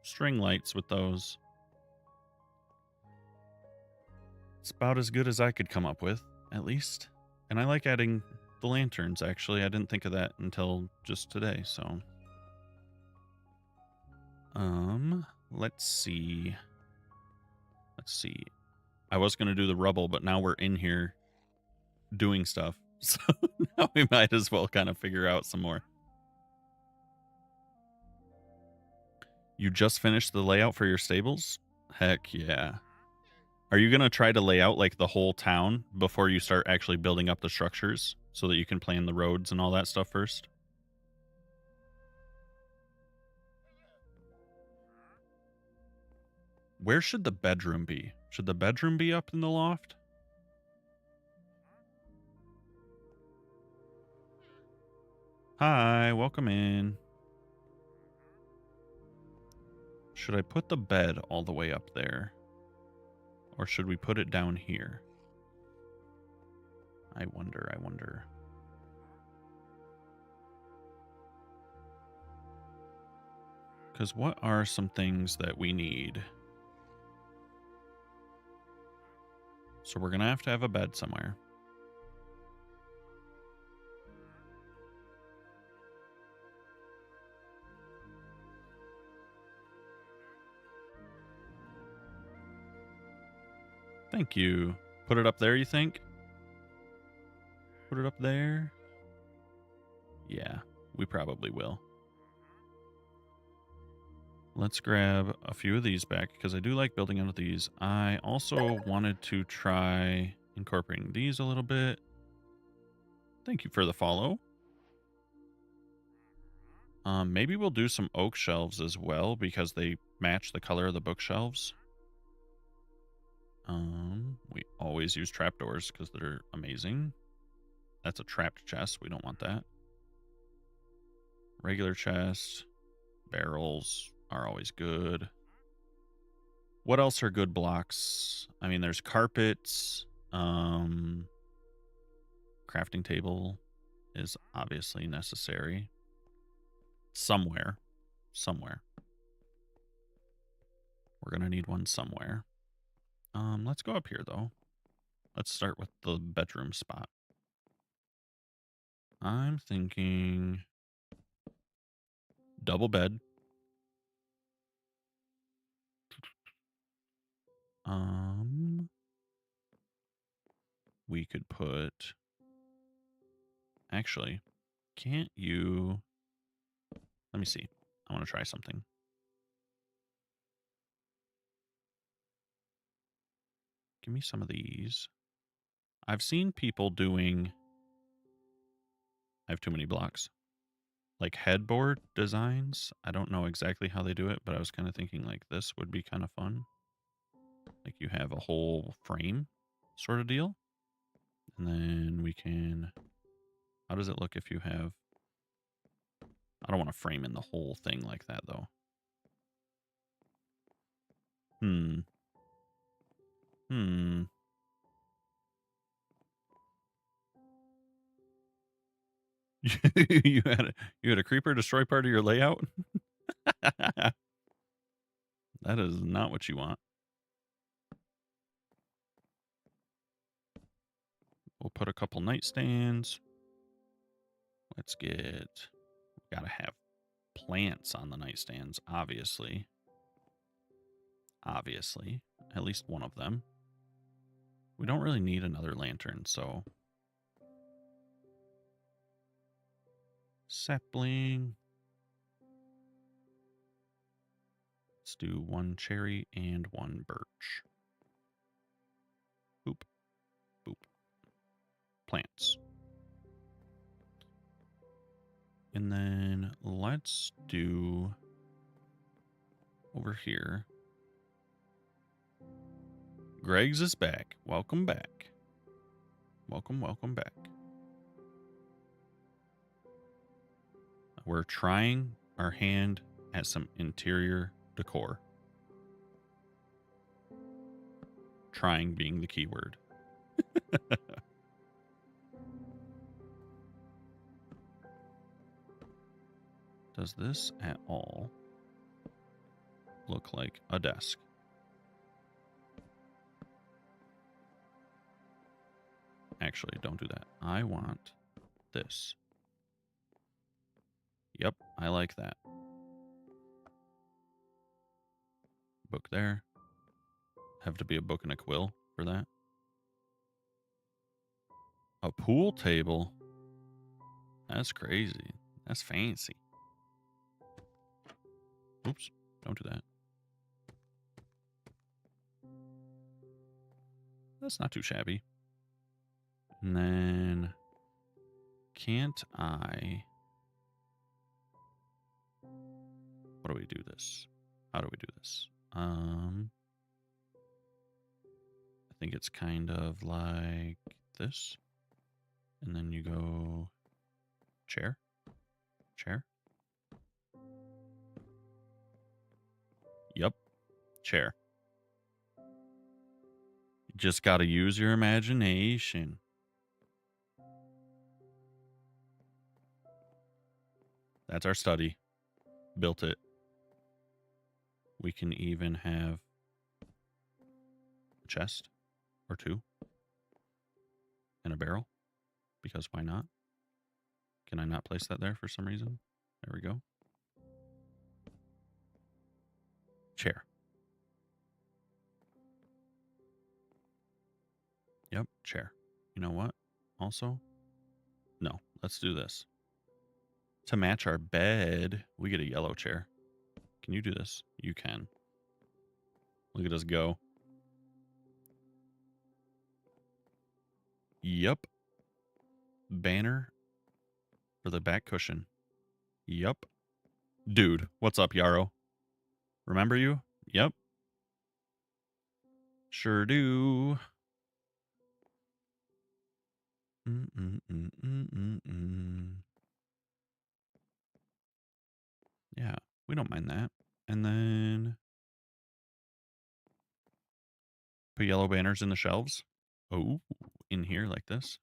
string lights with those. It's about as good as I could come up with, at least. And I like adding the lanterns, actually. I didn't think of that until just today, so. Let's see. I was going to do the rubble, but now we're in here doing stuff. So now we might as well kind of figure out some more. You just finished the layout for your stables? Heck yeah. Are you going to try to lay out like the whole town before you start actually building up the structures so that you can plan the roads and all that stuff first? Where should the bedroom be? Should the bedroom be up in the loft? Hi, welcome in. Should I put the bed all the way up there? Or should we put it down here? I wonder. Because what are some things that we need? So we're going to have a bed somewhere. Thank you. Put it up there, you think? Put it up there? Yeah, we probably will. Let's grab a few of these back because I do like building out of these. I also wanted to try incorporating these a little bit. Thank you for the follow. Maybe we'll do some oak shelves as well because they match the color of the bookshelves. We always use trapdoors because they're amazing. That's a trapped chest. We don't want that. Regular chest. Barrels are always good. What else are good blocks? I mean, there's carpets. Crafting table is obviously necessary. Somewhere. We're going to need one somewhere. Let's go up here, though. Let's start with the bedroom spot. I'm thinking double bed. We could put... Actually, can't you... Let me see. I want to try something. Give me some of these. I've seen people doing... I have too many blocks. Like headboard designs. I don't know exactly how they do it, but I was kind of thinking like this would be kind of fun. Like you have a whole frame sort of deal. And then we can... How does it look if you have... I don't want to frame in the whole thing like that, though. Hmm. you had a creeper destroy part of your layout? That is not what you want. We'll put a couple nightstands. Let's get... Gotta have plants on the nightstands, obviously. Obviously. At least one of them. We don't really need another lantern, so... Sapling. Let's do one cherry and one birch. Boop. Boop. Plants. And then let's do over here. Greg's is back. Welcome back. Welcome, welcome back. We're trying our hand at some interior decor. Trying being the key word. Does this at all look like a desk? Actually, don't do that. I want this. Yep, I like that. Book there. Have to be a book and a quill for that. A pool table? That's crazy. That's fancy. Oops, don't do that. That's not too shabby. And then, can't I... What do we do this? How do we do this? I think it's kind of like this. And then you go chair, chair. Yep, chair. You just got to use your imagination. That's our study. Built it. We can even have a chest or two and a barrel, because why not? Can I not place that there for some reason? There we go. Chair. Yep, chair. You know what? Also, no, let's do this. To match our bed, we get a yellow chair. Can you do this? You can. Look at us go. Yep. Banner for the back cushion. Yep. Dude, what's up, Yarrow? Remember you? Yep. Sure do. Yeah, we don't mind that. And then put yellow banners in the shelves. Oh, in here like this.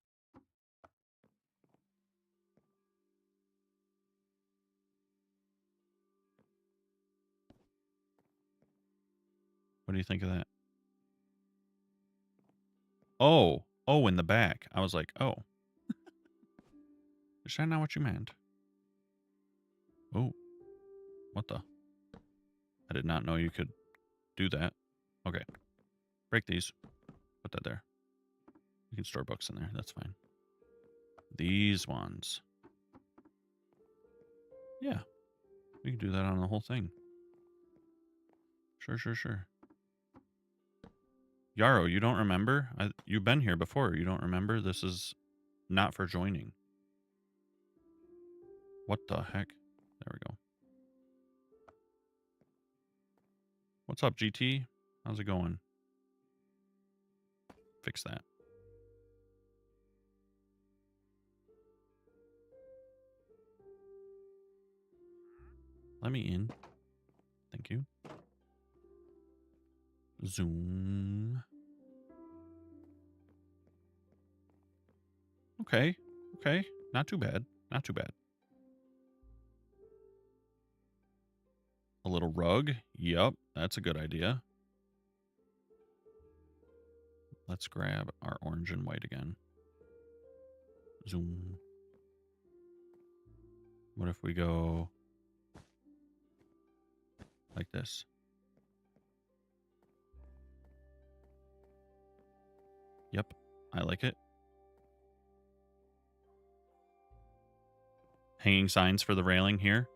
What do you think of that? Oh, in the back. I was like, oh. Is that not what you meant? Oh, what the? I did not know you could do that. Okay. Break these. Put that there. You can store books in there. That's fine. These ones. Yeah. We can do that on the whole thing. Sure. Yarrow, you don't remember? You've been here before. You don't remember? This is not for joining. What the heck? There we go. What's up, GT? How's it going? Fix that. Let me in. Thank you. Zoom. Okay. Okay. Not too bad. Not too bad. A little rug. Yep. That's a good idea. Let's grab our orange and white again. Zoom. What if we go like this? Yep. I like it. Hanging signs for the railing here.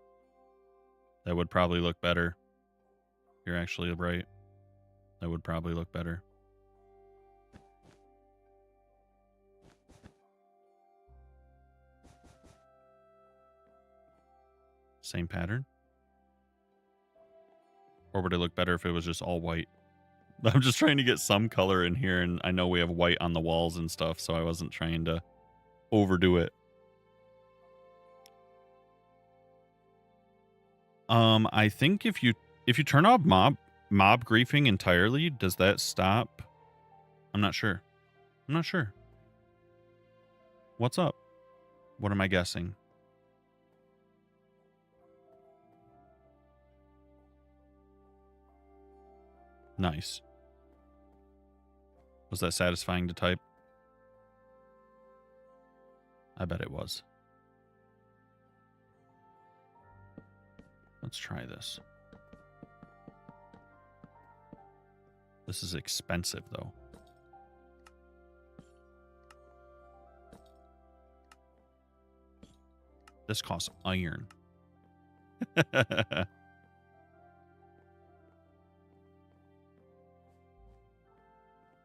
That would probably look better. You're actually right. That would probably look better. Same pattern? Or would it look better if it was just all white? I'm just trying to get some color in here, and I know we have white on the walls and stuff, so I wasn't trying to overdo it. I think if you turn off mob griefing entirely, does that stop? I'm not sure. I'm not sure. What's up? What am I guessing? Nice. Was that satisfying to type? I bet it was. Let's try this. This is expensive, though. This costs iron.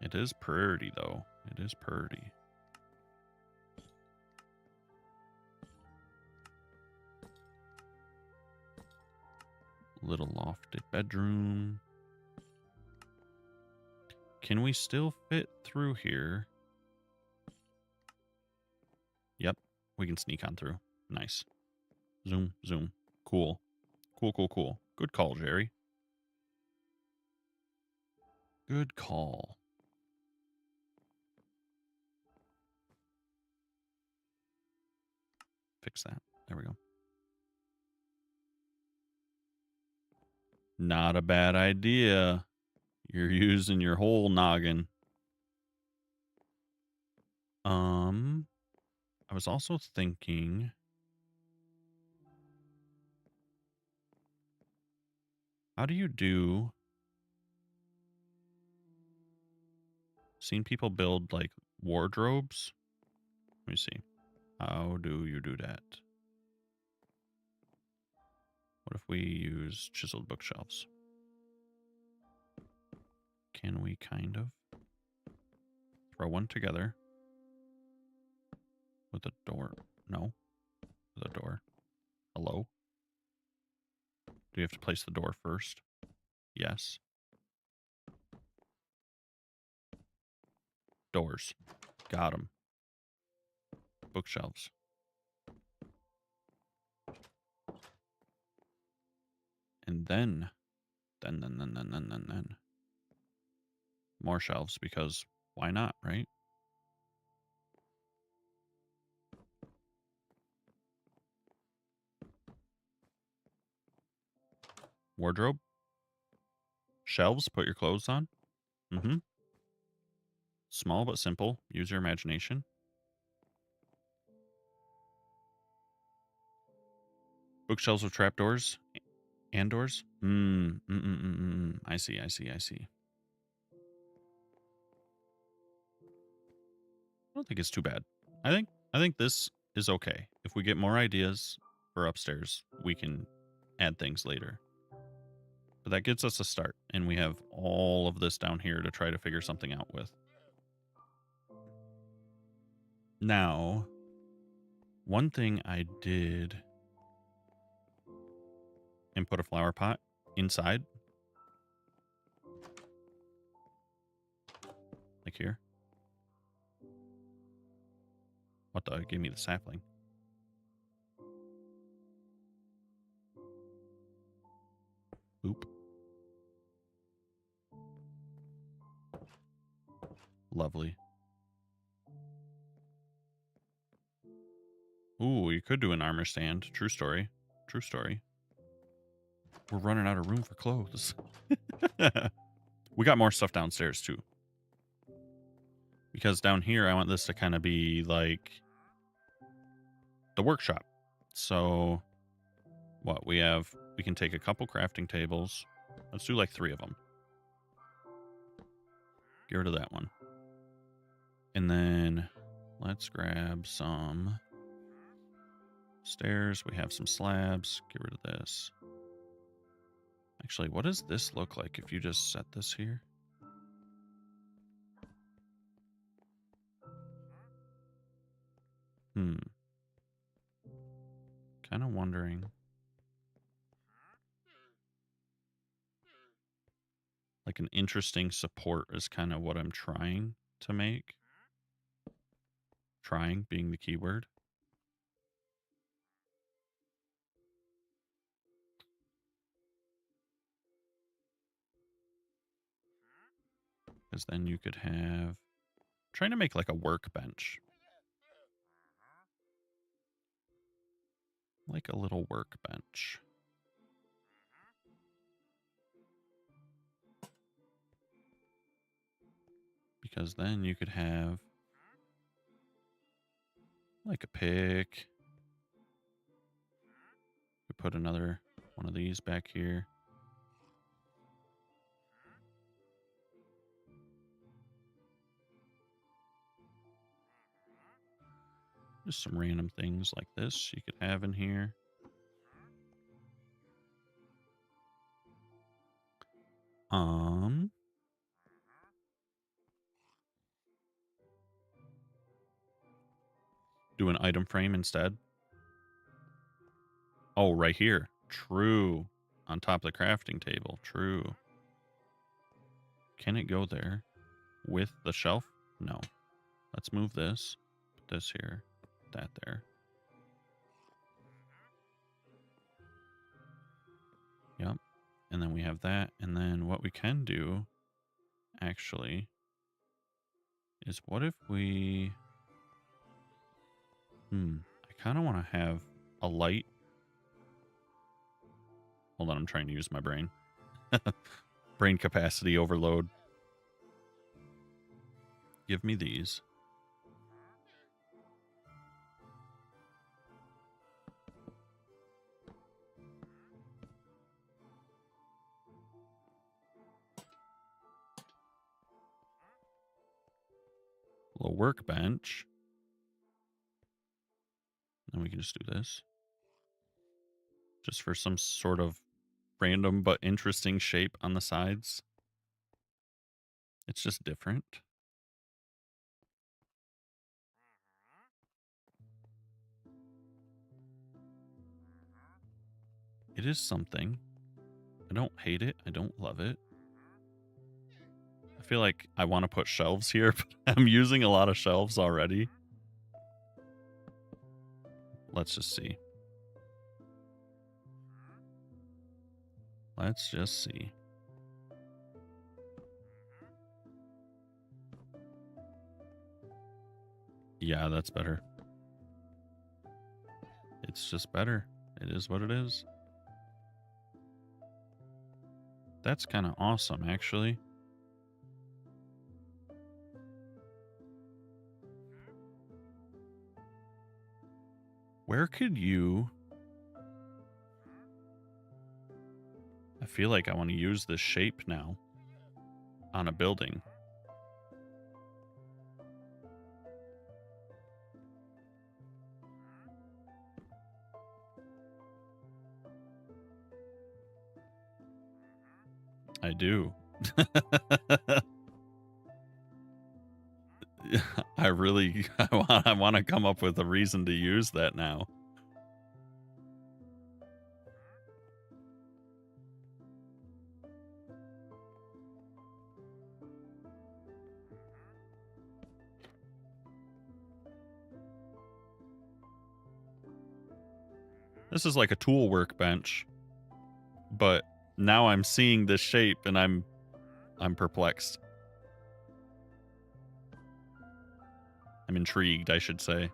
It is pretty, though. It is pretty. Little lofted bedroom. Can we still fit through here? Yep, we can sneak on through. Nice. Zoom, zoom. Cool. Cool, cool, cool. Good call, Jerry. Good call. Fix that. There we go. Not a bad idea. You're using your whole noggin. I was also thinking... How do you do... Seen people build, like, wardrobes? Let me see. How do you do that? What if we use chiseled bookshelves? Can we kind of throw one together with a door? No. With a door. Hello? Do you have to place the door first? Yes. Doors. Got them. Bookshelves. And then. More shelves, because why not, right? Wardrobe. Shelves, put your clothes on. Mm-hmm. Small but simple. Use your imagination. Bookshelves with trapdoors and doors. I see. I don't think it's too bad. I think this is okay. If we get more ideas for upstairs, we can add things later. But that gets us a start, and we have all of this down here to try to figure something out with. Now, one thing I did and put a flower pot inside. Like here. What the? It gave me the sapling. Oop. Lovely. Ooh, you could do an armor stand. True story. True story. We're running out of room for clothes. We got more stuff downstairs, too. Because down here, I want this to kind of be like the workshop. So, what? We can take a couple crafting tables. Let's do like 3 of them. Get rid of that one. And then let's grab some stairs. We have some slabs. Get rid of this. Actually, what does this look like if you just set this here? Kind of wondering. Like an interesting support is kind of what I'm trying to make. Trying being the key word. Because then you could have... Trying to make like a workbench. Like a little workbench. Because then you could have like a pick. We put another one of these back here. Just some random things like this you could have in here. Do an item frame instead. Oh, right here. True. On top of the crafting table. True. Can it go there with the shelf? No. Let's move this. Put this here. That there. Yep. And then we have that. And then what we can do, actually, is what if we... I kind of want to have a light. Hold on, I'm trying to use my brain. Brain capacity overload. Give me these. A little workbench. And we can just do this. Just for some sort of random but interesting shape on the sides. It's just different. It is something. I don't hate it. I don't love it. I feel like I want to put shelves here, but I'm using a lot of shelves already. Let's just see. Let's just see. Yeah, that's better. It's just better. It is what it is. That's kind of awesome, actually. Where could you... I feel like I want to use this shape now on a building. I do. I really, I want to come up with a reason to use that now. This is like a tool workbench, but now I'm seeing this shape and I'm perplexed. I'm intrigued, I should say.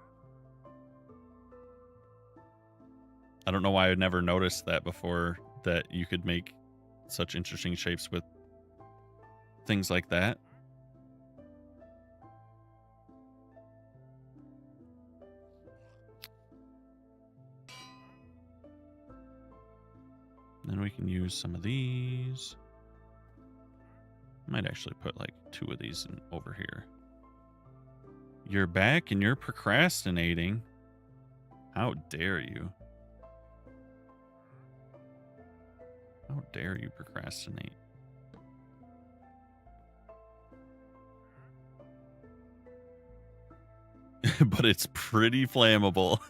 I don't know why I never noticed that before, that you could make such interesting shapes with things like that. Then we can use some of these. Might actually put like 2 of these in over here. You're back and you're procrastinating. How dare you? How dare you procrastinate? But it's pretty flammable.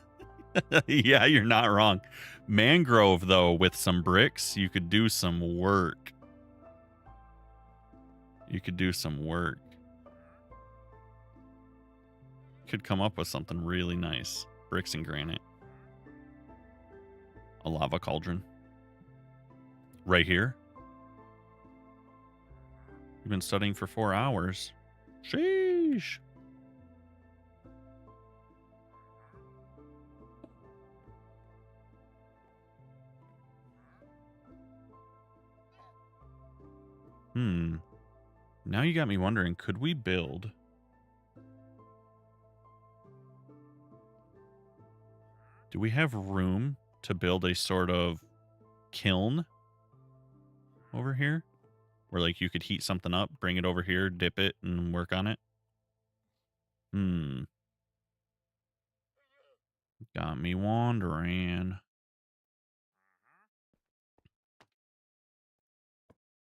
Yeah, you're not wrong. Mangrove, though, with some bricks, you could do some work. You could do some work. Could come up with something really nice. Bricks and granite. A lava cauldron. Right here. You've been studying for 4 hours. Sheesh. Now you got me wondering, could we build... Do we have room to build a sort of kiln over here? Where, like, you could heat something up, bring it over here, dip it, and work on it? Got me wondering.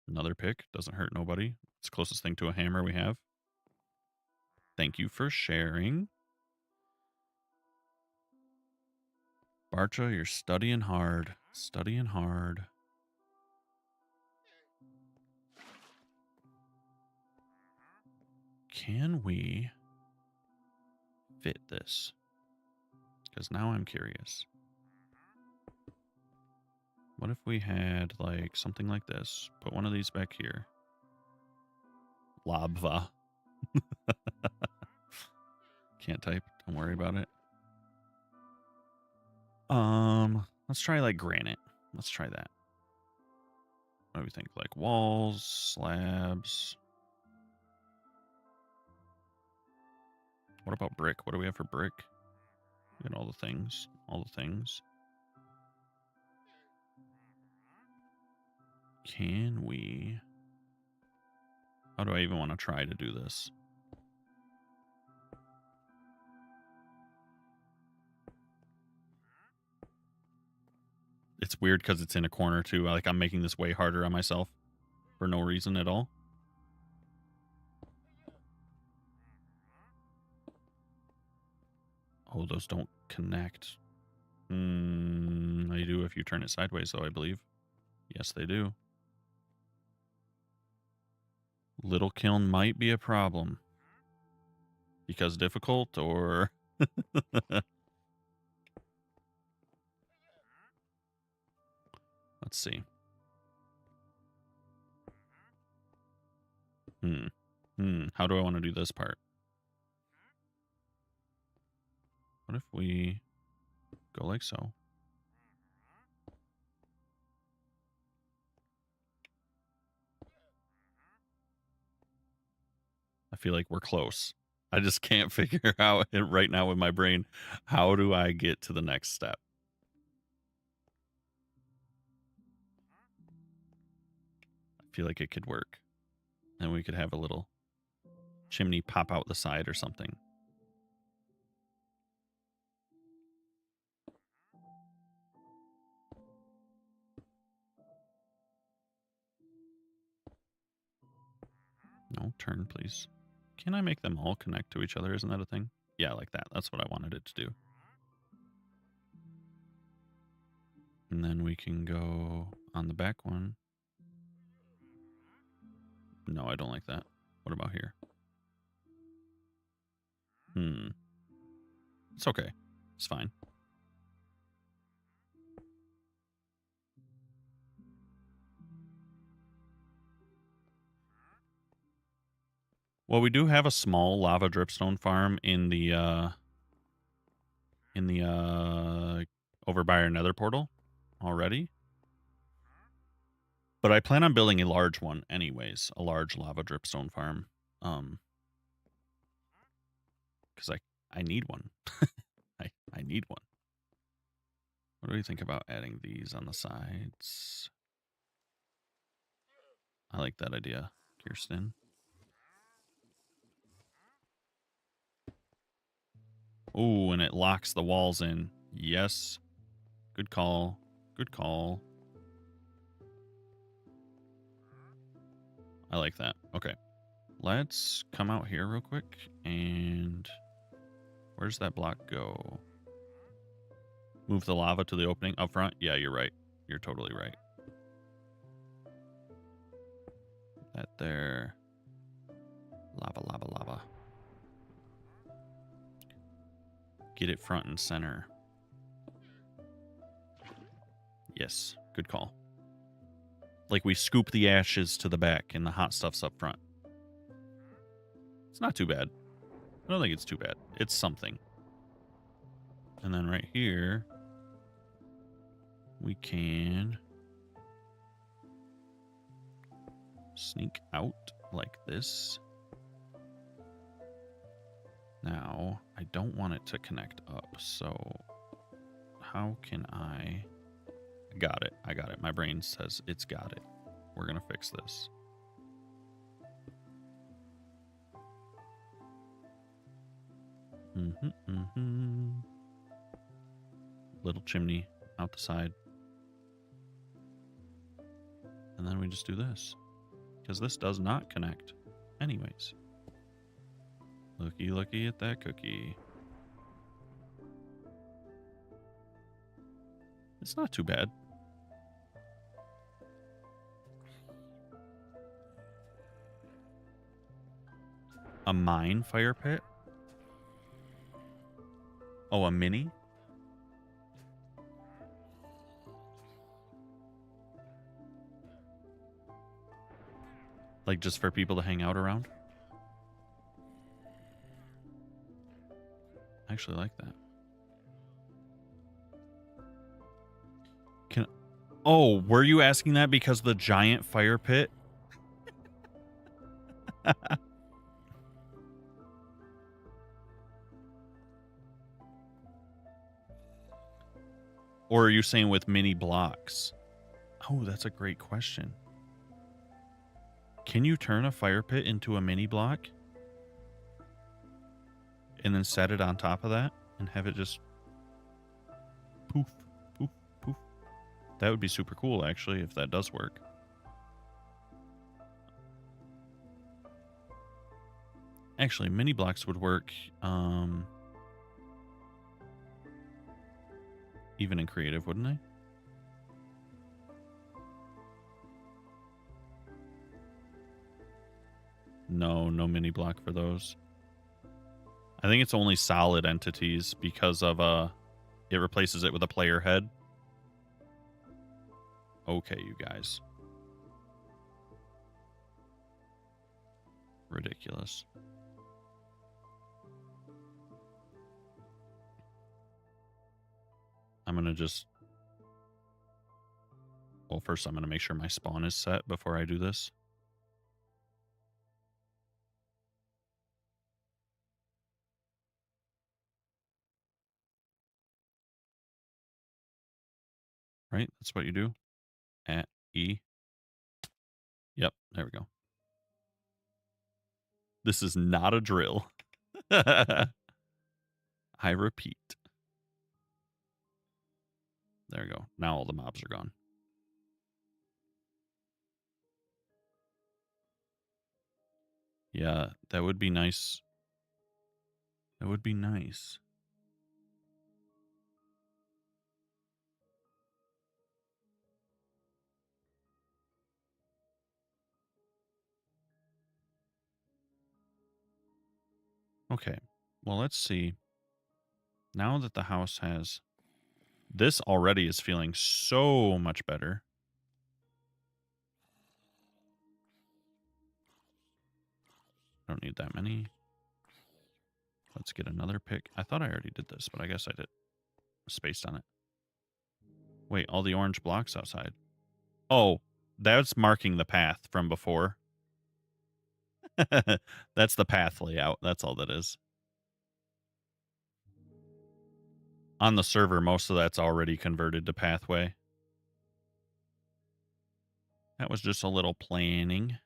Another pick. Doesn't hurt nobody. It's the closest thing to a hammer we have. Thank you for sharing. Barcha, you're studying hard. Studying hard. Can we fit this? Because now I'm curious. What if we had, like, something like this? Put one of these back here. Lava. Can't type. Don't worry about it. Let's try, like, granite. Let's try that. What do we think? Like, walls, slabs. What about brick? What do we have for brick? And all the things. All the things. Can we... How do I even want to try to do this? It's weird because it's in a corner too. Like, I'm making this way harder on myself for no reason at all. Oh, those don't connect. They do if you turn it sideways, though, I believe. Yes, they do. Little kiln might be a problem. Because difficult, or... Let's see. How do I want to do this part? What if we go like so? I feel like we're close. I just can't figure out it right now with my brain. How do I get to the next step? I feel like it could work. And we could have a little chimney pop out the side or something. Turn, please. Can I make them all connect to each other? Isn't that a thing? Yeah, like that. That's what I wanted it to do. And then we can go on the back one. No, I don't like that. What about here? It's okay. It's fine. Well, we do have a small lava dripstone farm in the over by our nether portal already. But I plan on building a large one anyways, a large lava dripstone farm. Because I need one. I need one. What do we think about adding these on the sides? I like that idea, Kirsten. Oh, and it locks the walls in. Yes. Good call. Good call. I like that. Okay. Let's come out here real quick. And where's that block go? Move the lava to the opening up front. Yeah, you're right. You're totally right. That there. Lava, lava, lava. Get it front and center. Yes, good call. Like we scoop the ashes to the back and the hot stuff's up front. It's not too bad. I don't think it's too bad. It's something. And then right here, we can sneak out like this. Now, I don't want it to connect up, so how can I... Got it. I got it. My brain says it's got it. We're going to fix this. Little chimney out the side. And then we just do this. Because this does not connect anyways. Looky, looky at that cookie. It's not too bad. A mine fire pit? Oh, a mini? Like just for people to hang out around? I actually like that. Oh, were you asking that because the giant fire pit? Or are you saying with mini blocks? Oh, that's a great question. Can you turn a fire pit into a mini block? And then set it on top of that and have it just poof, poof, poof. That would be super cool, actually, if that does work. Actually, mini blocks would work even in creative, wouldn't they? No mini block for those. I think it's only solid entities because of it replaces it with a player head. Okay, you guys. Ridiculous. I'm going to just... Well, first I'm going to make sure my spawn is set before I do this. Right? That's what you do. At E. Yep, there we go. This is not a drill. I repeat. There we go. Now all the mobs are gone. Yeah, that would be nice. That would be nice. Okay, well, let's see. Now that the house has... This already is feeling so much better. Don't need that many. Let's get another pick. I thought I already did this, but I guess I did. Spaced on it. Wait, all the orange blocks outside. Oh, that's marking the path from before. That's the path layout. That's all that is. On the server, most of that's already converted to pathway. That was just a little planning.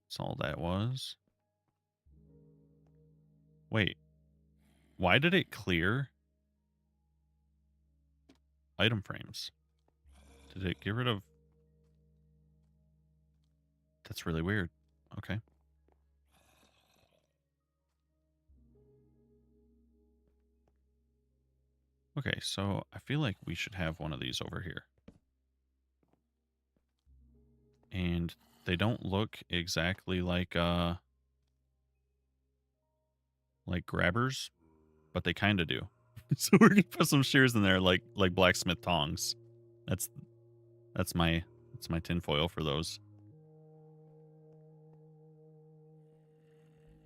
That's all that was. Wait. Why did it clear item frames? Did it get rid of... That's really weird. Okay. Okay, so I feel like we should have one of these over here. And they don't look exactly like grabbers, but they kind of do. So we're gonna put some shears in there like blacksmith tongs. That's my tinfoil for those.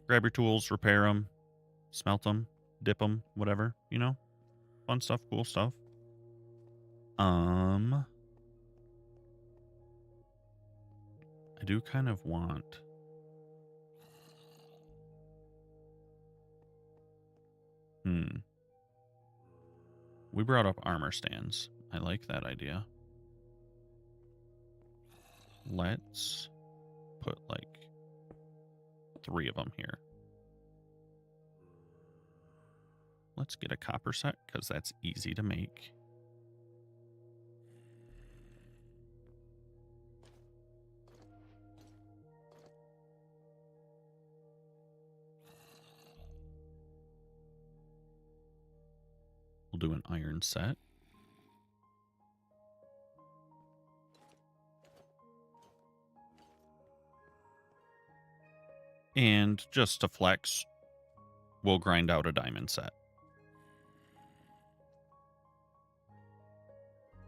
Grab your tools, repair them, smelt them, dip them, whatever, you know? Fun stuff, cool stuff. I do kind of want... We brought up armor stands. I like that idea. Let's put like 3 of them here. Let's get a copper set because that's easy to make. We'll do an iron set. And just to flex, we'll grind out a diamond set.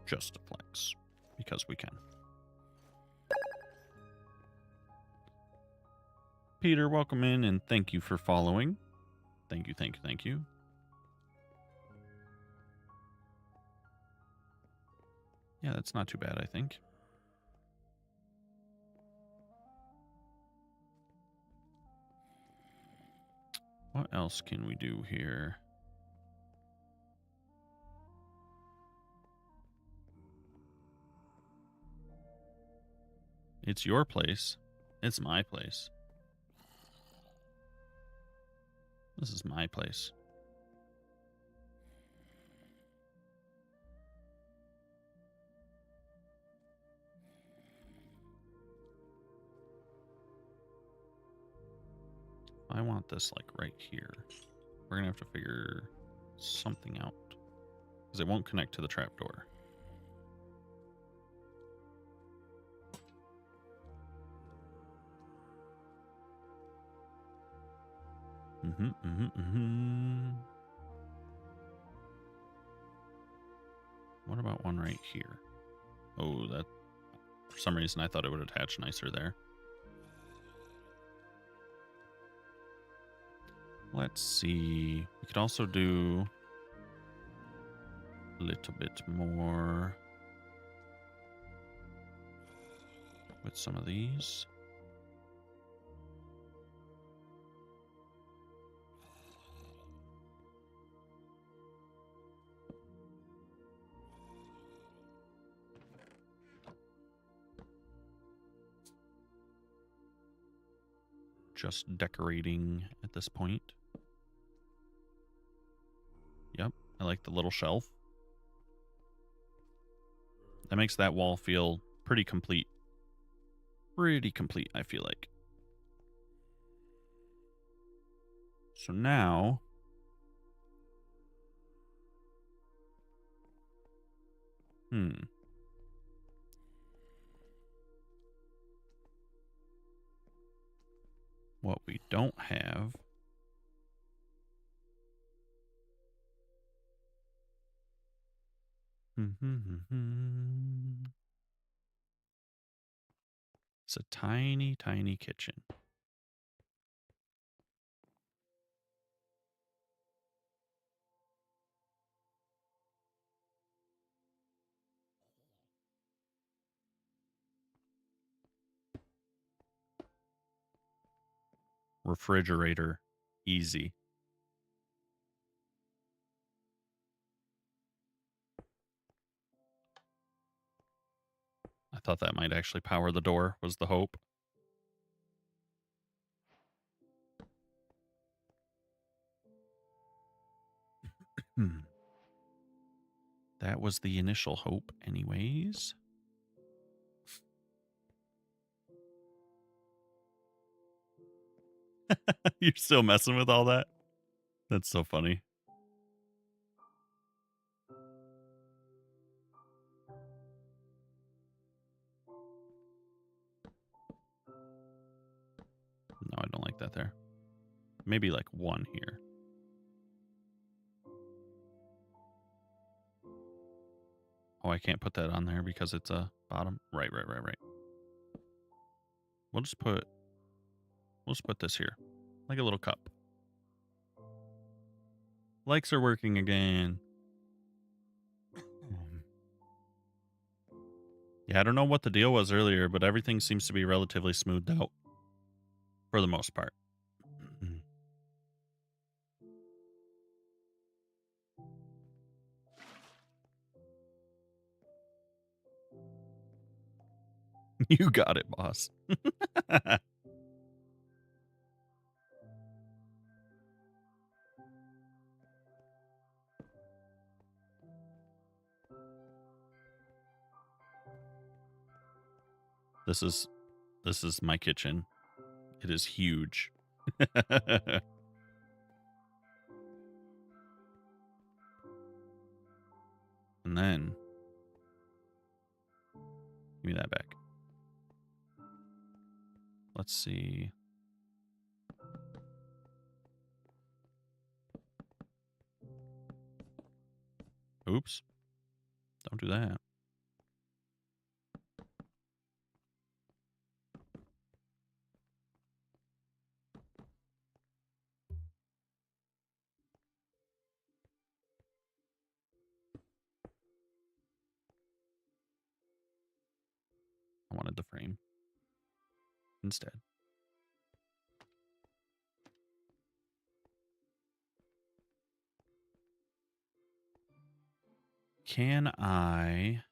Just to flex, because we can. Peter, welcome in, and thank you for following. Thank you, thank you, thank you. Yeah, that's not too bad, I think. What else can we do here? It's your place. It's my place. This is my place. I want this like right here. We're gonna have to figure something out because it won't connect to the trapdoor. What about one right here? Oh, that... For some reason, I thought it would attach nicer there. Let's see. We could also do a little bit more with some of these. Just decorating at this point. Yep, I like the little shelf. That makes that wall feel pretty complete. Pretty complete, I feel like. So now... What we don't have... It's a tiny, tiny kitchen. Refrigerator. Easy. I thought that might actually power the door, was the hope. That was the initial hope anyways. You're still messing with all that? That's so funny. No, I don't like that there. Maybe like one here. Oh, I can't put that on there because it's a bottom. Right. We'll just put this here. Like a little cup. Lights are working again. Yeah, I don't know what the deal was earlier, but everything seems to be relatively smoothed out. For the most part. You got it, boss. This is my kitchen. It is huge. And then give me that back. Let's see. Oops. Don't do that. I wanted the frame instead. Can I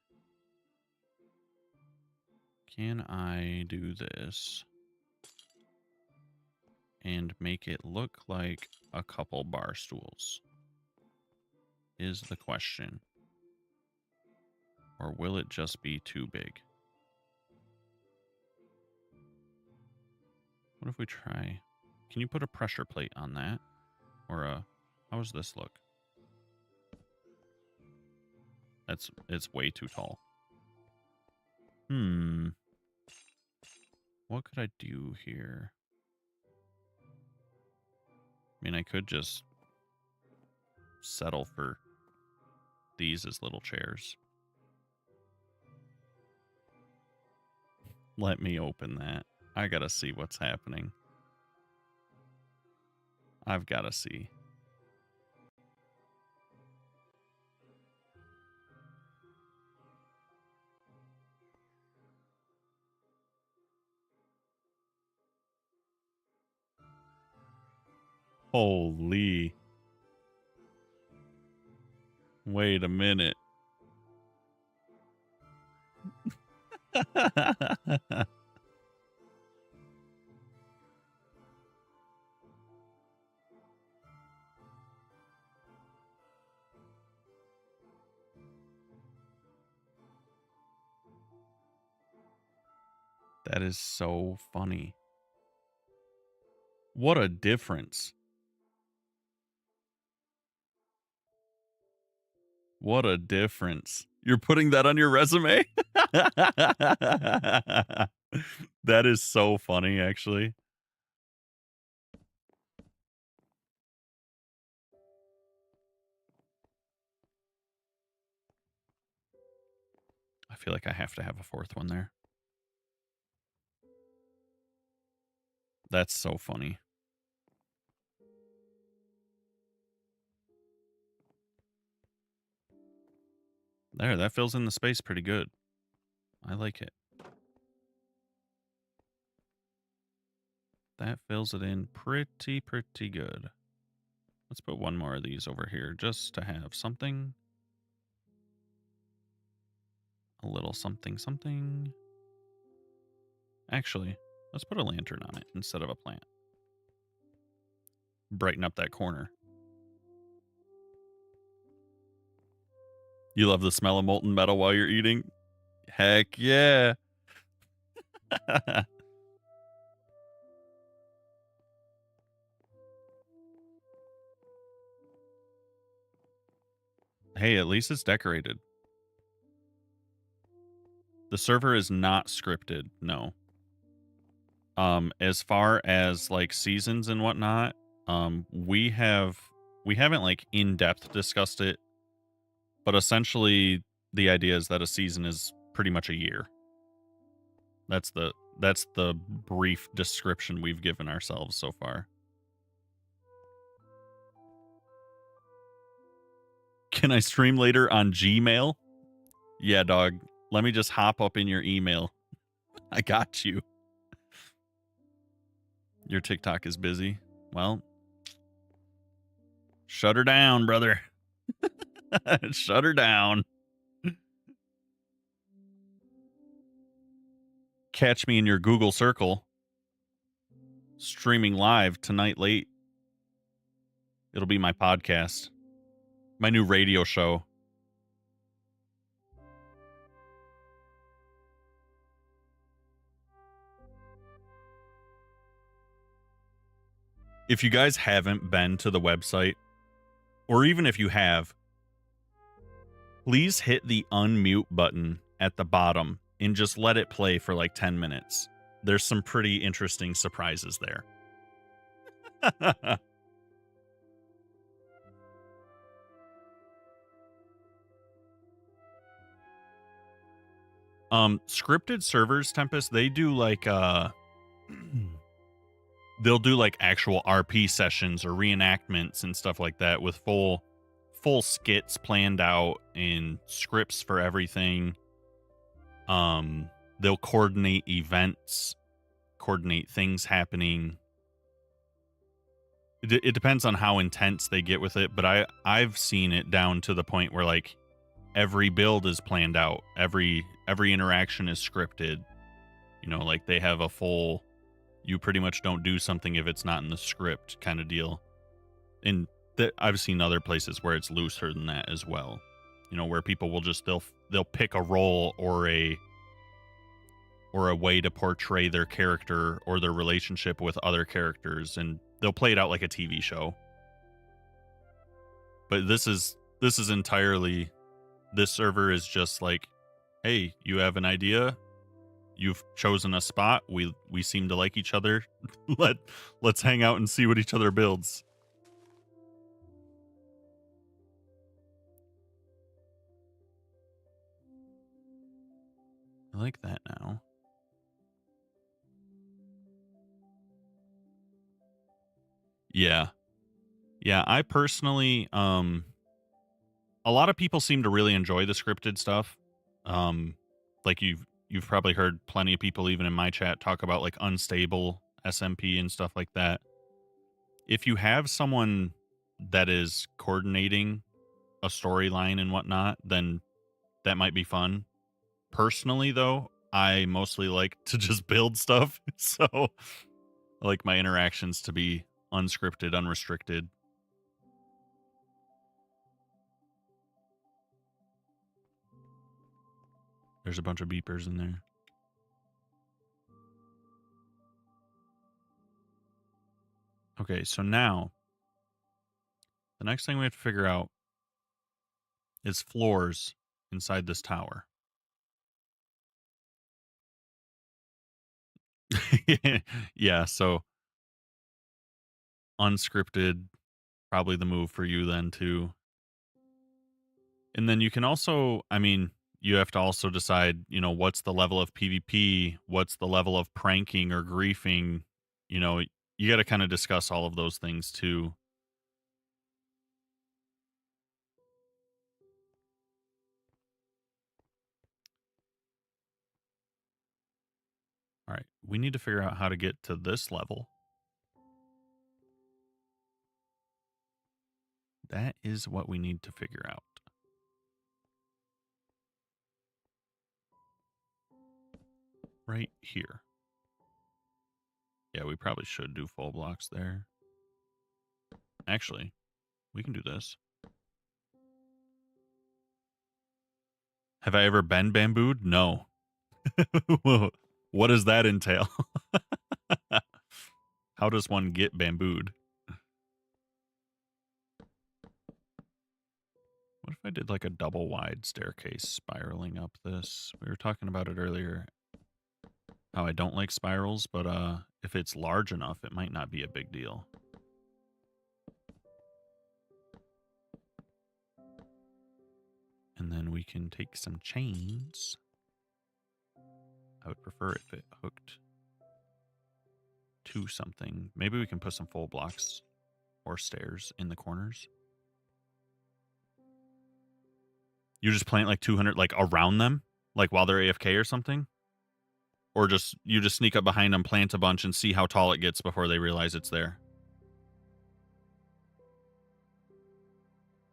do this and make it look like a couple bar stools? Is the question. Or will it just be too big? What if we try... Can you put a pressure plate on that? Or a... How does this look? It's way too tall. What could I do here? I mean, I could just settle for these as little chairs. Let me open that. I gotta see what's happening. I've gotta see. Holy. Wait a minute. That is so funny. What a difference. What a difference. You're putting that on your resume? That is so funny, actually. I feel like I have to have a fourth one there. That's so funny. There, that fills in the space pretty good. I like it. That fills it in pretty good. Let's put one more of these over here just to have something. A little something. Actually, let's put a lantern on it instead of a plant. Brighten up that corner. You love the smell of molten metal while you're eating? Heck yeah. Hey, at least it's decorated. The server is not scripted, no. As far as like seasons and whatnot, we haven't like in-depth discussed it, but essentially the idea is that a season is pretty much a year. That's the brief description we've given ourselves so far. Can I stream later on Gmail? Yeah, dog. Let me just hop up in your email. I got you. Your TikTok is busy. Well, shut her down, brother. Shut her down. Catch me in your Google Circle. Streaming live tonight late. It'll be my podcast. My new radio show. If you guys haven't been to the website, or even if you have, please hit the unmute button at the bottom and just let it play for like 10 minutes. There's some pretty interesting surprises there. Scripted servers, Tempest, they do like they'll do like actual RP sessions or reenactments and stuff like that with full skits planned out and scripts for everything. They'll coordinate events, coordinate things happening. It depends on how intense they get with it, but I've seen it down to the point where like every build is planned out, every interaction is scripted. You know, like they have a full, you pretty much don't do something if it's not in the script kind of deal. And I've seen other places where it's looser than that as well. You know, where people will just they'll pick a role or a way to portray their character or their relationship with other characters, and they'll play it out like a TV show. But this is entirely, this server is just like, hey, you have an idea, you've chosen a spot, we seem to like each other, let's hang out and see what each other builds. I like that now. Yeah. I personally, a lot of people seem to really enjoy the scripted stuff. Like you've probably heard plenty of people, even in my chat, talk about like unstable SMP and stuff like that. If you have someone that is coordinating a storyline and whatnot, then that might be fun. Personally, though, I mostly like to just build stuff. So I like my interactions to be unscripted, unrestricted. There's a bunch of beepers in there. Okay, so now the next thing we have to figure out is floors inside this tower. Yeah, so unscripted, probably the move for you then too. And then you can also, I mean, you have to also decide, you know, what's the level of PvP, what's the level of pranking or griefing, you know, you got to kind of discuss all of those things too. All right, we need to figure out how to get to this level. That is what we need to figure out. Right here. Yeah, we probably should do full blocks there. Actually, we can do this. Have I ever been bambooed? No. What does that entail? How does one get bambooed? What if I did like a double wide staircase spiraling up this? We were talking about it earlier. How I don't like spirals, but if it's large enough, it might not be a big deal. And then we can take some chains. I would prefer if it hooked to something. Maybe we can put some full blocks or stairs in the corners. You just plant like 200 like around them, like while they're AFK or something? Or just you just sneak up behind them, plant a bunch, and see how tall it gets before they realize it's there.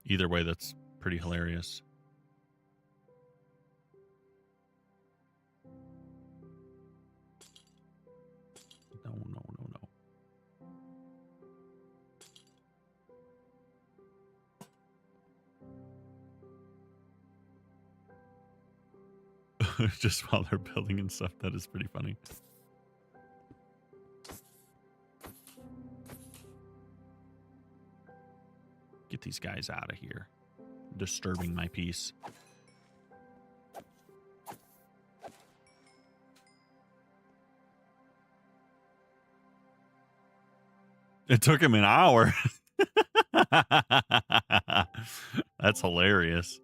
Either way, that's pretty hilarious. No, no, no, no. Just while they're building and stuff, that is pretty funny. Get these guys out of here. Disturbing my peace. It took him an hour. That's hilarious.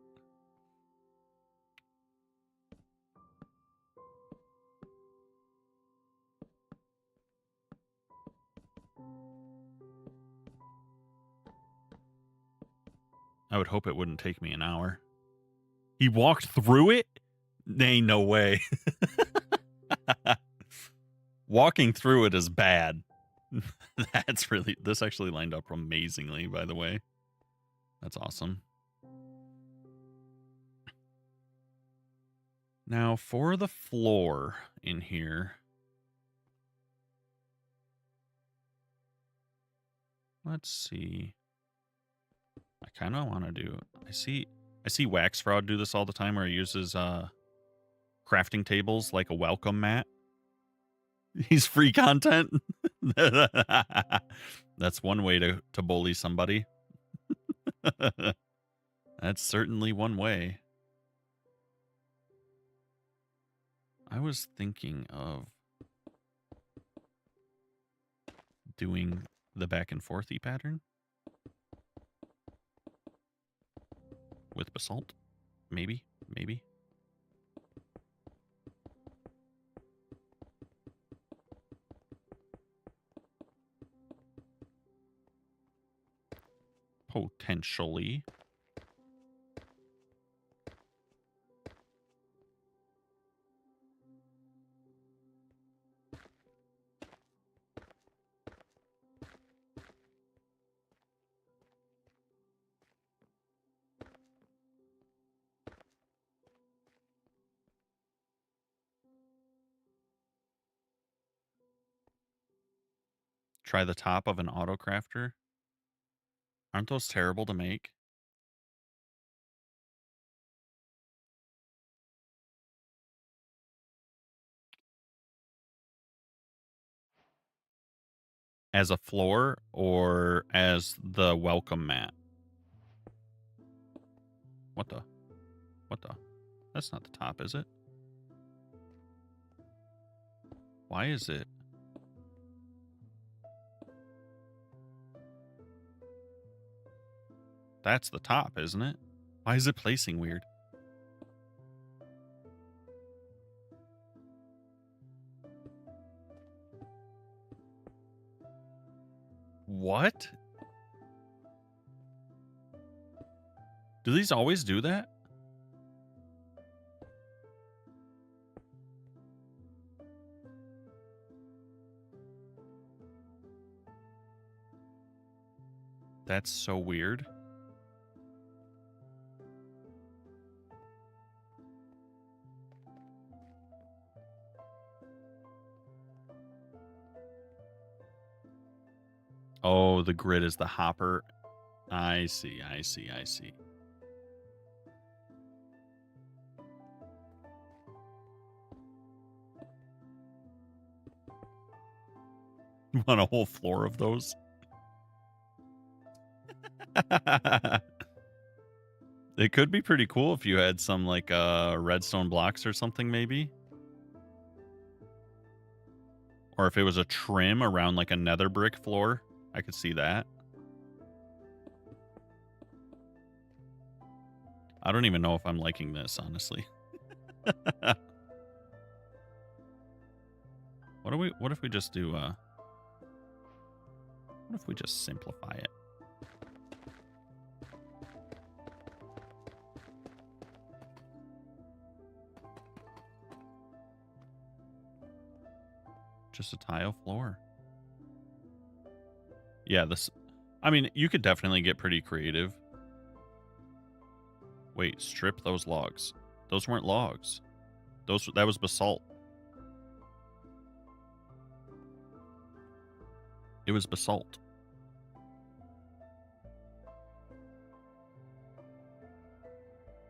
I would hope it wouldn't take me an hour. He walked through it? Ain't no way. Walking through it is bad. That's really... This actually lined up amazingly, by the way. That's awesome. Now, for the floor in here... Let's see. I kind of want to do... I see Wax Fraud do this all the time where he uses crafting tables like a welcome mat. He's free content. That's one way to bully somebody. That's certainly one way. I was thinking of doing the back and forthy pattern with basalt. Maybe. Potentially. Try the top of an auto crafter. Aren't those terrible to make? As a floor or as the welcome mat? What the? What the? That's not the top, is it? Why is it? That's the top, isn't it? Why is it placing weird? What? Do these always do that? That's so weird. Oh, the grid is the hopper. I see, I see, I see. You want a whole floor of those? It could be pretty cool if you had some like redstone blocks or something, maybe. Or if it was a trim around like a nether brick floor. I could see that. I don't even know if I'm liking this, honestly. What if we just do what if we just simplify it? Just a tile floor. Yeah, this I mean, you could definitely get pretty creative. Wait, strip those logs. Those weren't logs. That was basalt. It was basalt.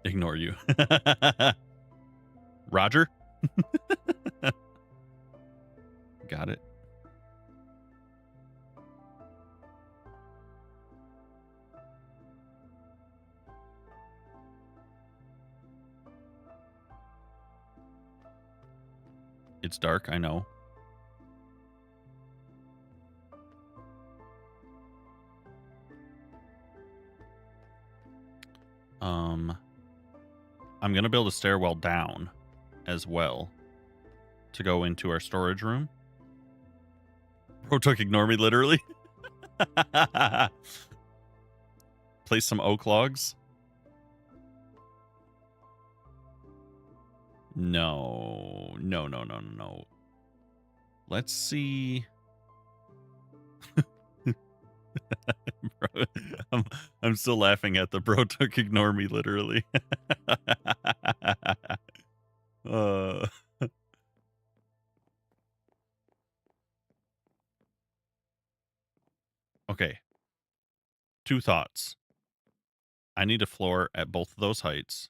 Ignore you. Roger? Got it. It's dark, I know. I'm going to build a stairwell down as well to go into our storage room. Bro took ignore me, literally. Place some oak logs. No. Let's see. Bro, I'm still laughing at the bro took ignore me, literally. Okay. 2 thoughts. I need a floor at both of those heights.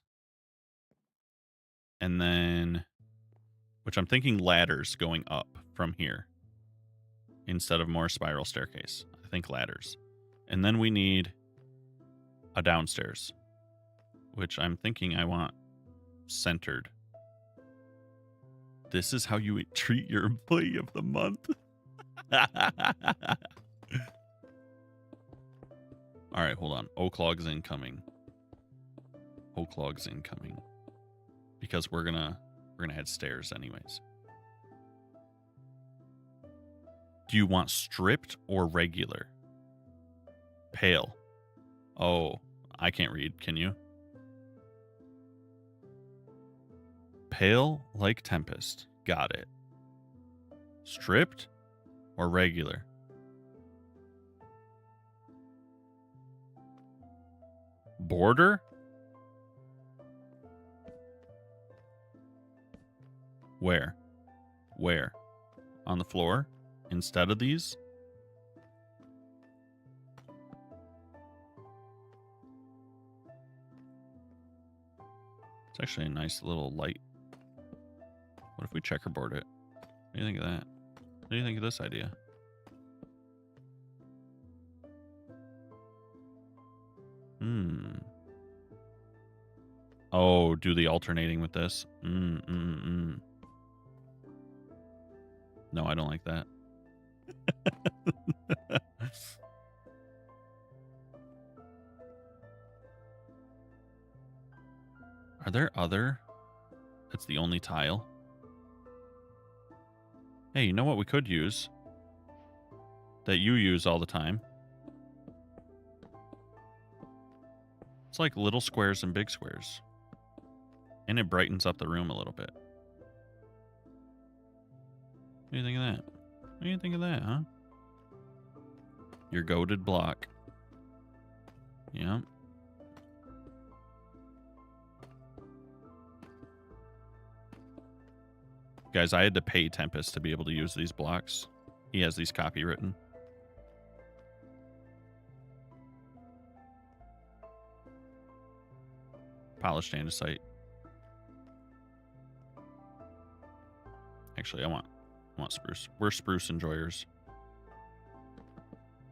And then, which I'm thinking ladders going up from here instead of more spiral staircase. I think ladders. And then we need a downstairs, which I'm thinking I want centered. This is how you treat your employee of the month. All right, hold on. Oak logs incoming. Oak logs incoming. Because we're gonna add stairs anyways. Do you want stripped or regular? Pale. Oh, I can't read. Can you? Pale like Tempest. Got it. Stripped or regular? Border? Where? Where? On the floor? Instead of these? It's actually a nice little light. What if we checkerboard it? What do you think of that? What do you think of this idea? Oh, do the alternating with this. No, I don't like that. Are there other? That's the only tile. Hey, you know what we could use? That you use all the time. It's like little squares and big squares. And it brightens up the room a little bit. What do you think of that? What do you think of that, huh? Your goated block. Yeah. Guys, I had to pay Tempest to be able to use these blocks. He has these copywritten. Polished andesite. Actually, I want spruce. We're spruce enjoyers.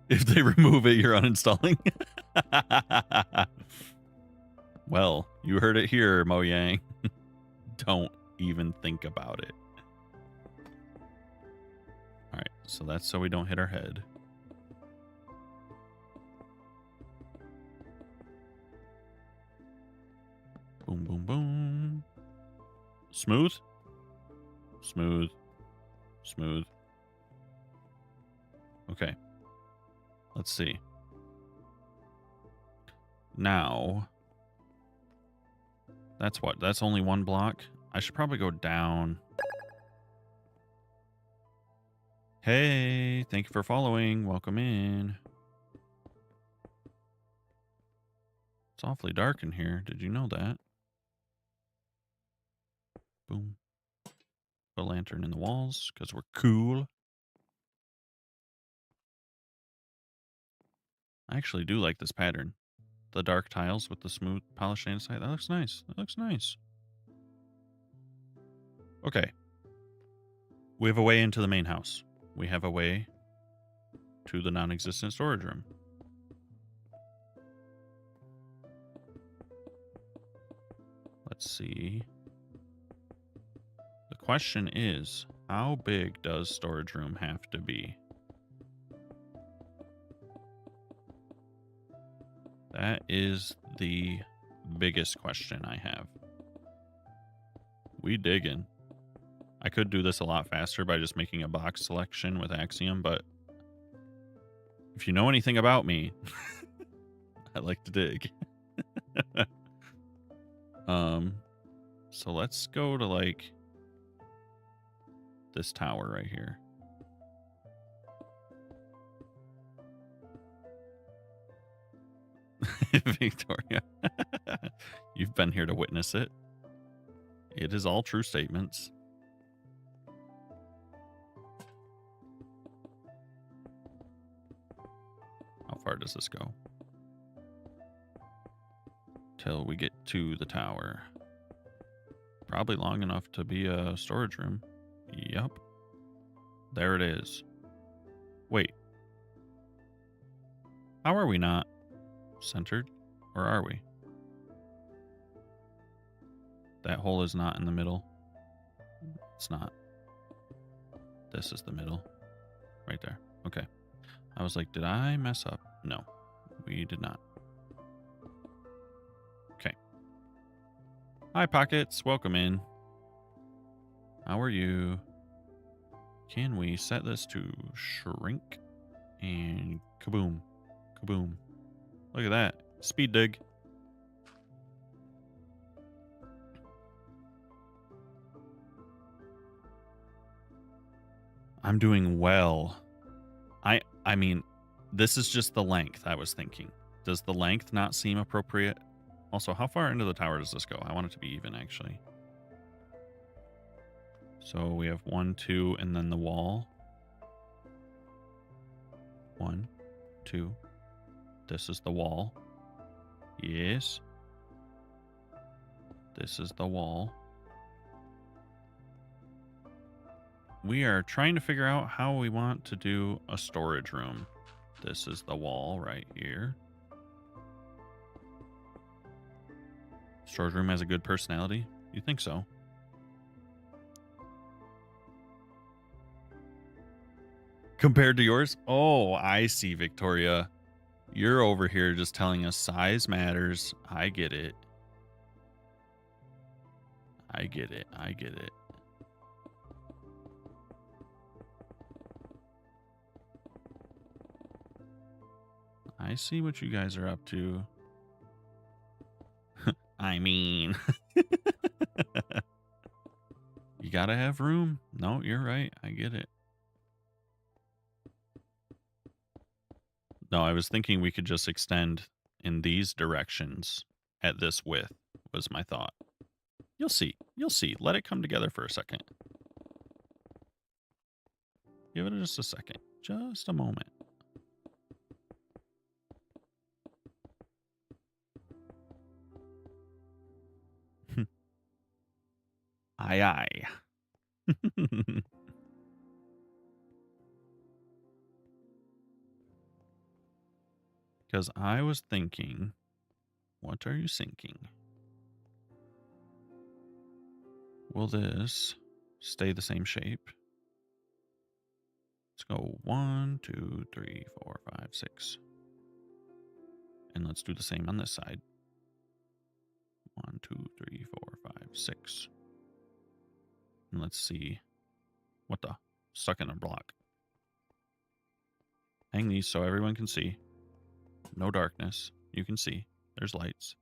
If they remove it, you're uninstalling. Well, you heard it here, Mo Yang. Don't even think about it. All right, so that's so we don't hit our head. Boom, boom, boom. Smooth? Smooth. Smooth. Okay. Let's see. Now, that's what? That's only one block? I should probably go down. Hey, thank you for following. Welcome in. It's awfully dark in here. Did you know that? Boom. Put a lantern in the walls because we're cool. I actually do like this pattern. The dark tiles with the smooth polished andesite. That looks nice. That looks nice. Okay. We have a way into the main house. We have a way to the non-existent storage room. Let's see. The question is, how big does storage room have to be? That is the biggest question I have. We diggin'. I could do this a lot faster by just making a box selection with Axiom, but if you know anything about me, I like to dig. So let's go to like this tower right here. Victoria. You've been here to witness it. It is all true statements. How far does this go? Till we get to the tower. Probably long enough to be a storage room. Yep. There it is. Wait. How are we not centered? Or are we? That hole is not in the middle. It's not. This is the middle. Right there. Okay. I was like, did I mess up? No, we did not. Okay. Hi, Pockets. Welcome in. How are you? Can we set this to shrink? And kaboom. Kaboom. Look at that. Speed dig. I'm doing well. I mean, this is just the length I was thinking. Does the length not seem appropriate? Also, how far into the tower does this go? I want it to be even, actually. So we have 1, 2, and then the wall. 1, 2. This is the wall. Yes. This is the wall. We are trying to figure out how we want to do a storage room. This is the wall right here. Storage room has a good personality? You think so? Compared to yours? Oh, I see, Victoria. You're over here just telling us size matters. I get it. I get it. I get it. I see what you guys are up to. I mean, you gotta have room. No, you're right. I get it. No, I was thinking we could just extend in these directions at this width was my thought. You'll see. You'll see. Let it come together for a second. Give it just a second. Just a moment. Aye, aye. Because I was thinking, what are you thinking? Will this stay the same shape? Let's go 1, 2, 3, 4, 5, 6. And let's do the same on this side. 1, 2, 3, 4, 5, 6. And let's see. What the? Stuck in a block. Hang these so everyone can see. No darkness. You can see. There's lights.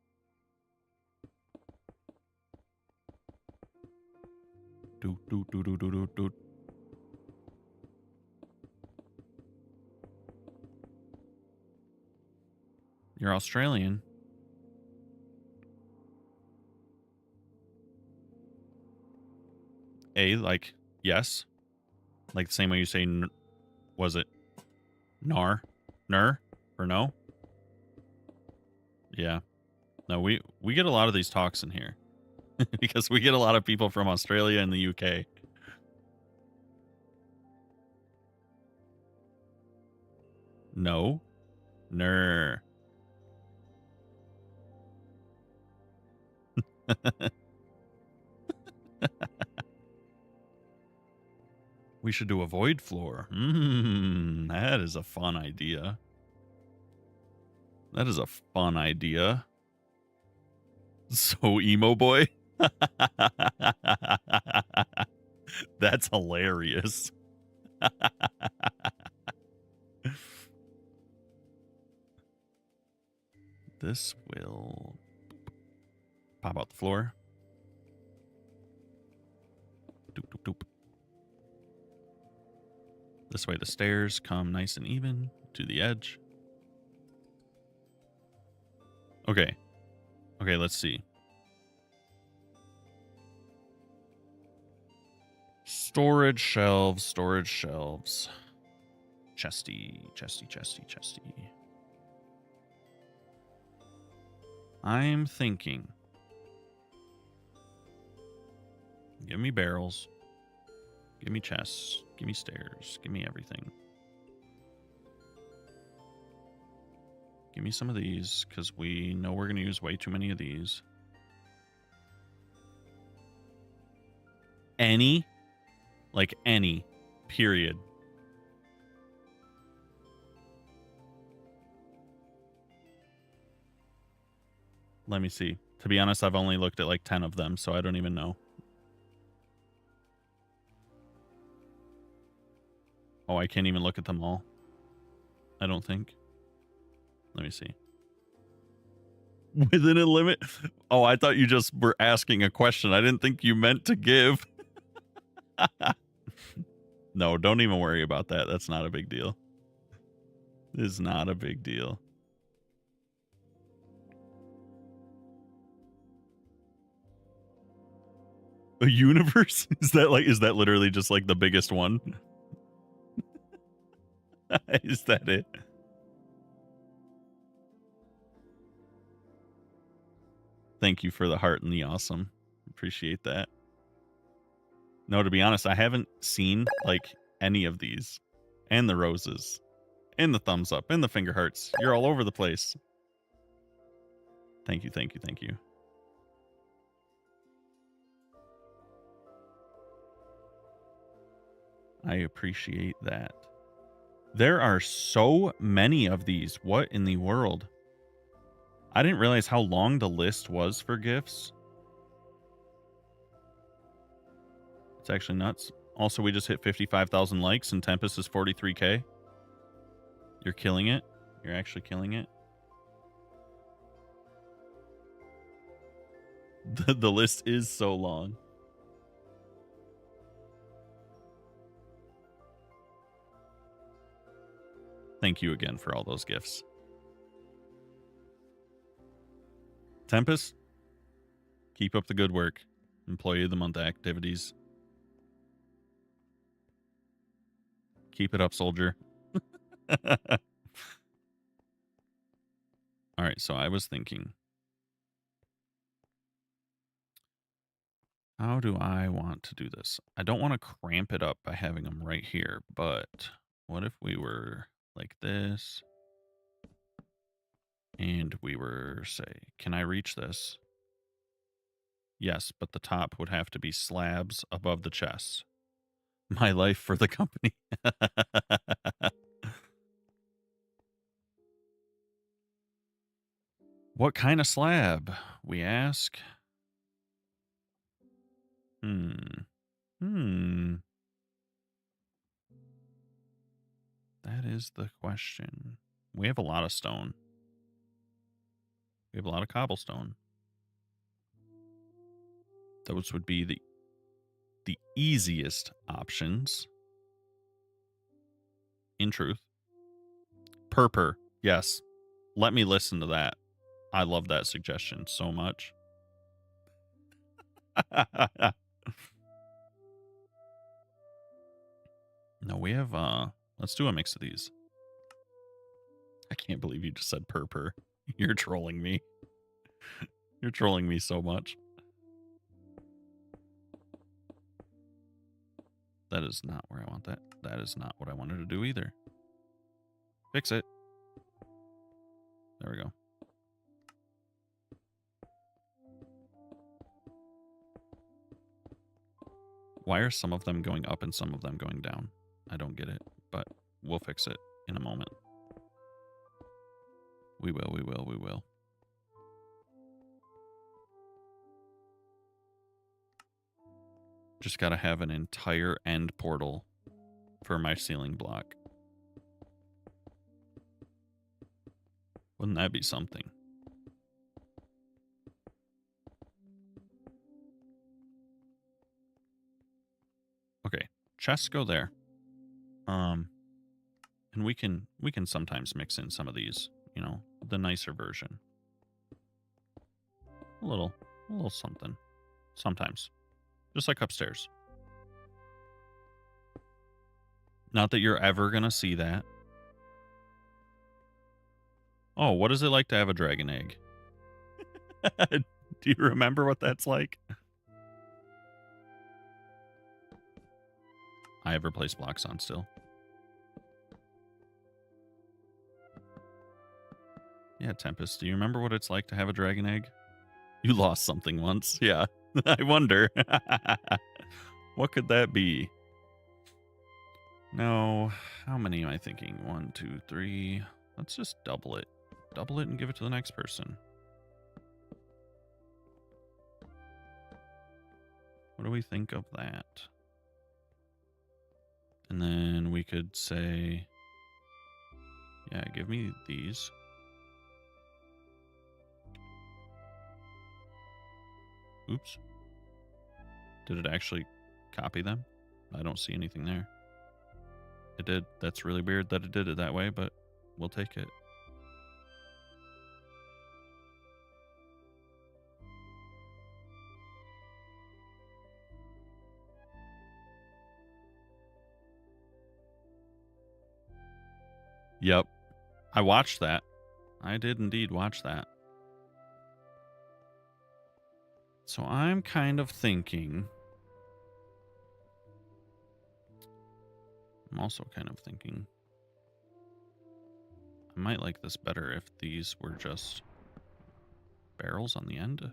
Doot, doot, doot, doot, doot, doot, doot. You're Australian. A, like, yes. Like the same way you say, was it nar? Ner? Or no? Yeah. No, we get a lot of these talks in here. Because we get a lot of people from Australia and the UK. No. Ner. We should do a void floor. That is a fun idea. That is a fun idea. So emo boy. That's hilarious. This will pop out the floor. Doop, doop, doop. This way the stairs come nice and even to the edge. Okay. Okay, let's see. Storage shelves, storage shelves. Chesty, chesty, chesty, chesty. I'm thinking. Give me barrels. Give me chests. Give me stairs. Give me everything. Give me some of these, because we know we're going to use way too many of these. Any? Like any. Period. Let me see. To be honest, I've only looked at like 10 of them, so I don't even know. Oh, I can't even look at them all. I don't think. Let me see. Within a limit? Oh, I thought you just were asking a question. I didn't think you meant to give. No, don't even worry about that. That's not a big deal. It's not a big deal. A universe? Is that literally just like the biggest one? Is that it? Thank you for the heart and the awesome. Appreciate that. No, to be honest, I haven't seen like any of these. And the roses. And the thumbs up. And the finger hearts. You're all over the place. Thank you, thank you, thank you. I appreciate that. There are so many of these. What in the world? I didn't realize how long the list was for gifts. It's actually nuts. Also, we just hit 55,000 likes and Tempest is 43K. You're killing it. You're actually killing it. The list is so long. Thank you again for all those gifts. Tempest, keep up the good work. Employee of the Month activities. Keep it up, soldier. All right, so I was thinking, how do I want to do this? I don't want to cramp it up by having them right here, but what if we were like this? And we were, say, can I reach this? Yes, but the top would have to be slabs above the chest. My life for the company. What kind of slab? We ask. That is the question. We have a lot of stone. We have a lot of cobblestone. Those would be the easiest options. In truth. Purper. Yes. Let me listen to that. I love that suggestion so much. No, we have, let's do a mix of these. I can't believe you just said purper. You're trolling me. You're trolling me so much. That is not where I want that. That is not what I wanted to do either. Fix it. There we go. Why are some of them going up and some of them going down? I don't get it, but we'll fix it in a moment. We will, we will, we will. Just gotta have an entire end portal for my ceiling block. Wouldn't that be something? Okay, chests go there. And we can sometimes mix in some of these, you know, the nicer version. A little something. Sometimes. Just like upstairs. Not that you're ever gonna see that. Oh, what is it like to have a dragon egg? Do you remember what that's like? I have replaced blocks on still. Yeah, Tempest, do you remember what it's like to have a dragon egg? You lost something once. Yeah. I wonder. What could that be? No. How many am I thinking? 1, 2, 3. Let's just double it. Double it and give it to the next person. What do we think of that? And then we could say, yeah, give me these. Oops. Did it actually copy them? I don't see anything there. It did. That's really weird that it did it that way, but we'll take it. Yep. I watched that. I did indeed watch that. So I'm kind of thinking... I'm also kind of thinking... I might like this better if these were just barrels on the end.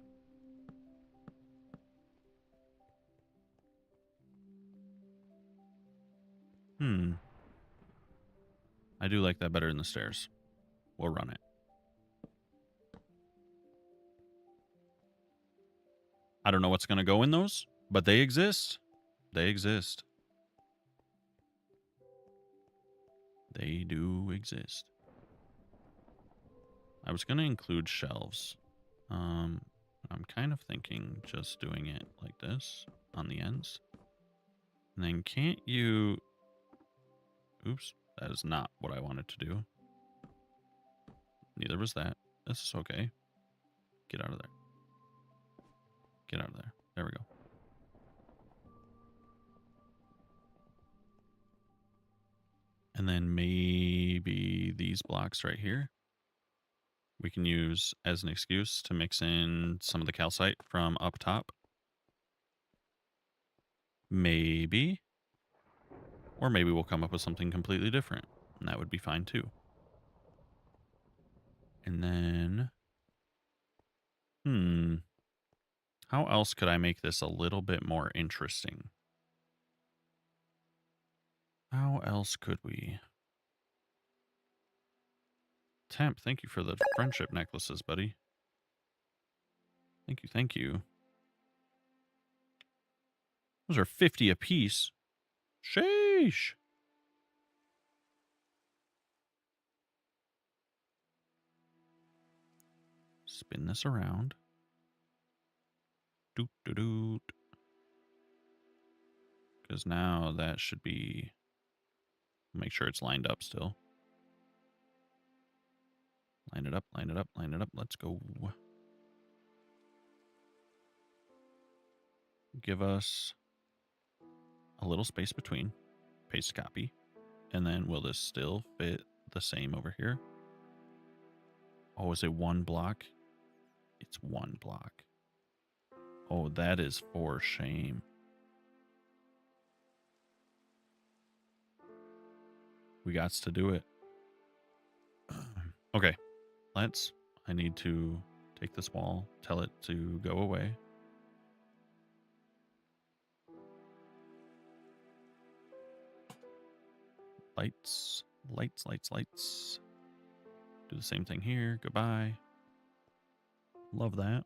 I do like that better than the stairs. We'll run it. I don't know what's going to go in those, but they exist. They exist. They do exist. I was going to include shelves. I'm kind of thinking just doing it like this on the ends. And then can't you... Oops, that is not what I wanted to do. Neither was that. This is okay. Get out of there. Get out of there. There we go. And then maybe these blocks right here we can use as an excuse to mix in some of the calcite from up top. Maybe. Or maybe we'll come up with something completely different. And that would be fine too. And then... how else could I make this a little bit more interesting? How else could we? Temp, thank you for the friendship necklaces, buddy. Thank you, thank you. Those are 50 apiece. Sheesh. Spin this around. Doot, doot, doot. Because now that should be... Make sure it's lined up still. Line it up, line it up, line it up. Let's go. Give us a little space between. Paste copy. And then will this still fit the same over here? Oh, is it one block? It's one block. Oh, that is for shame. We got to do it. Okay. I need to take this wall, tell it to go away. Lights, lights, lights, lights. Do the same thing here. Goodbye. Love that.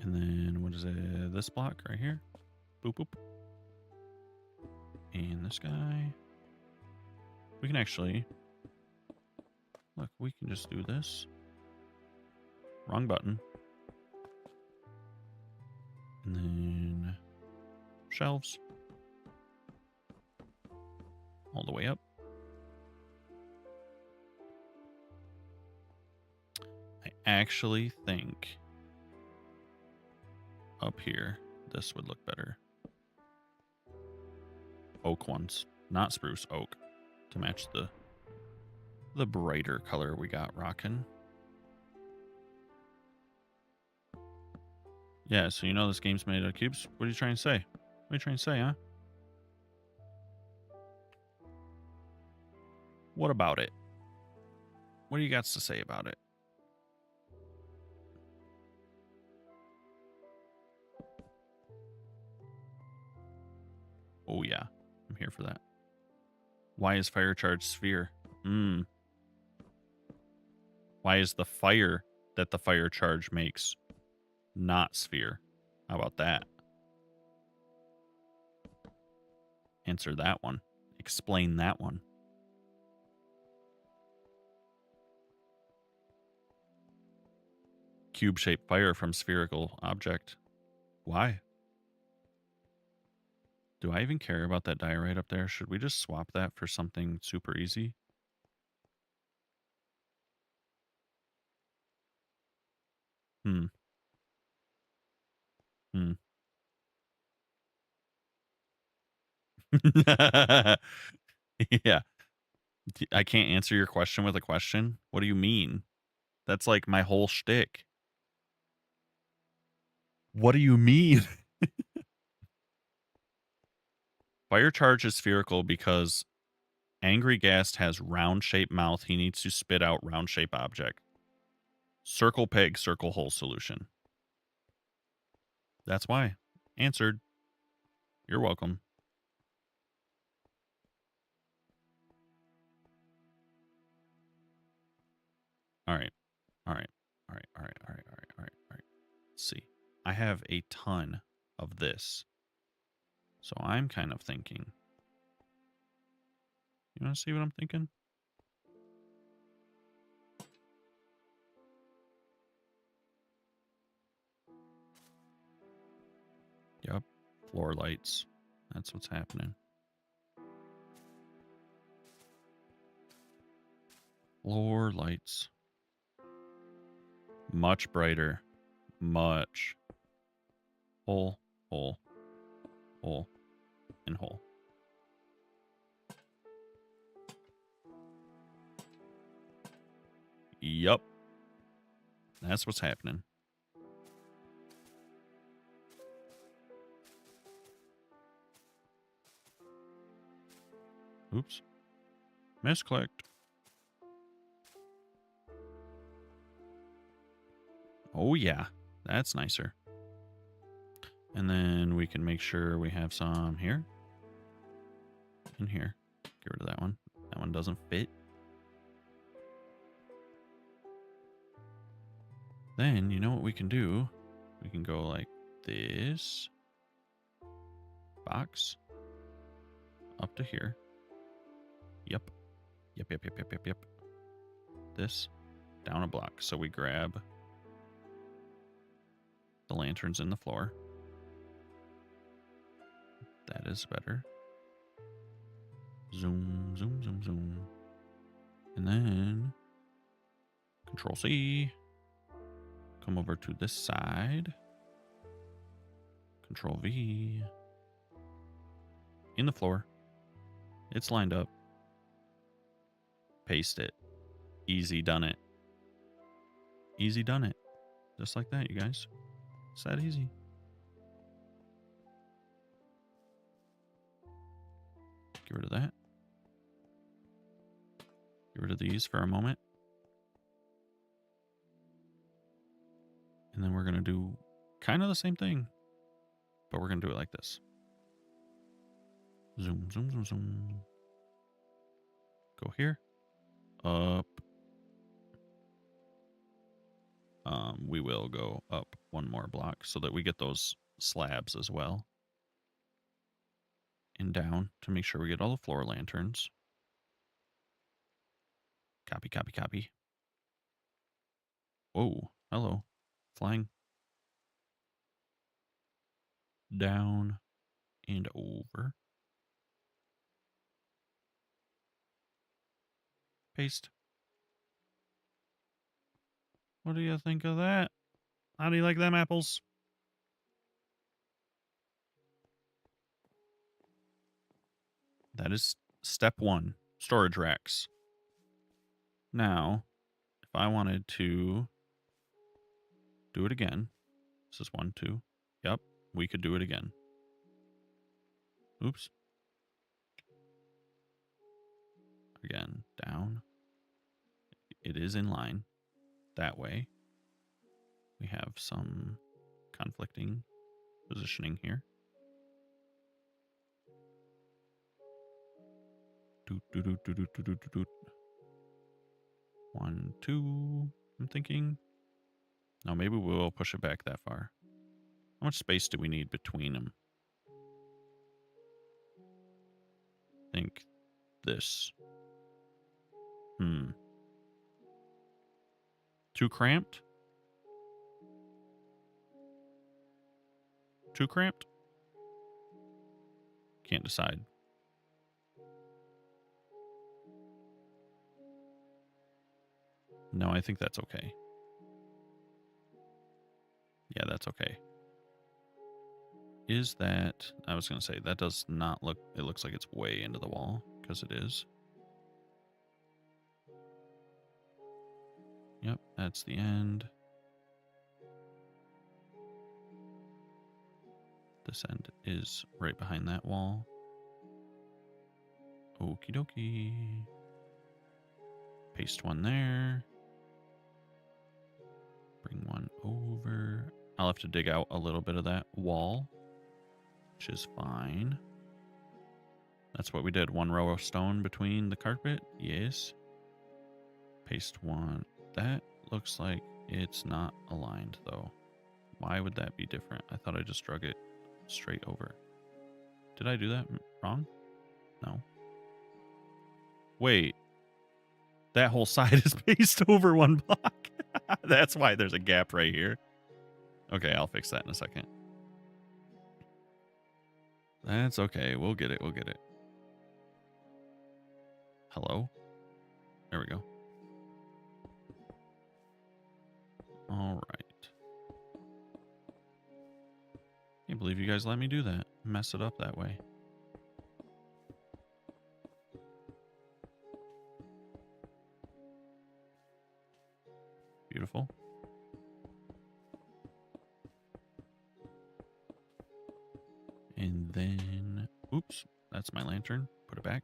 And then what is it? This block right here. Boop, boop. And this guy. We can actually... Look, we can just do this. Wrong button. And then... Shelves. All the way up. I actually think up here, this would look better. Oak ones. Not spruce, oak. To match the brighter color we got rocking. Yeah, so you know this game's made out of cubes? What are you trying to say? What are you trying to say, huh? What about it? What do you got to say about it? Oh yeah, I'm here for that. Why is fire charge sphere? Why is the fire that the fire charge makes not sphere? How about that? Answer that one. Explain that one. Cube-shaped fire from spherical object. Why? Do I even care about that diorite up there? Should we just swap that for something super easy? Yeah. I can't answer your question with a question. What do you mean? That's like my whole shtick. What do you mean? Fire charge is spherical because Angry Ghast has round-shaped mouth. He needs to spit out round-shaped object. Circle peg, circle hole solution. That's why. Answered. You're welcome. All right, all right, all right, all right, all right. Let's see. I have a ton of this. So I'm kind of thinking. You want to see what I'm thinking? Yep. Floor lights. That's what's happening. Floor lights. Much brighter. Much. Hole, hole, hole, and hole. Yup. That's what's happening. Oops. Misclicked. Oh, yeah. That's nicer. And then we can make sure we have some here. In here. Get rid of that one. That one doesn't fit. Then, you know what we can do? We can go like this. Box. Up to here. Yep. Yep, yep, yep, yep, yep, yep. This. Down a block. So we grab the lanterns in the floor. That is better. Zoom, zoom, zoom, zoom. And then Control C. Come over to this side. Control V. In the floor. It's lined up. Paste it. Easy done it. Easy done it. Just like that, you guys. It's that easy. Get rid of that. Get rid of these for a moment. And then we're going to do kind of the same thing, but we're going to do it like this. Zoom, zoom, zoom, zoom. Go here. Up. We will go up one more block so that we get those slabs as well. And down to make sure we get all the floor lanterns. Copy, copy, copy. Whoa, hello. Flying. Down and over. Paste. What do you think of that? How do you like them apples? That is step one, storage racks. Now, if I wanted to do it again, this is 1, 2. Yep, we could do it again. Oops. Again, down. It is in line that way. We have some conflicting positioning here. Doot, doot, doot, doot, doot, doot, doot. 1, 2, I'm thinking. No, maybe we'll push it back that far. How much space do we need between them? I think this. Too cramped? Too cramped? Can't decide. No, I think that's okay. Yeah, that's okay. Is that... I was going to say, that does not look... It looks like it's way into the wall, because it is. Yep, that's the end. This end is right behind that wall. Okie dokie. Paste one there. Bring one over. I'll have to dig out a little bit of that wall, which is fine. That's what we did. One row of stone between the carpet. Yes. Paste one. That looks like It's not aligned, though. Why would that be different? I thought I just drug it straight over. Did I do that wrong? No. Wait. That whole side is spaced over one block. That's why there's a gap right here. Okay, I'll fix that in a second. That's okay. We'll get it. We'll get it. Hello? There we go. All right. Can't believe you guys let me do that. Mess it up that way. Beautiful. And then, oops, that's my lantern. Put it back.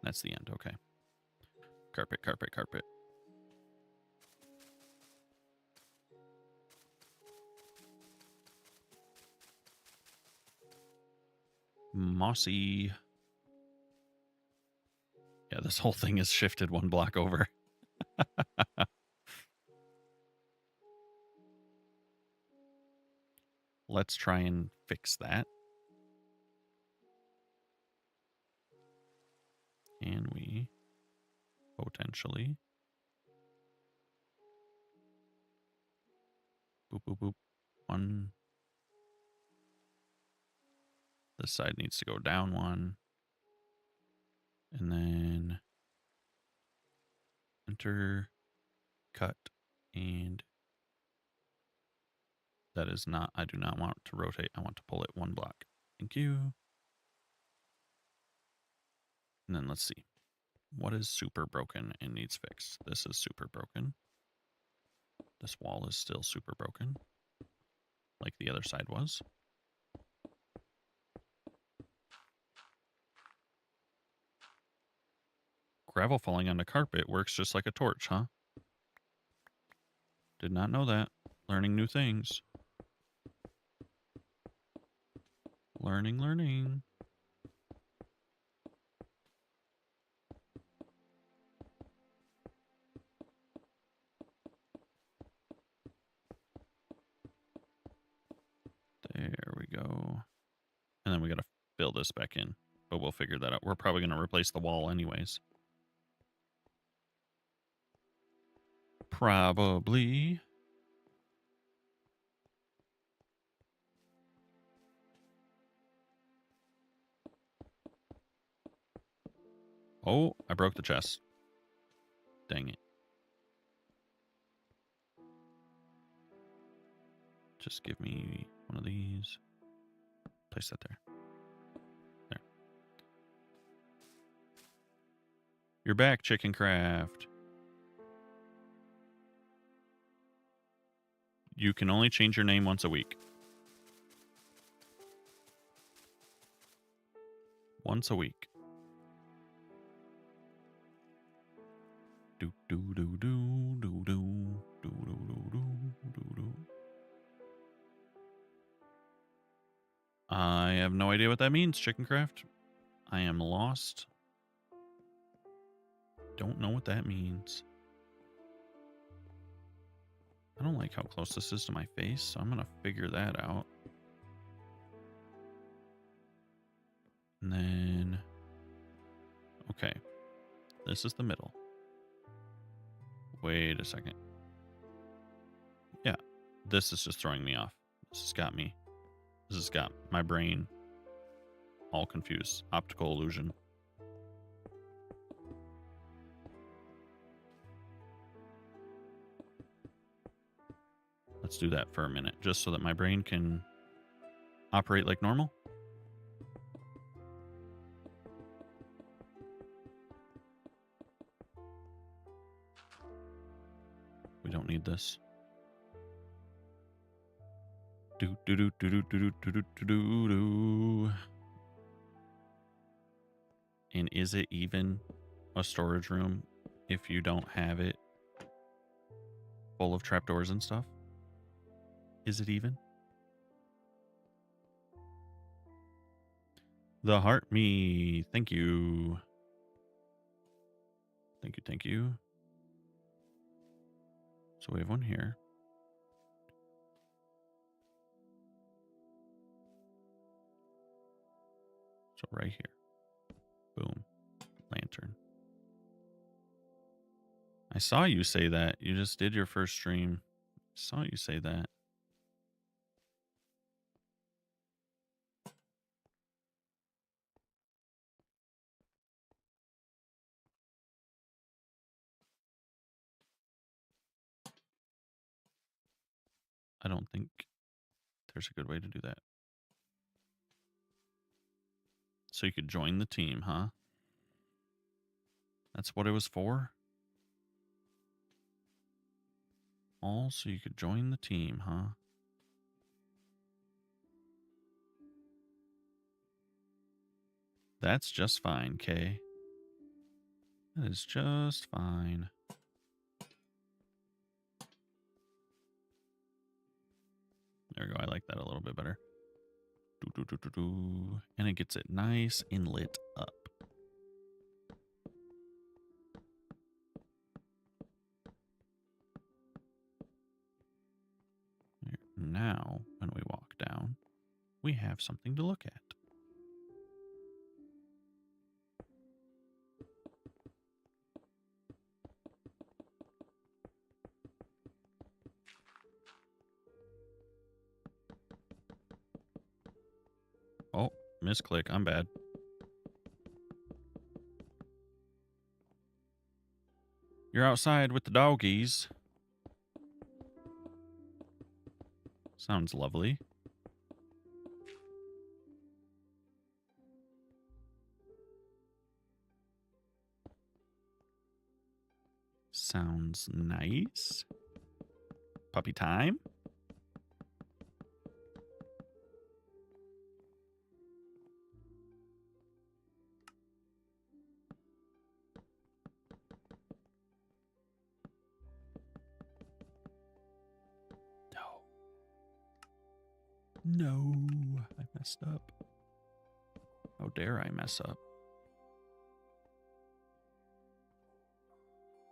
That's the end. Okay. Carpet, carpet, carpet. Mossy. Yeah, this whole thing is shifted one block over. Let's try and fix that. Can we potentially? Boop, boop, boop. One. This side needs to go down one. And then enter, cut, and that is not, I do not want to rotate. I want to pull it one block. Thank you. And then let's see. What is super broken and needs fixed? This is super broken. This wall is still super broken, like the other side was. Gravel falling on the carpet works just like a torch, huh? Did not know that. Learning new things. Learning, learning. There we go. And then we got to fill this back in, but we'll figure that out. We're probably going to replace the wall anyways. Probably. Oh, I broke the chest. Dang it. Just give me one of these. Place that there. There. You're back, Chicken Craft. You can only change your name once a week. Once a week. Do do do do do do do do do do do. I have no idea what that means, Chicken Craft. I am lost. Don't know what that means. I don't like how close this is to my face, so I'm going to figure that out. And then, okay, this is the middle. Wait a second. Yeah, this is just throwing me off. This has got me. This has got my brain all confused. Optical illusion. Let's do that for a minute, just so that my brain can operate like normal. We don't need this. Do do do do do do do do do do do. And is it even a storage room if you don't have it full of trapdoors and stuff? Is it even? The heart me. Thank you. Thank you, thank you. So we have one here. So right here. Boom. Lantern. I saw you say that. You just did your first stream. I saw you say that. I don't think there's a good way to do that. So you could join the team, huh? That's what it was for? All so you could join the team, huh? That's just fine, Kay. That is just fine. There we go. I like that a little bit better. And it gets it nice and lit up. Now, when we walk down, we have something to look at. Oh, misclick. I'm bad. You're outside with the doggies. Sounds lovely. Sounds nice. Puppy time? No, I messed up. How dare I mess up?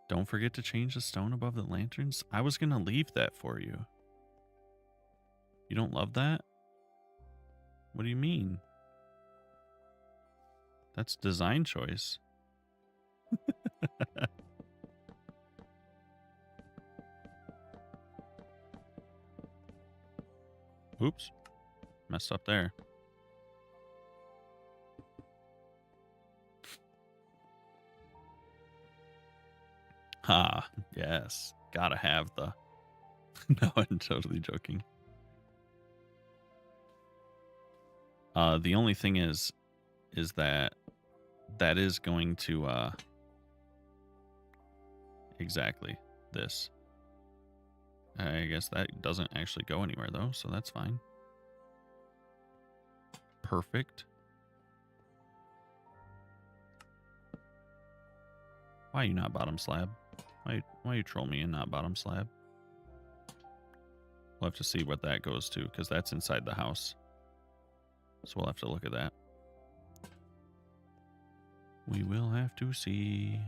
Don't forget to change the stone above the lanterns. I was going to leave that for you. You don't love that? What do you mean? That's design choice. Oops. Messed up there. Ah, yes. Gotta have the... No, I'm totally joking. The only thing is that is going to, exactly this. I guess that doesn't actually go anywhere though, so that's fine. Perfect. Why are you not bottom slab? Why you troll me and not bottom slab? We'll have to see what that goes to, because that's inside the house. So we'll have to look at that. We will have to see.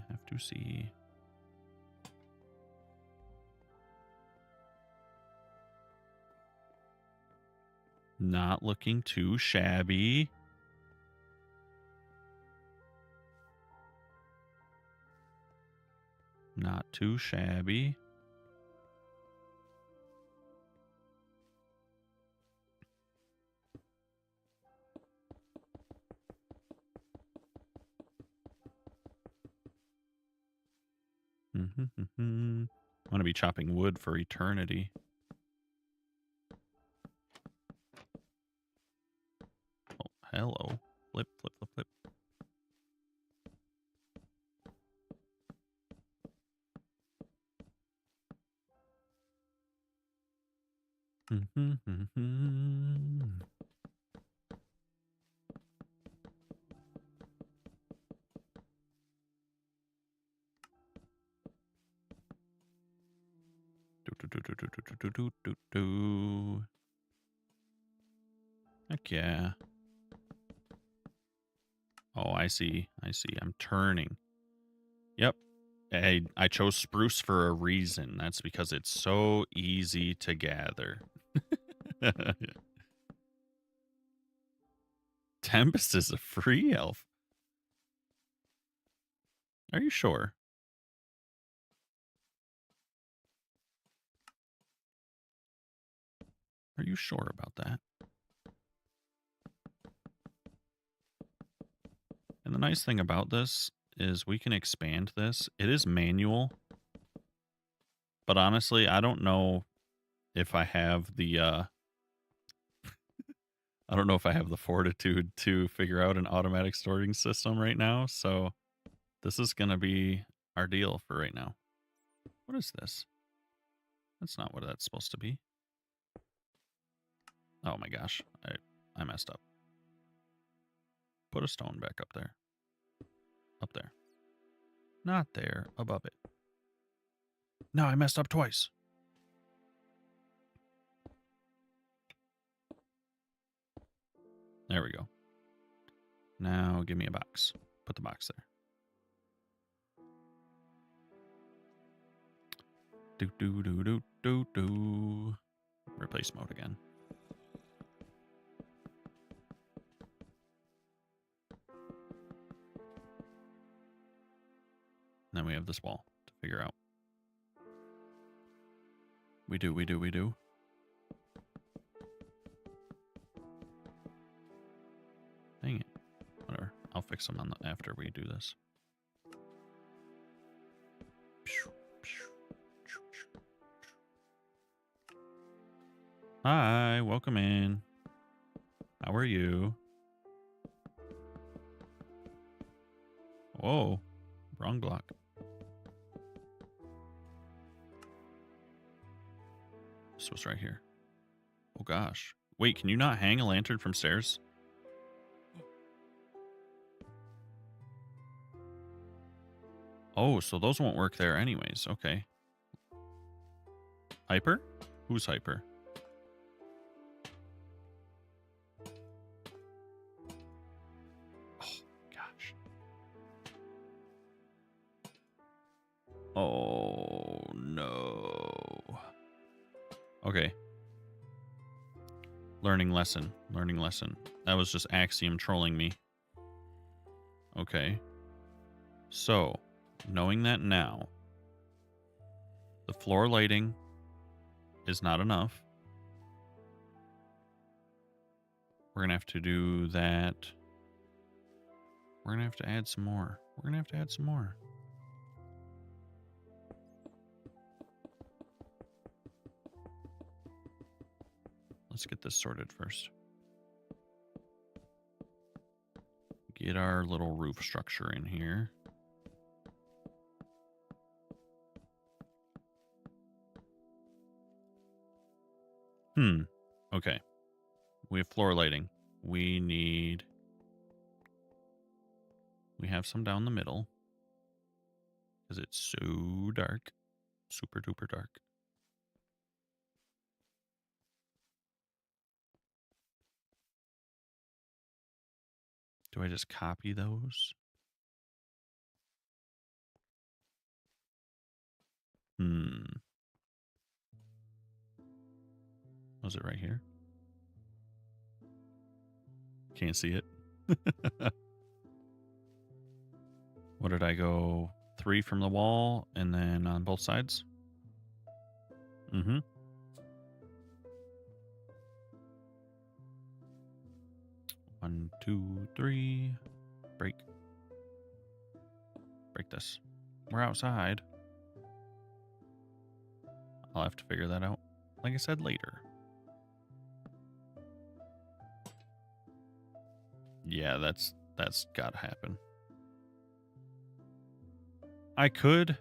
Not looking too shabby. Not too shabby. I'm going to be chopping wood for eternity. Oh, hello. Flip, flip, flip, flip. Heck yeah. Oh, I see. I see. I'm turning. Yep. I chose spruce for a reason. That's because it's so easy to gather. Tempest is a free elf. Are you sure? Are you sure about that? And the nice thing about this is we can expand this. It is manual. But honestly, I don't know if I have the I don't know if I have the fortitude to figure out an automatic sorting system right now. So this is going to be our deal for right now. What is this? That's not what that's supposed to be. Oh my gosh. I messed up. Put a stone back up there. Up there. Not there. Above it. No, I messed up twice. There we go. Now give me a box. Put the box there. Do do do do do do. Replace mode again. And then we have this wall to figure out. We do. Dang it. Whatever. I'll fix them on after we do this. Hi, welcome in. How are you? Whoa, wrong block. This was right here. Oh gosh. Wait, can you not hang a lantern from stairs? Oh, so those won't work there anyways. Okay. Hyper? Who's Hyper? Oh, gosh. Oh, no. Okay. Learning lesson. That was just Axiom trolling me. Okay. So, knowing that now, the floor lighting is not enough. We're going to have to do that. We're going to have to add some more. Let's get this sorted first. Get our little roof structure in here. Okay. We have floor lighting. We have some down the middle. Because it's so dark. Super duper dark. Do I just copy those? Was it right here? Can't see it. What did I go? 3 from the wall and then on both sides? 1, 2, 3. Break this. We're outside. I'll have to figure that out. Like I said, later. Yeah, that's gotta happen. I could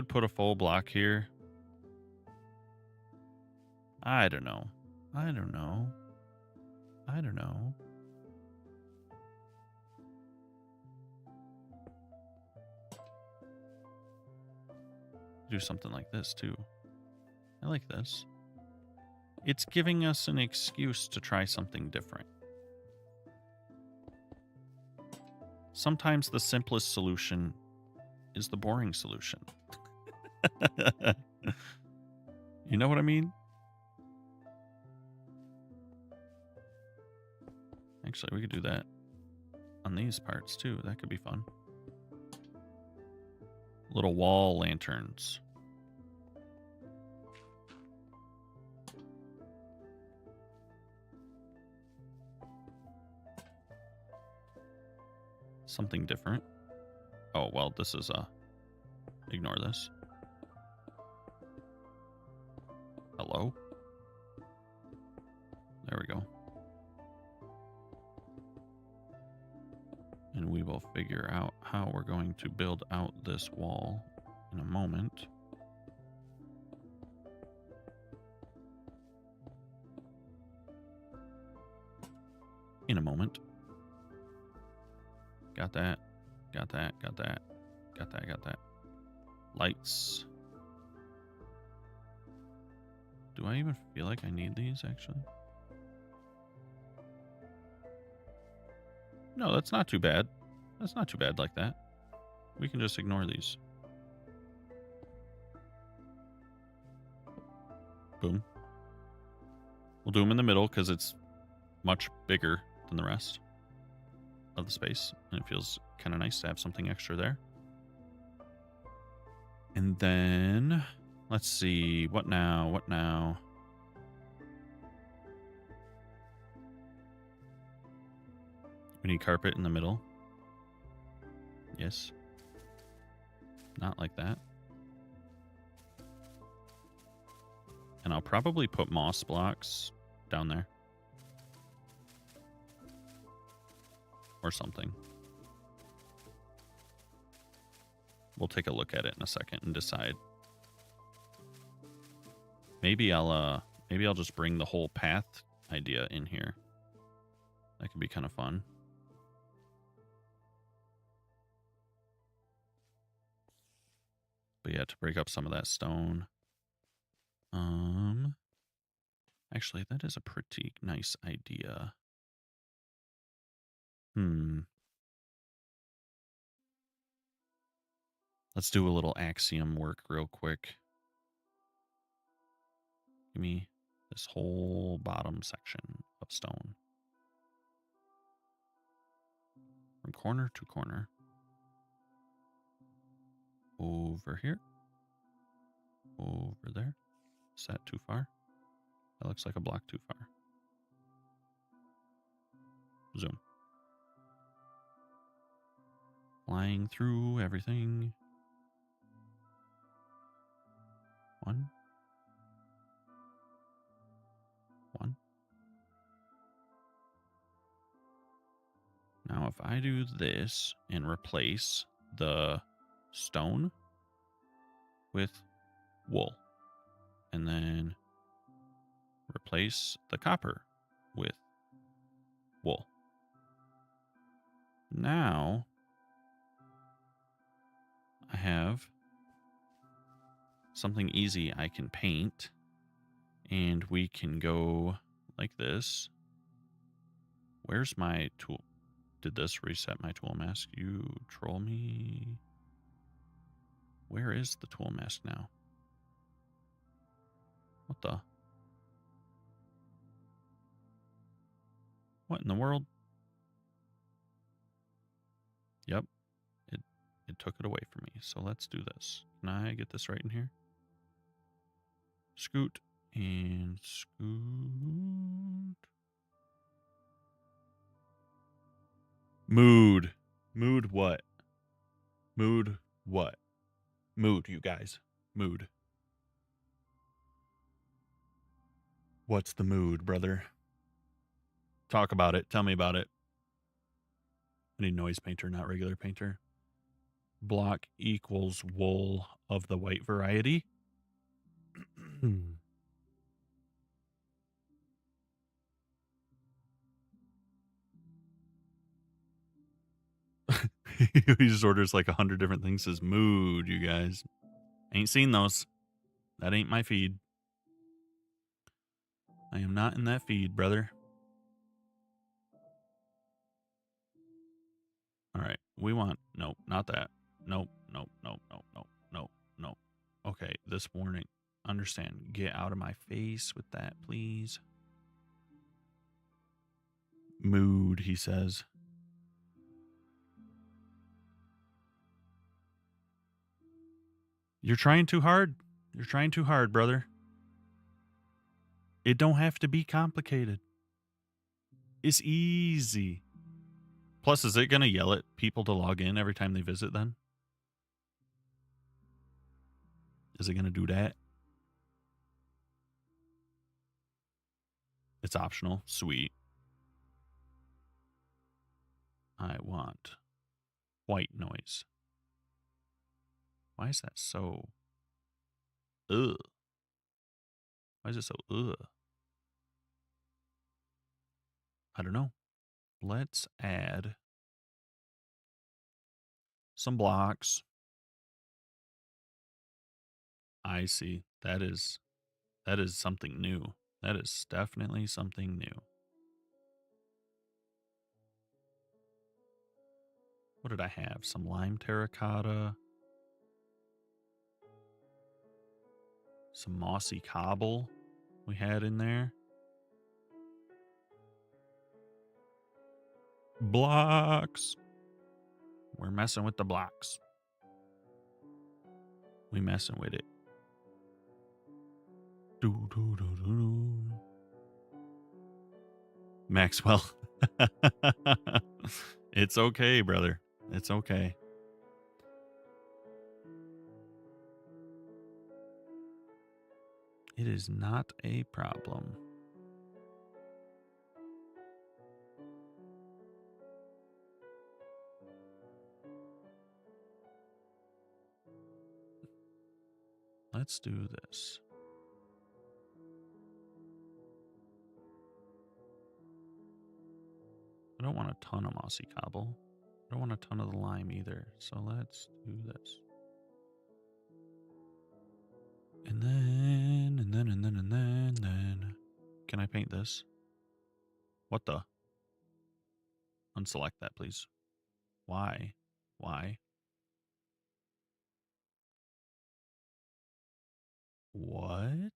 put a full block here. I don't know. Do something like this too. I like this. It's giving us an excuse to try something different. Sometimes the simplest solution is the boring solution. You know what I mean? Actually, we could do that on these parts too. That could be fun. Little wall lanterns. Something different. Oh, well, this is ignore this. Hello? There we go. And we will figure out how we're going to build out this wall in a moment. In a moment. Got that. Got that. Got that. Got that. Got that. Lights. Do I even feel like I need these, actually? No, that's not too bad. That's not too bad like that. We can just ignore these. Boom. We'll do them in the middle because it's much bigger than the rest of the space. And it feels kind of nice to have something extra there. And then, let's see. What now? What now? We need carpet in the middle. Yes. Not like that. And I'll probably put moss blocks down there. Or something. We'll take a look at it in a second and decide. Maybe I'll just bring the whole path idea in here. That could be kind of fun. But yeah, to break up some of that stone. Actually, that is a pretty nice idea. Let's do a little axiom work real quick. Give me this whole bottom section of stone. From corner to corner. Over here. Over there. Is that too far? That looks like a block too far. Zoom. Flying through everything. 1. 1. Now if I do this and replace the stone with wool, and then replace the copper with wool. Now I have something easy I can paint, and we can go like this. Where's my tool? Did this reset my tool mask? You troll me. Where is the tool mask now? What the? What in the world? Yep. It took it away from me. So let's do this. Can I get this right in here? Scoot and scoot. Mood. Mood what? Mood what? Mood, you guys. Mood. What's the mood, brother? Talk about it. Tell me about it. I need noise painter, not regular painter. Block equals wool of the white variety. He just orders like 100 different things. Says mood, you guys. Ain't seen those. That ain't my feed. I am not in that feed, brother. All right. We want, nope, not that. Nope, nope, nope, nope, nope, nope, nope. Okay, this warning. Understand. Get out of my face with that, please. Mood, he says. You're trying too hard. You're trying too hard, brother. It don't have to be complicated. It's easy. Plus, is it going to yell at people to log in every time they visit then? Is it going to do that? It's optional. Sweet. I want white noise. Why is that so... Ugh. Why is it so ugh? I don't know. Let's add some blocks. I see. That is something new. That is definitely something new. What did I have? Some lime terracotta. Some mossy cobble we had in there. Blocks. We're messing with the blocks. We messing with it. Do, do, do, do, do. Maxwell. It's okay, brother. It's okay. It is not a problem. Let's do this. I don't want a ton of mossy cobble. I don't want a ton of the lime either. So let's do this. And then. Can I paint this? What the? Unselect that, please. Why? Why? What?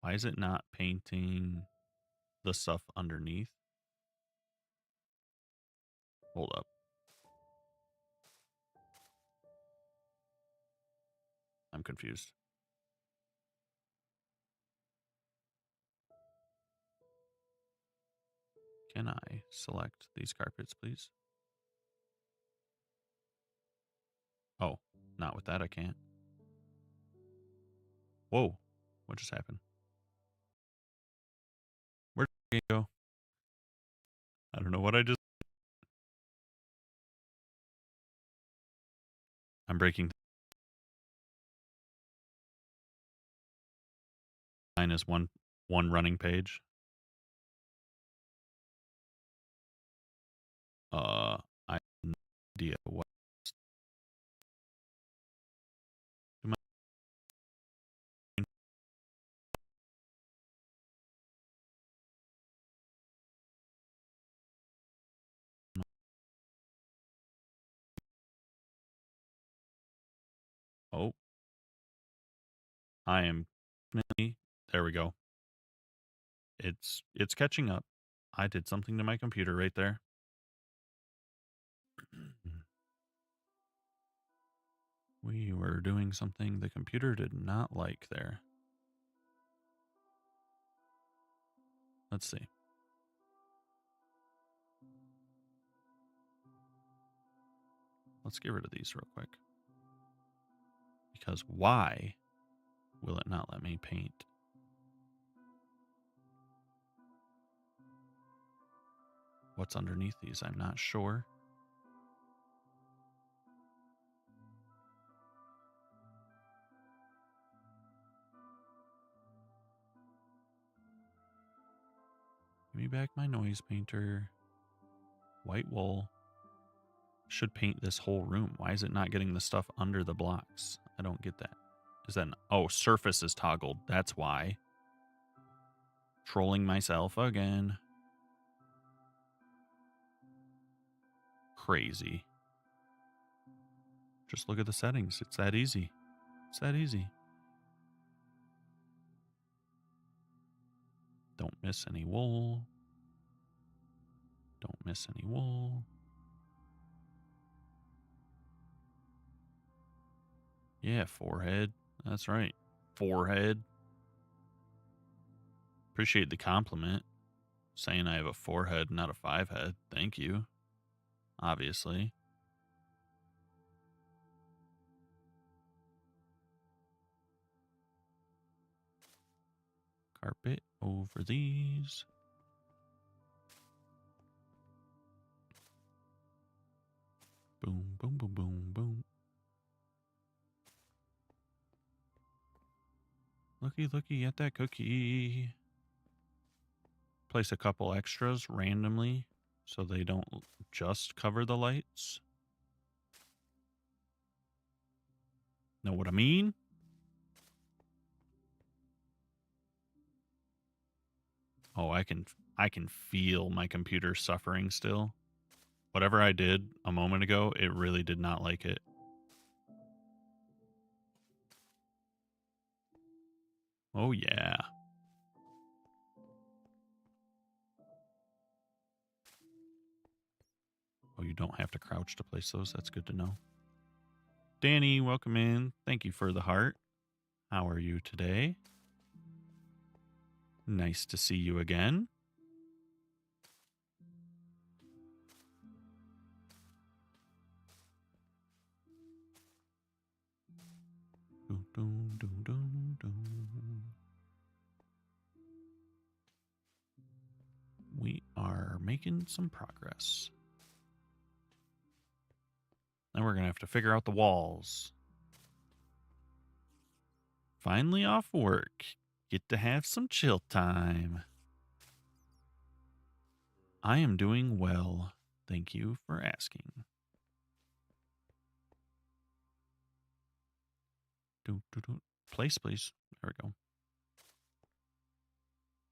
Why is it not painting the stuff underneath? Hold up. I'm confused. Can I select these carpets, please? Oh, not with that I can't. Whoa, what just happened? Where'd the game go? I don't know what I just... I'm breaking... Minus one running page. I have no idea what... Oh. I am... There we go. It's catching up. I did something to my computer right there. We were doing something the computer did not like there. Let's see. Let's get rid of these real quick. Because why will it not let me paint? What's underneath these? I'm not sure. Give me back my noise painter. White wool. Should paint this whole room. Why is it not getting the stuff under the blocks? I don't get that. Is that... Oh, surface is toggled. That's why. Trolling myself again. crazy. Just look at the settings. It's that easy. It's that easy. Don't miss any wool. Don't miss any wool. Yeah, forehead. That's right. Forehead. Appreciate the compliment. Saying I have a 4-head, not a 5-head. Thank you. Obviously. Carpet over these. Boom, boom, boom, boom, boom. Looky at that cookie. Place a couple extras randomly so they don't just cover the lights. Know what I mean? Oh, I can feel my computer suffering still. Whatever I did a moment ago, it really did not like it. Oh yeah. Oh, you don't have to crouch to place those. That's good to know. Danny, welcome in. Thank you for the heart. How are you today? Nice to see you again. Dun, dun, dun, dun, dun. We are making some progress. Then we're going to have to figure out the walls. Finally off work. Get to have some chill time. I am doing well. Thank you for asking. Place, please. There we go.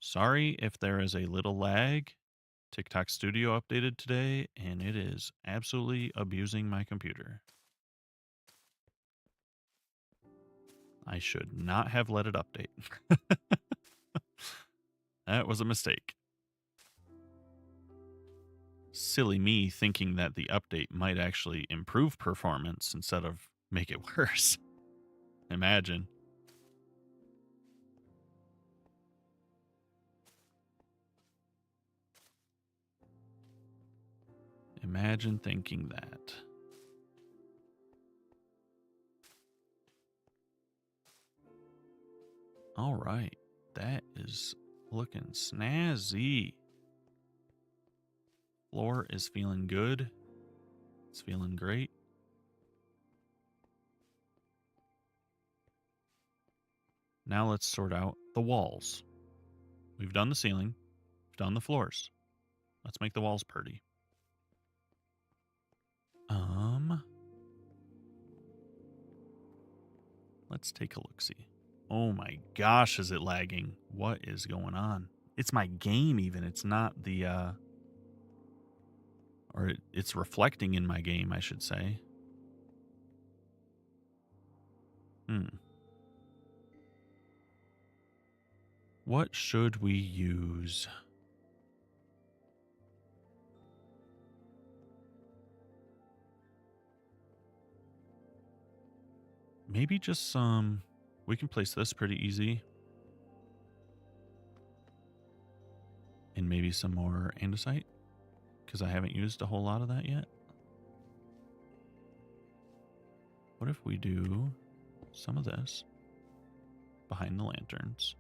Sorry if there is a little lag. TikTok Studio updated today, and it is absolutely abusing my computer. I should not have let it update. That was a mistake. Silly me thinking that the update might actually improve performance instead of make it worse. Imagine. Imagine thinking that. All right. That is looking snazzy. Floor is feeling good. It's feeling great. Now let's sort out the walls. We've done the ceiling. We've done the floors. Let's make the walls pretty. Let's take a look-see. Oh my gosh, is it lagging? What is going on? It's my game even. It's not the, or it's reflecting in my game, I should say. What should we use? Maybe just some, we can place this pretty easy. And maybe some more andesite, because I haven't used a whole lot of that yet. What if we do some of this behind the lanterns?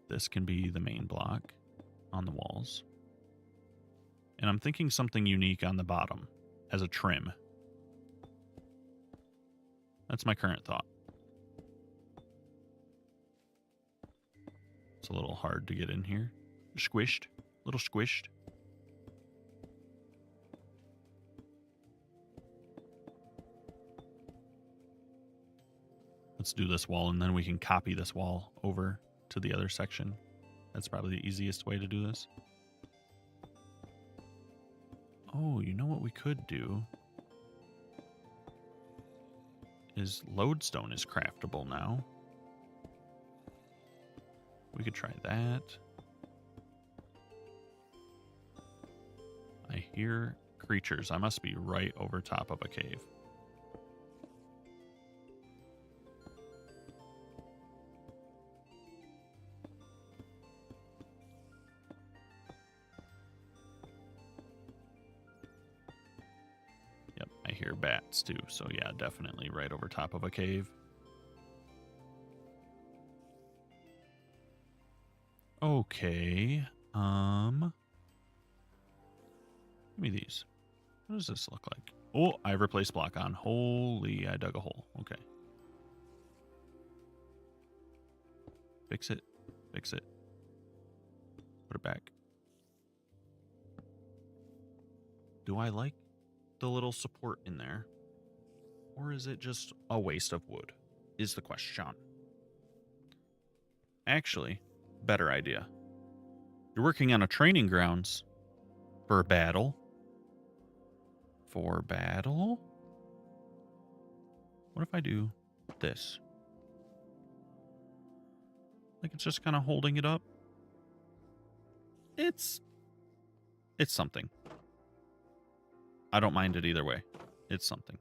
This can be the main block on the walls. And I'm thinking something unique on the bottom as a trim. That's my current thought. It's a little hard to get in here. Squished. A little squished. Let's do this wall, and then we can copy this wall over to the other section. That's probably the easiest way to do this. Oh, you know what we could do? Is lodestone is craftable now. We could try that. I hear creatures. I must be right over top of a cave. Yep, I hear bats too. So yeah, definitely right over top of a cave. Okay. Give me these. What does this look like? Oh, I replaced block on. Holy, I dug a hole. Okay. Fix it. Fix it. Put it back. Do I like the little support in there? Or is it just a waste of wood? Is the question. Actually, better idea. You're working on a training grounds for a battle. For battle? What if I do this? Like it's just kind of holding it up. It's something. I don't mind it either way. It's something.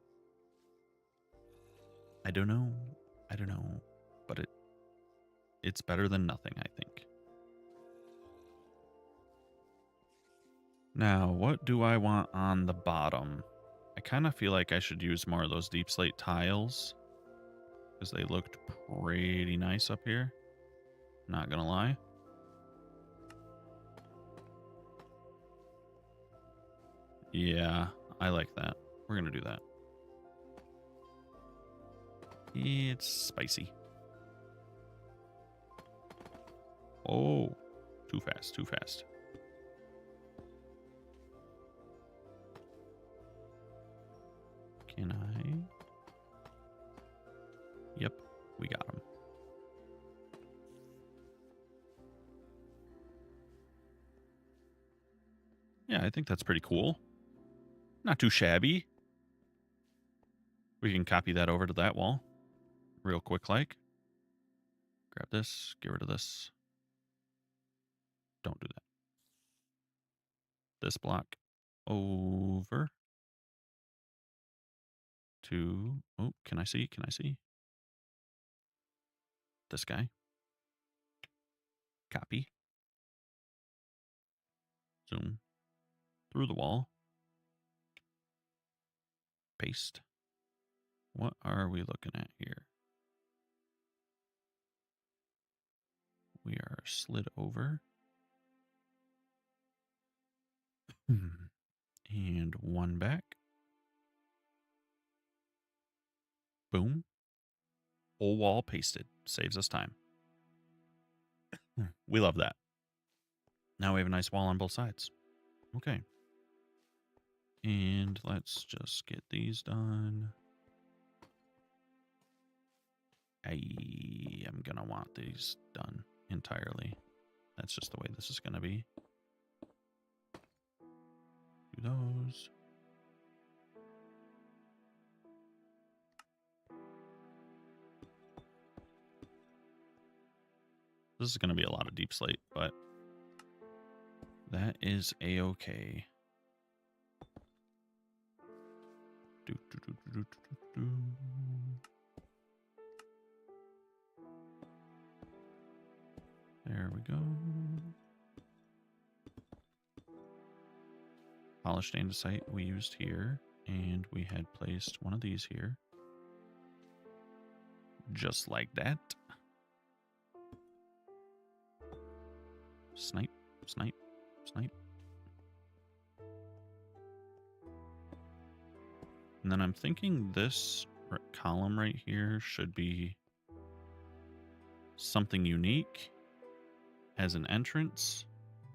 I don't know. But it's better than nothing, I think. Now, what do I want on the bottom? I kind of feel like I should use more of those deep slate tiles because they looked pretty nice up here. Not gonna lie. Yeah, I like that. We're gonna do that. It's spicy. Oh, too fast, too fast. Can I? Yep, we got him. Yeah, I think that's pretty cool. Not too shabby. We can copy that over to that wall real quick like. Grab this, get rid of this. Don't do that. This block over to, oh, can I see? Can I see? This guy. Copy. Zoom through the wall. Paste. What are we looking at here? We are slid over. And one back. Boom. Whole wall pasted. Saves us time. We love that. Now we have a nice wall on both sides. Okay. And let's just get these done. I am going to want these done entirely. That's just the way this is going to be. Do those. This is going to be a lot of deep slate, but that is a-okay. There we go. Polished andesite we used here, and we had placed one of these here. Just like that. Snipe, snipe, snipe. And then I'm thinking this column right here should be something unique as an entrance.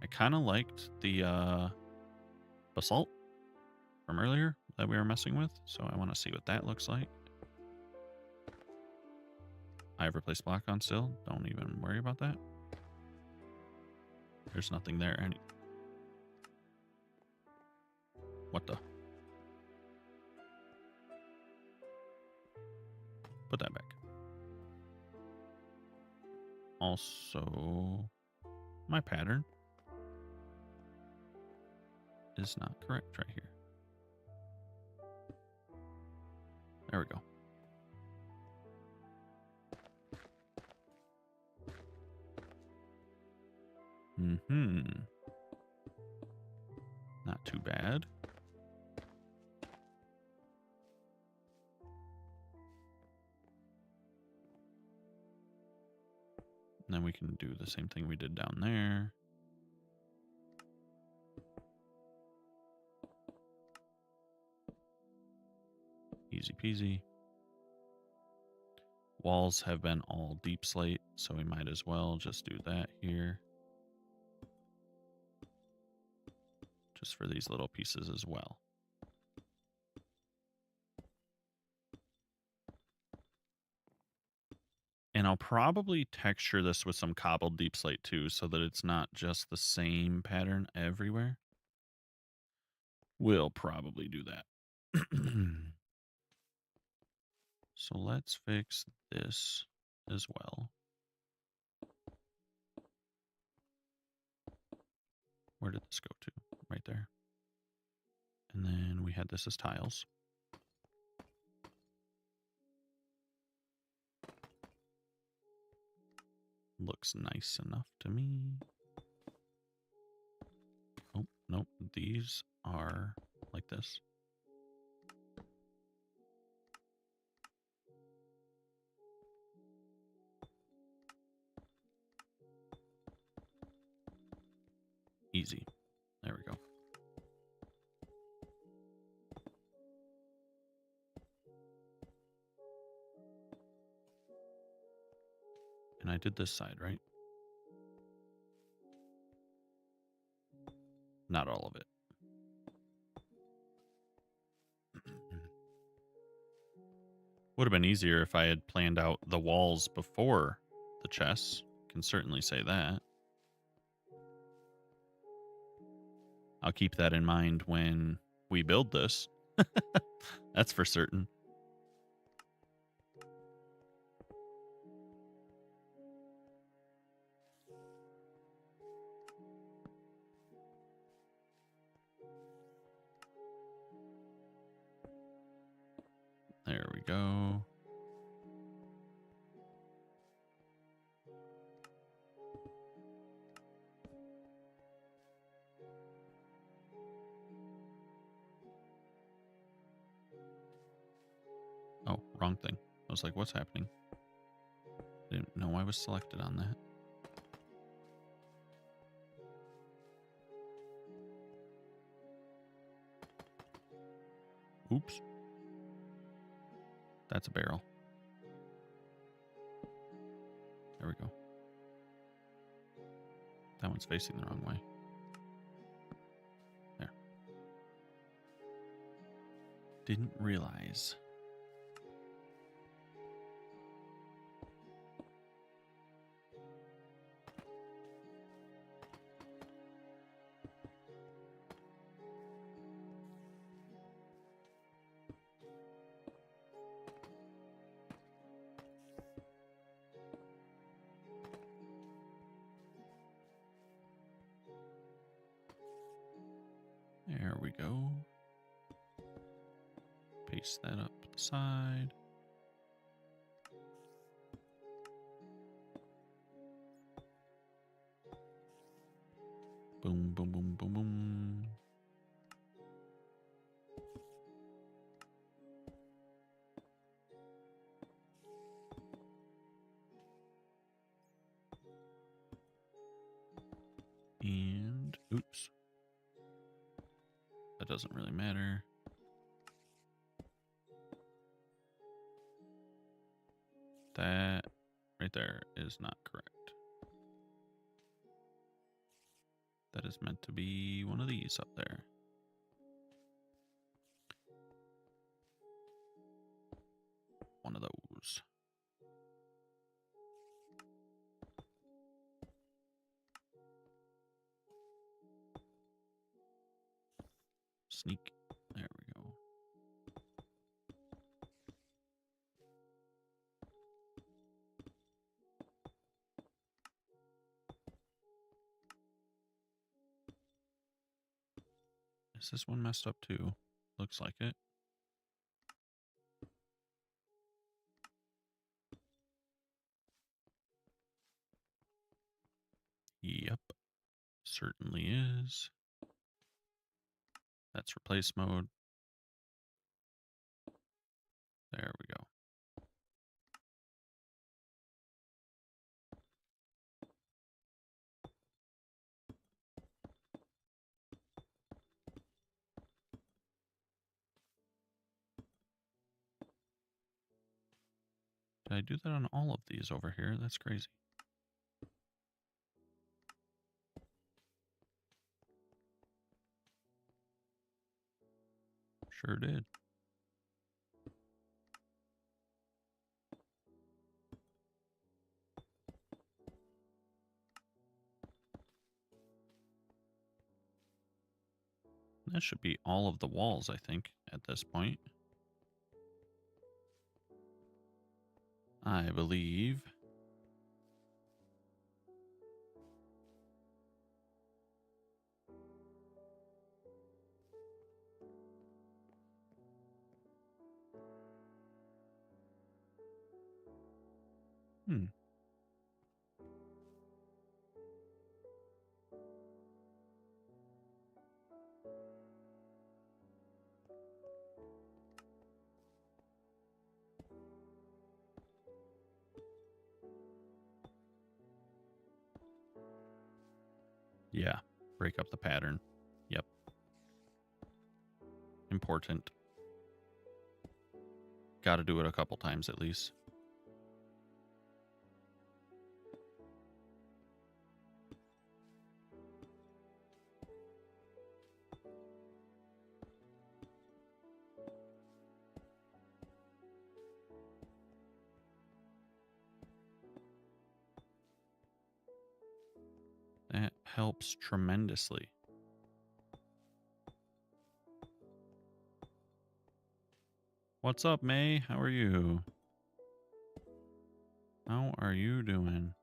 I kind of liked the basalt from earlier that we were messing with, so I want to see what that looks like. I have replaced block on still. Don't even worry about that. There's nothing there. What the? Put that back. Also, my pattern is not correct right here. There we go. Not too bad. And then we can do the same thing we did down there. Easy peasy. Walls have been all deep slate, so we might as well just do that here. Just for these little pieces as well. And I'll probably texture this with some cobbled deep slate too, so that it's not just the same pattern everywhere. We'll probably do that. So let's fix this as well. Where did this go to? Right there. And then we had this as tiles. Looks nice enough to me. Oh, nope. These are like this. Easy. There we go. And I did this side, right? Not all of it. Would have been easier if I had planned out the walls before the chests. Can certainly say that. I'll keep that in mind when we build this. That's for certain. There we go. Oh, wrong thing. I was like, what's happening? Didn't know I was selected on that. Oops. That's a barrel. There we go. That one's facing the wrong way. There. Didn't realize. There we go. Paste that up the side. Boom, boom, boom, boom, boom. And, oops. That doesn't really matter. That right there is not correct. That is meant to be one of these up there. One of those. Sneak. Is this one messed up too? Looks like it. Yep, certainly is. That's replace mode. There we go. Did I do that on all of these over here? That's crazy. Sure did. That should be all of the walls, I think, at this point. I believe. Yeah, break up the pattern. Yep. Important. Got to do it a couple times at least. That helps tremendously. What's up, May? How are you? How are you doing?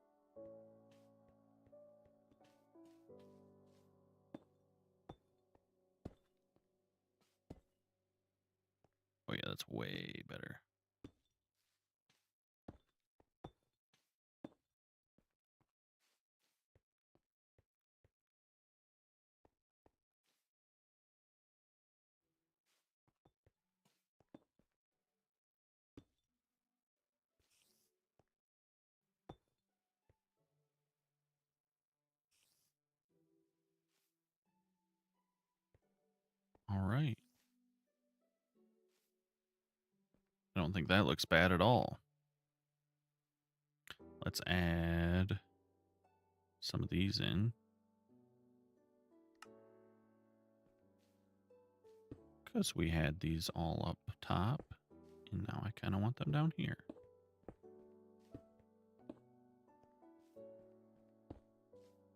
Oh yeah, that's way better. All right. I don't think that looks bad at all. Let's add some of these in. Because we had these all up top. And now I kind of want them down here.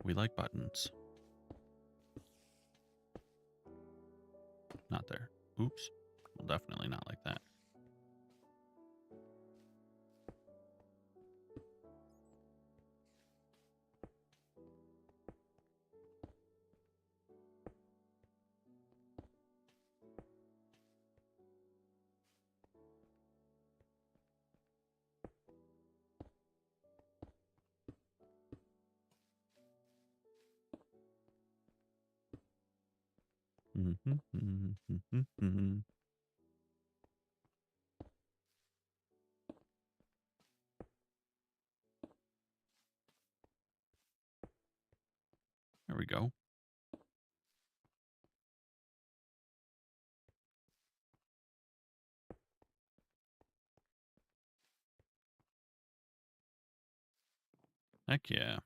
We like buttons. Not there. Oops. Well, definitely not like that. There we go. Heck yeah.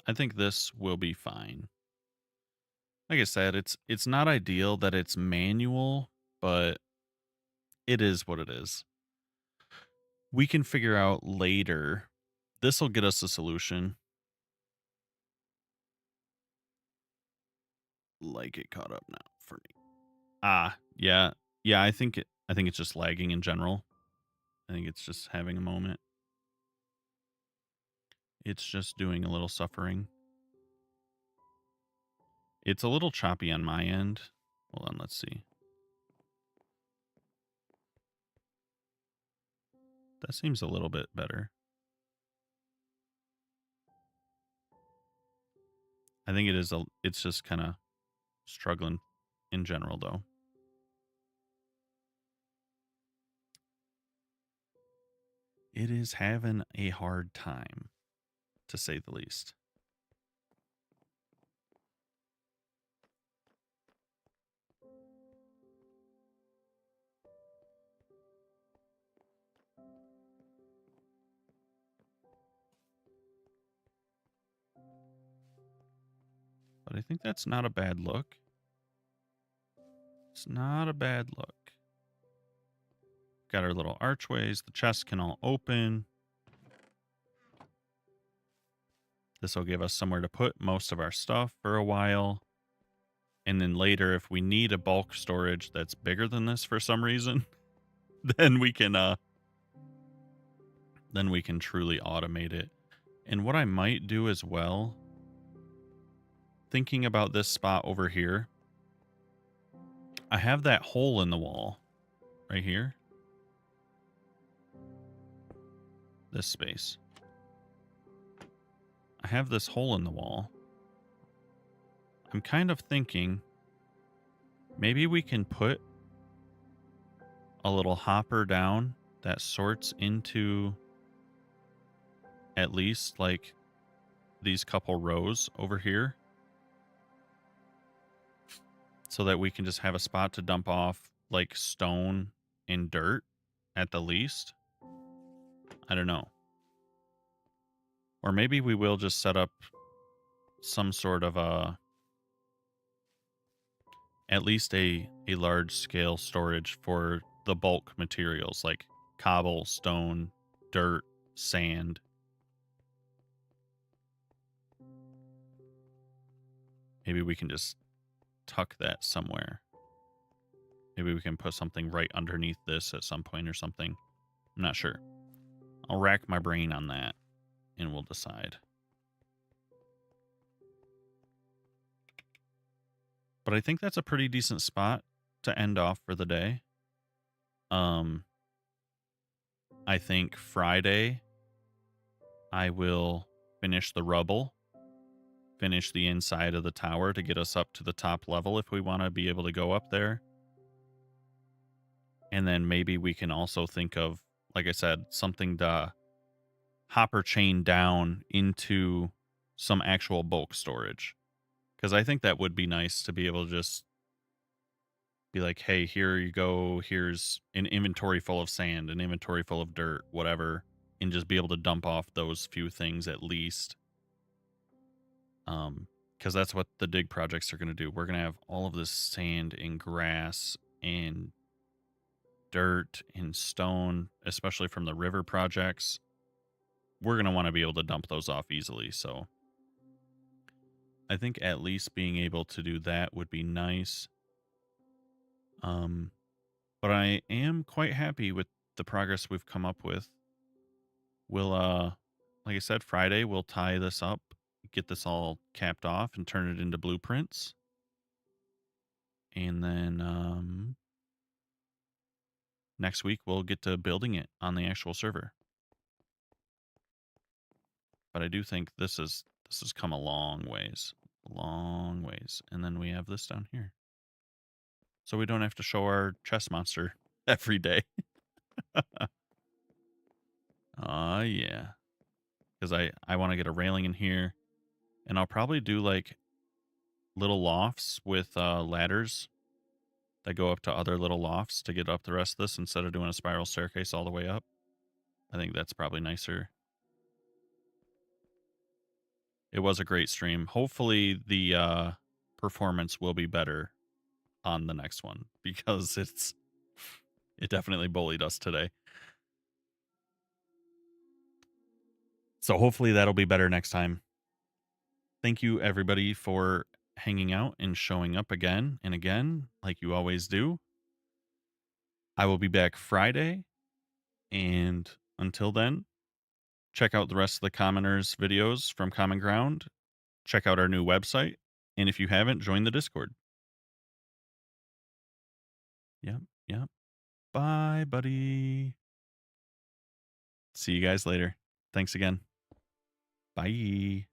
I think this will be fine. Like I said, it's not ideal that it's manual, but it is what it is. We can figure out later. This will get us a solution. Like it caught up now for me. Yeah. Yeah, I think it's just lagging in general. I think it's just having a moment. It's just doing a little suffering. It's a little choppy on my end. Hold on, let's see. That seems a little bit better. I think it is it's just kind of struggling in general though. It is having a hard time, to say the least. But I think that's not a bad look. It's not a bad look. Got our little archways. The chests can all open. This will give us somewhere to put most of our stuff for a while. And then later, if we need a bulk storage that's bigger than this for some reason, then we can truly automate it. And what I might do as well, thinking about this spot over here, I have that hole in the wall right here. This space. I have this hole in the wall. I'm kind of thinking maybe we can put a little hopper down that sorts into at least like these couple rows over here, so that we can just have a spot to dump off like stone and dirt at the least. I don't know. Or maybe we will just set up some sort of at least a large scale storage for the bulk materials like cobble, stone, dirt, sand. Maybe we can just tuck that somewhere. Maybe we can put something right underneath this at some point or something. I'm not sure. I'll rack my brain on that and we'll decide. But I think that's a pretty decent spot to end off for the day. I think Friday I will finish the rubble, finish the inside of the tower to get us up to the top level if we want to be able to go up there. And then maybe we can also think of, like I said, something to hopper chain down into some actual bulk storage. Because I think that would be nice to be able to just be like, hey, here you go. Here's an inventory full of sand, an inventory full of dirt, whatever. And just be able to dump off those few things at least. Because that's what the dig projects are going to do. We're going to have all of this sand and grass and dirt and stone, especially from the river projects. We're going to want to be able to dump those off easily. So I think at least being able to do that would be nice. But I am quite happy with the progress we've come up with. We'll, like I said, Friday, we'll tie this up, get this all capped off and turn it into blueprints. And then, next week we'll get to building it on the actual server. But I do think this has come a long ways. And then we have this down here. So we don't have to show our chest monster every day. Yeah. Because I want to get a railing in here. And I'll probably do like little lofts with ladders that go up to other little lofts to get up the rest of this instead of doing a spiral staircase all the way up. I think that's probably nicer. It was a great stream. Hopefully the performance will be better on the next one, because it definitely bullied us today. So hopefully that'll be better next time. Thank you everybody for hanging out and showing up again and again, like you always do. I will be back Friday, and until then, check out the rest of the commoners videos from Common Ground. Check out our new website, And if you haven't, join the Discord. Yep, yep. Bye, buddy. See you guys later. Thanks again. Bye.